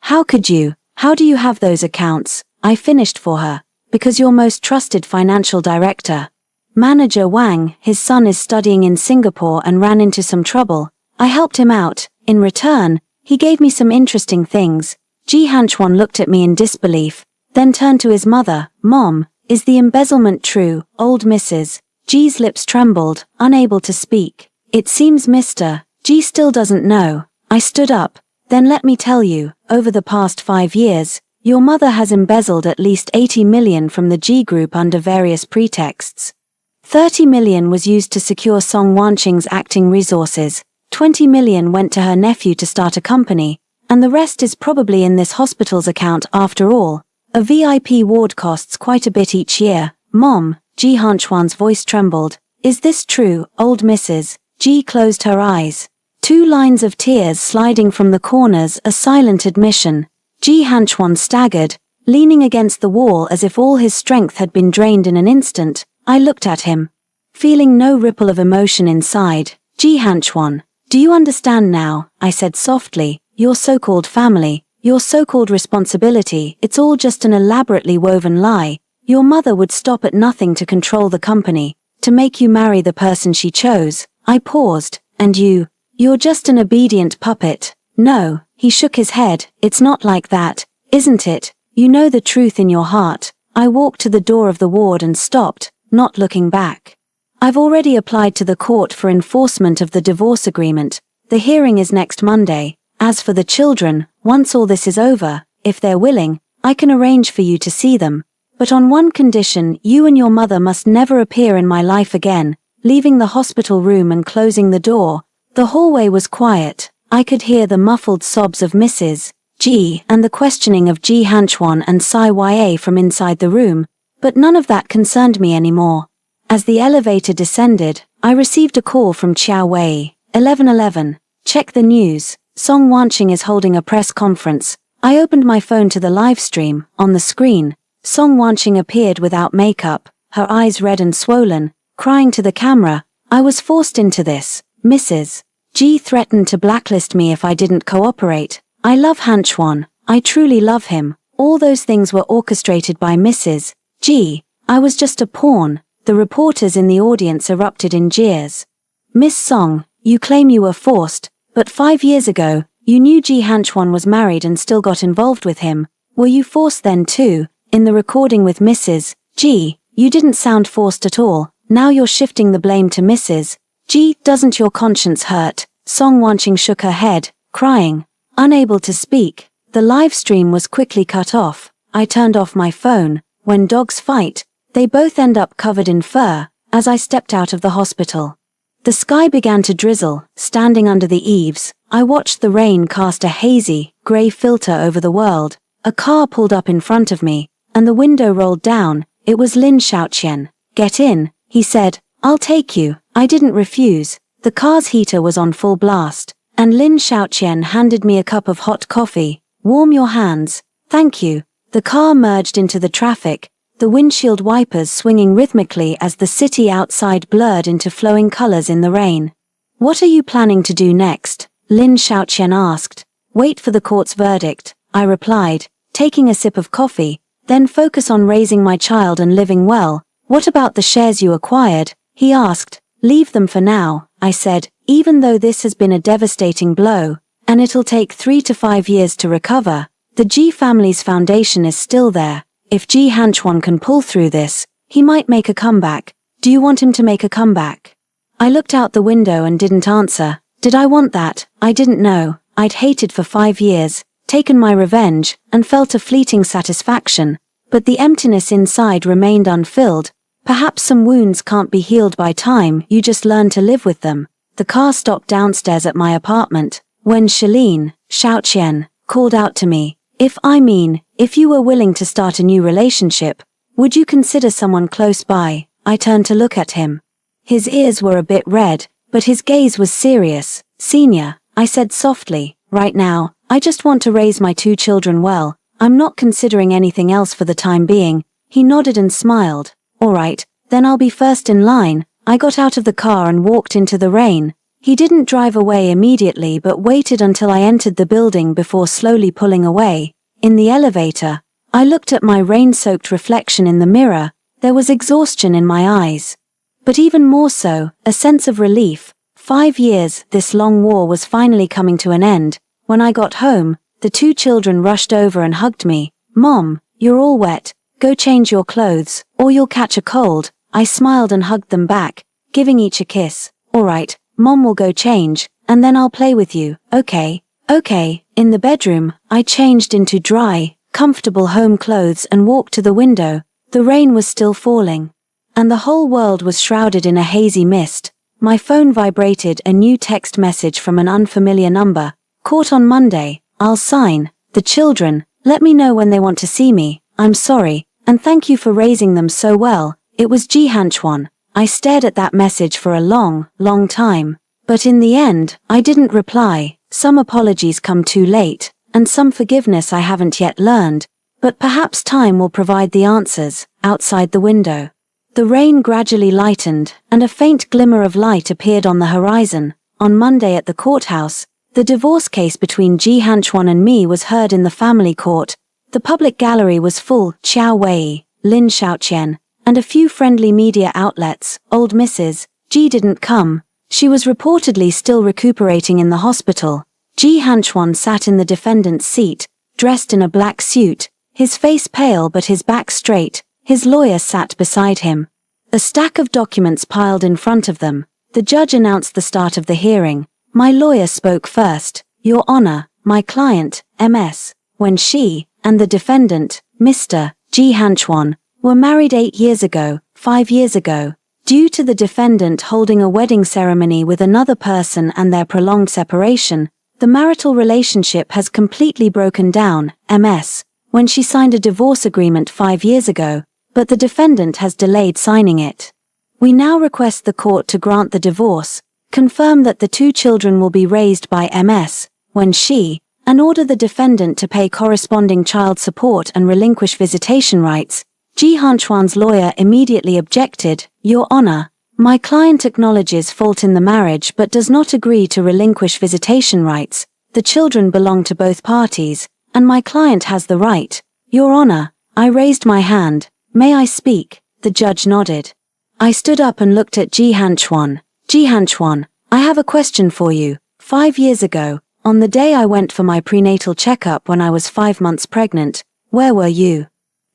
How could you? How do you have those accounts? I finished for her. Because your most trusted financial director, Manager Wang, his son is studying in Singapore and ran into some trouble. I helped him out. In return, he gave me some interesting things. Ji Hanchuan looked at me in disbelief, then turned to his mother. Mom, is the embezzlement true? Old Mrs. G's lips trembled, unable to speak. It seems Mr. G still doesn't know. I stood up. Then let me tell you, over the past 5 years, your mother has embezzled at least 80 million from the G Group under various pretexts. 30 million was used to secure Song Wanqing's acting resources, 20 million went to her nephew to start a company, and the rest is probably in this hospital's account after all. A VIP ward costs quite a bit each year. Mom, Ji Hanchuan's voice trembled. Is this true? Old Mrs. G closed her eyes. 2 lines of tears sliding from the corners, a silent admission. Ji Hanchuan staggered, leaning against the wall as if all his strength had been drained in an instant. I looked at him, feeling no ripple of emotion inside. Ji Hanchuan, do you understand now? I said softly. Your so-called family, your so-called responsibility, it's all just an elaborately woven lie. Your mother would stop at nothing to control the company, to make you marry the person she chose. I paused. And you're just an obedient puppet. No, he shook his head. It's not like that, isn't it? You know the truth in your heart. I walked to the door of the ward and stopped, not looking back. I've already applied to the court for enforcement of the divorce agreement. The hearing is next Monday. As for the children, once all this is over, if they're willing, I can arrange for you to see them. But on one condition, you and your mother must never appear in my life again. Leaving the hospital room and closing the door, the hallway was quiet. I could hear the muffled sobs of Mrs. G and the questioning of Ji Hanchuan and Sai Ya from inside the room, but none of that concerned me anymore. As the elevator descended, I received a call from Xiao Wei. 11:11. Check the news. Song Wanqing is holding a press conference. I opened my phone to the live stream. On the screen, Song Wanqing appeared without makeup, her eyes red and swollen, crying to the camera. I was forced into this. Mrs. G threatened to blacklist me if I didn't cooperate. I love Hanchuan. I truly love him. All those things were orchestrated by Mrs. G. I was just a pawn. The reporters in the audience erupted in jeers. Miss Song, you claim you were forced, but 5 years ago, you knew Ji Hanchuan was married and still got involved with him. Were you forced then too? In the recording with Mrs. G, you didn't sound forced at all. Now you're shifting the blame to Mrs. G. Doesn't your conscience hurt? Song Wanching shook her head, crying. Unable to speak, the live stream was quickly cut off. I turned off my phone. When dogs fight, they both end up covered in fur. As I stepped out of the hospital, the sky began to drizzle. Standing under the eaves, I watched the rain cast a hazy, grey filter over the world. A car pulled up in front of me, and the window rolled down. It was Lin Xiaoqian. Get in, he said. I'll take you. I didn't refuse. The car's heater was on full blast, and Lin Xiaoqian handed me a cup of hot coffee. Warm your hands. Thank you. The car merged into the traffic, the windshield wipers swinging rhythmically as the city outside blurred into flowing colors in the rain. What are you planning to do next? Lin Xiaoqian asked. Wait for the court's verdict, I replied, taking a sip of coffee, then focus on raising my child and living well. What about the shares you acquired? He asked. Leave them for now, I said, even though this has been a devastating blow, and it'll take 3 to 5 years to recover. The Ji family's foundation is still there. If Ji Hanchuan can pull through this, he might make a comeback. Do you want him to make a comeback? I looked out the window and didn't answer. Did I want that? I didn't know. I'd hated for 5 years, taken my revenge, and felt a fleeting satisfaction. But the emptiness inside remained unfilled. Perhaps some wounds can't be healed by time, you just learn to live with them. The car stopped downstairs at my apartment, when Xiaoqian, called out to me. If you were willing to start a new relationship, would you consider someone close by? I turned to look at him. His ears were a bit red, but his gaze was serious. Senior, I said softly, right now, I just want to raise my 2 children well. I'm not considering anything else for the time being. He nodded and smiled. All right, then I'll be first in line. I got out of the car and walked into the rain. He didn't drive away immediately but waited until I entered the building before slowly pulling away. In the elevator, I looked at my rain-soaked reflection in the mirror. There was exhaustion in my eyes. But even more so, a sense of relief. 5 years, this long war was finally coming to an end. When I got home, the 2 children rushed over and hugged me. Mom, you're all wet. Go change your clothes, or you'll catch a cold. I smiled and hugged them back, giving each a kiss. All right, Mom will go change, and then I'll play with you, okay? Okay. In the bedroom, I changed into dry, comfortable home clothes and walked to the window. The rain was still falling, and the whole world was shrouded in a hazy mist. My phone vibrated, a new text message from an unfamiliar number. Court on Monday. I'll sign. The children, let me know when they want to see me. I'm sorry, and thank you for raising them so well. It was Ji Hanchuan. I stared at that message for a long, long time. But in the end, I didn't reply. Some apologies come too late, and some forgiveness I haven't yet learned. But perhaps time will provide the answers. Outside the window, the rain gradually lightened, and a faint glimmer of light appeared on the horizon. On Monday at the courthouse, the divorce case between Ji Hanchuan and me was heard in the family court. The public gallery was full. Qiao Wei, Lin Xiaoqian, and a few friendly media outlets. Old Mrs. Ji didn't come. She was reportedly still recuperating in the hospital. Ji Hanchuan sat in the defendant's seat, dressed in a black suit, his face pale but his back straight. His lawyer sat beside him. A stack of documents piled in front of them. The judge announced the start of the hearing. My lawyer spoke first. Your Honor, my client, MS, when she and the defendant, Mr. Ji Hanchuan, were married 8 years ago, 5 years ago. Due to the defendant holding a wedding ceremony with another person and their prolonged separation, the marital relationship has completely broken down. MS, when she signed a divorce agreement 5 years ago, but the defendant has delayed signing it. We now request the court to grant the divorce, confirm that the 2 children will be raised by MS, when she, and order the defendant to pay corresponding child support and relinquish visitation rights. Ji Hanchuan's lawyer immediately objected. Your Honor, my client acknowledges fault in the marriage but does not agree to relinquish visitation rights. The children belong to both parties, and my client has the right. Your Honor, I raised my hand. May I speak? The judge nodded. I stood up and looked at Ji Hanchuan. Ji Hanchuan, I have a question for you. 5 years ago, on the day I went for my prenatal checkup when I was 5 months pregnant, where were you?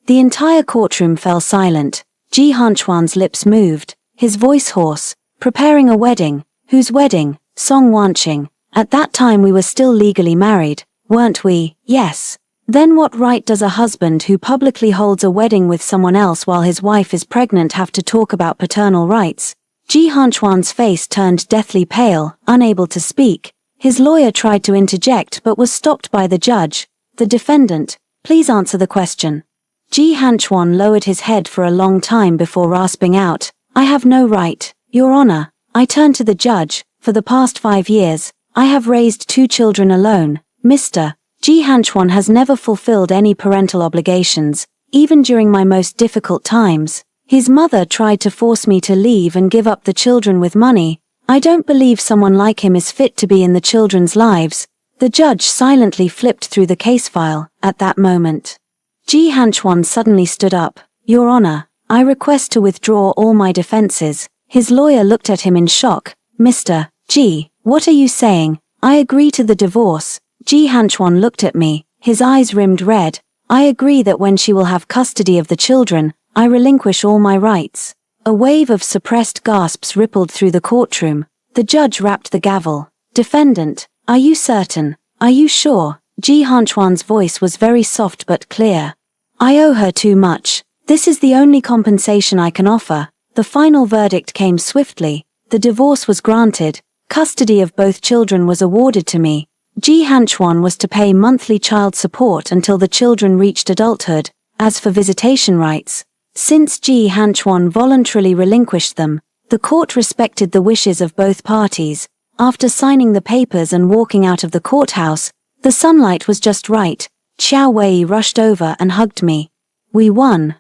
The entire courtroom fell silent. Ji Hanchuan's lips moved. his voice hoarse. Preparing a wedding. Whose wedding? Song Wanching. At that time we were still legally married, weren't we? Yes. Then what right does a husband who publicly holds a wedding with someone else while his wife is pregnant have to talk about paternal rights? Ji Hanchuan's face turned deathly pale, unable to speak. His lawyer tried to interject but was stopped by the judge. The defendant, please answer the question. Ji Hanchuan lowered his head for a long time before rasping out, I have no right, Your Honor. I turned to the judge. For the past 5 years, I have raised 2 children alone. Mr. Ji Hanchuan has never fulfilled any parental obligations, even during my most difficult times. His mother tried to force me to leave and give up the children with money. I don't believe someone like him is fit to be in the children's lives. The judge silently flipped through the case file. At that moment, Ji Hanchuan suddenly stood up. Your Honor, I request to withdraw all my defenses. His lawyer looked at him in shock. Mr. Ji, what are you saying? I agree to the divorce. Ji Hanchuan looked at me, his eyes rimmed red. I agree that when she will have custody of the children, I relinquish all my rights. A wave of suppressed gasps rippled through the courtroom. The judge rapped the gavel. Defendant, are you certain? Are you sure? Ji Hanchuan's voice was very soft but clear. I owe her too much. This is the only compensation I can offer. The final verdict came swiftly. The divorce was granted. Custody of both children was awarded to me. Ji Hanchuan was to pay monthly child support until the children reached adulthood. As for visitation rights, since Ji Hanchuan voluntarily relinquished them, the court respected the wishes of both parties. After signing the papers and walking out of the courthouse, the sunlight was just right. Xiao Wei rushed over and hugged me. We won,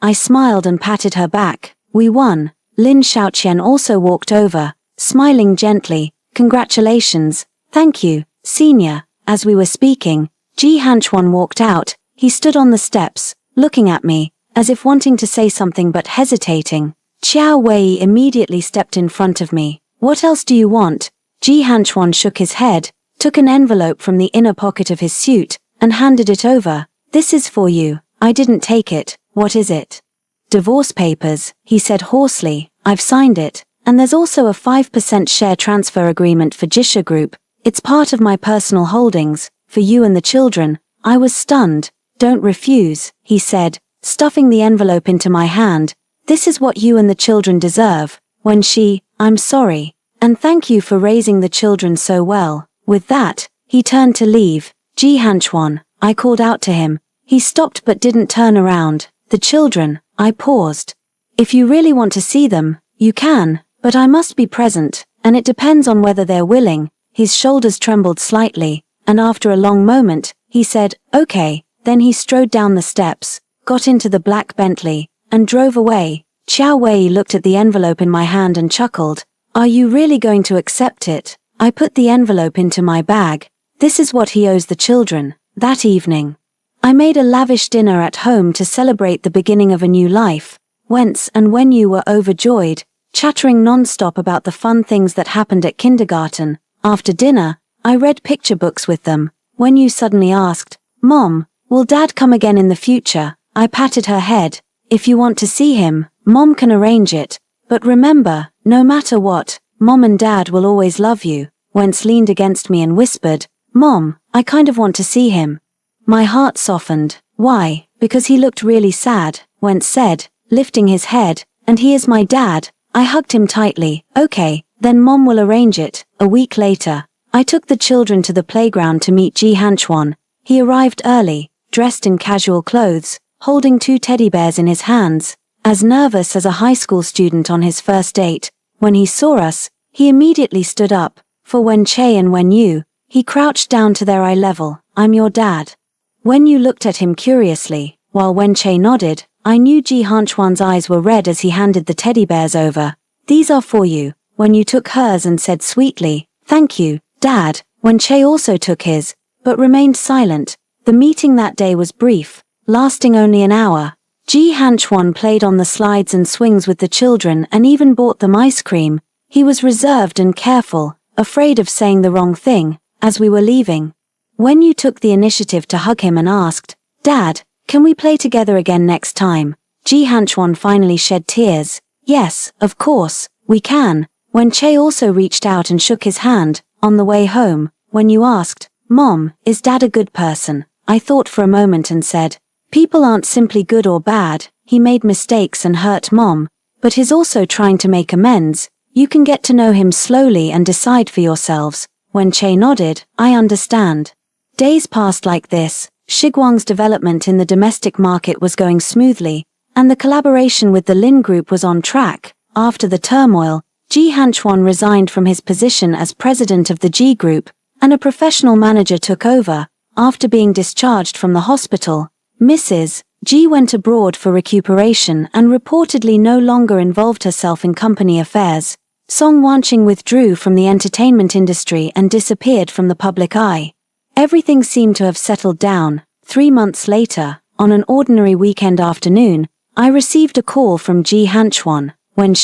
I smiled and patted her back. We won. Lin Xiaoqian also walked over, smiling gently. Congratulations. Thank you, senior. As we were speaking, Ji Hanchuan walked out. He stood on the steps, looking at me, as if wanting to say something but hesitating. Xiao Wei immediately stepped in front of me. What else do you want? Ji Hanchuan shook his head, took an envelope from the inner pocket of his suit, and handed it over. This is for you. I didn't take it. What is it? Divorce papers, he said hoarsely. I've signed it. And there's also a 5% share transfer agreement for Jisha Group. It's part of my personal holdings, for you and the children. I was stunned. Don't refuse, he said, stuffing the envelope into my hand. This is what you and the children deserve. I'm sorry. And thank you for raising the children so well. With that, he turned to leave. Ji Hanchuan, I called out to him. He stopped but didn't turn around. The children, I paused. If you really want to see them, you can, but I must be present, and it depends on whether they're willing. His shoulders trembled slightly, and after a long moment, he said, okay. Then he strode down the steps, got into the black Bentley, and drove away. Xiao Wei looked at the envelope in my hand and chuckled. Are you really going to accept it? I put the envelope into my bag. This is what he owes the children. That evening, I made a lavish dinner at home to celebrate the beginning of a new life. Wentz and Wenyu were overjoyed, chattering non-stop about the fun things that happened at kindergarten. After dinner, I read picture books with them. Wenyu suddenly asked, Mom, will Dad come again in the future? I patted her head. If you want to see him, Mom can arrange it. But remember, no matter what, Mom and Dad will always love you. Wentz leaned against me and whispered, Mom, I kind of want to see him. My heart softened. Why? Because he looked really sad, Wentz said, lifting his head, and he is my dad. I hugged him tightly. Okay, then Mom will arrange it. A week later, I took the children to the playground to meet Ji Hanchuan. He arrived early, dressed in casual clothes, holding 2 teddy bears in his hands, as nervous as a high school student on his first date. When he saw us, he immediately stood up. For Wen-Che and Wen-Yu, he crouched down to their eye level. I'm your dad. Wen-Yu looked at him curiously, while Wen-Che nodded. I knew Ji Hanchuan's eyes were red as he handed the teddy bears over. These are for you. Wen-Yu took hers and said sweetly, thank you, Dad. Wen-Che also took his, but remained silent. The meeting that day was brief, lasting only an hour. Ji Hanchuan played on the slides and swings with the children and even bought them ice cream. He was reserved and careful, afraid of saying the wrong thing. As we were leaving, Wen-Yu took the initiative to hug him and asked, Dad, can we play together again next time? Ji Hanchuan finally shed tears. Yes, of course, we can. When Che also reached out and shook his hand, on the way home, when you asked, Mom, is Dad a good person? I thought for a moment and said, people aren't simply good or bad, he made mistakes and hurt Mom, but he's also trying to make amends. You can get to know him slowly and decide for yourselves. When Che nodded, I understand. Days passed like this. Shiguang's development in the domestic market was going smoothly, and the collaboration with the Lin Group was on track. After the turmoil, Ji Hanchuan resigned from his position as president of the Ji Group, and a professional manager took over. After being discharged from the hospital, Mrs. Ji went abroad for recuperation and reportedly no longer involved herself in company affairs. Song Wanqing withdrew from the entertainment industry and disappeared from the public eye. Everything seemed to have settled down. 3 months later, on an ordinary weekend afternoon, I received a call from Ji Hanchuan. When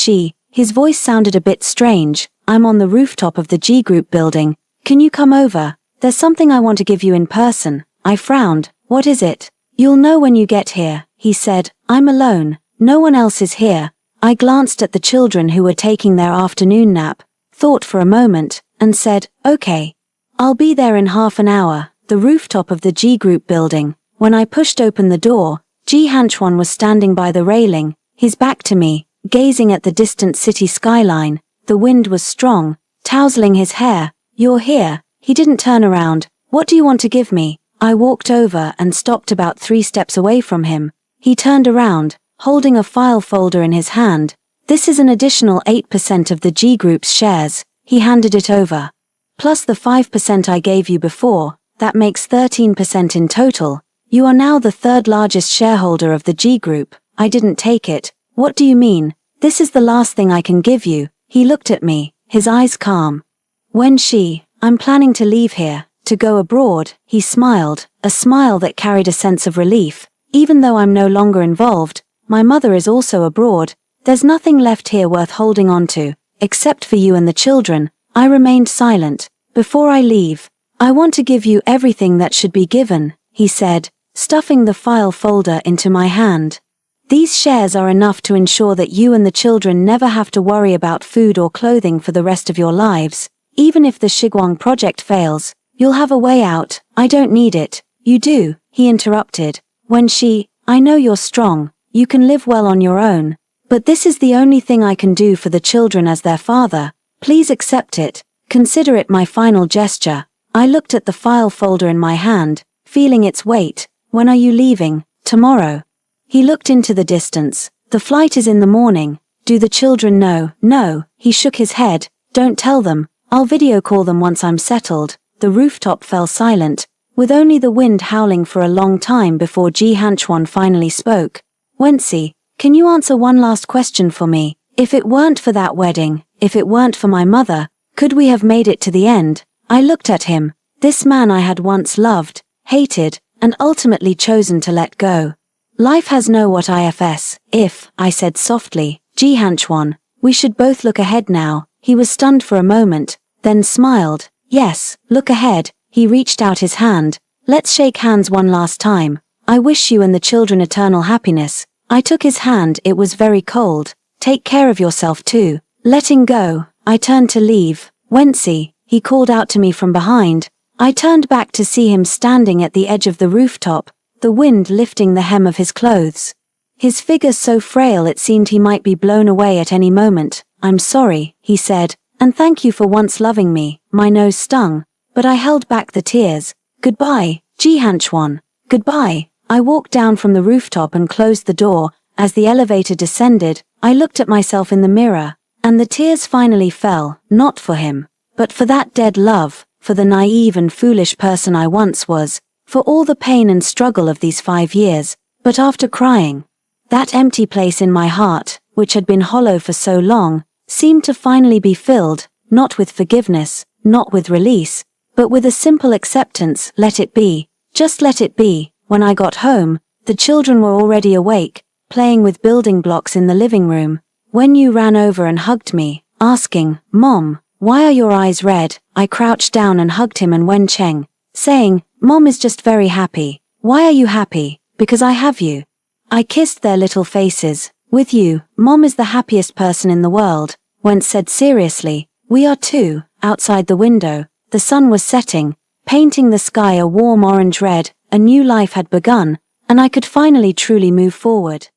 his voice sounded a bit strange. I'm on the rooftop of the G Group building. Can you come over? There's something I want to give you in person. I frowned. What is it? You'll know when you get here, he said. I'm alone. No one else is here. I glanced at the children who were taking their afternoon nap, thought for a moment, and said, okay. I'll be there in half an hour. The rooftop of the G Group building. When I pushed open the door, Ji Hanchuan was standing by the railing, his back to me, gazing at the distant city skyline. The wind was strong, tousling his hair. You're here. He didn't turn around. What do you want to give me? I walked over and stopped about 3 steps away from him. He turned around, holding a file folder in his hand. This is an additional 8% of the G Group's shares. He handed it over. Plus the 5% I gave you before, that makes 13% in total. You are now the 3rd largest shareholder of the G Group. I didn't take it. What do you mean? This is the last thing I can give you. He looked at me, his eyes calm. When I'm planning to leave here, to go abroad, he smiled, a smile that carried a sense of relief. Even though I'm no longer involved, my mother is also abroad. There's nothing left here worth holding on to, except for you and the children. I remained silent. Before I leave, I want to give you everything that should be given, he said, stuffing the file folder into my hand. These shares are enough to ensure that you and the children never have to worry about food or clothing for the rest of your lives. Even if the Shiguang project fails, you'll have a way out. I don't need it. You do, he interrupted. When I know you're strong. You can live well on your own. But this is the only thing I can do for the children as their father. Please accept it. Consider it my final gesture. I looked at the file folder in my hand, feeling its weight. When are you leaving? Tomorrow. He looked into the distance. The flight is in the morning. Do the children know? No. He shook his head. Don't tell them. I'll video call them once I'm settled. The rooftop fell silent, with only the wind howling for a long time before Ji Hanchuan finally spoke. Wency, can you answer one last question for me? If it weren't for that wedding, if it weren't for my mother, could we have made it to the end? I looked at him. This man I had once loved, hated, and ultimately chosen to let go. Life has no what ifs, if, I said softly. Ji Hanchuan, we should both look ahead now. He was stunned for a moment, then smiled. Yes, look ahead. He reached out his hand. Let's shake hands one last time. I wish you and the children eternal happiness. I took his hand. It was very cold. Take care of yourself too. Letting go, I turned to leave. Wency, he called out to me from behind. I turned back to see him standing at the edge of the rooftop, the wind lifting the hem of his clothes. His figure so frail it seemed he might be blown away at any moment. I'm sorry, he said, and thank you for once loving me. My nose stung, but I held back the tears. Goodbye, Ji Hanchuan. Goodbye. I walked down from the rooftop and closed the door. As the elevator descended, I looked at myself in the mirror, and the tears finally fell, not for him, but for that dead love, for the naive and foolish person I once was, for all the pain and struggle of these 5 years. But after crying, that empty place in my heart, which had been hollow for so long, seemed to finally be filled, not with forgiveness, not with release, but with a simple acceptance. Let it be. Just let it be. When I got home, the children were already awake, playing with building blocks in the living room. When you ran over and hugged me, asking, Mom, why are your eyes red? I crouched down and hugged him and Wen Cheng, saying, Mom is just very happy. Why are you happy? Because I have you. I kissed their little faces. With you, Mom is the happiest person in the world, Went said seriously. We are too. Outside the window, the sun was setting, painting the sky a warm orange red. A new life had begun, and I could finally truly move forward.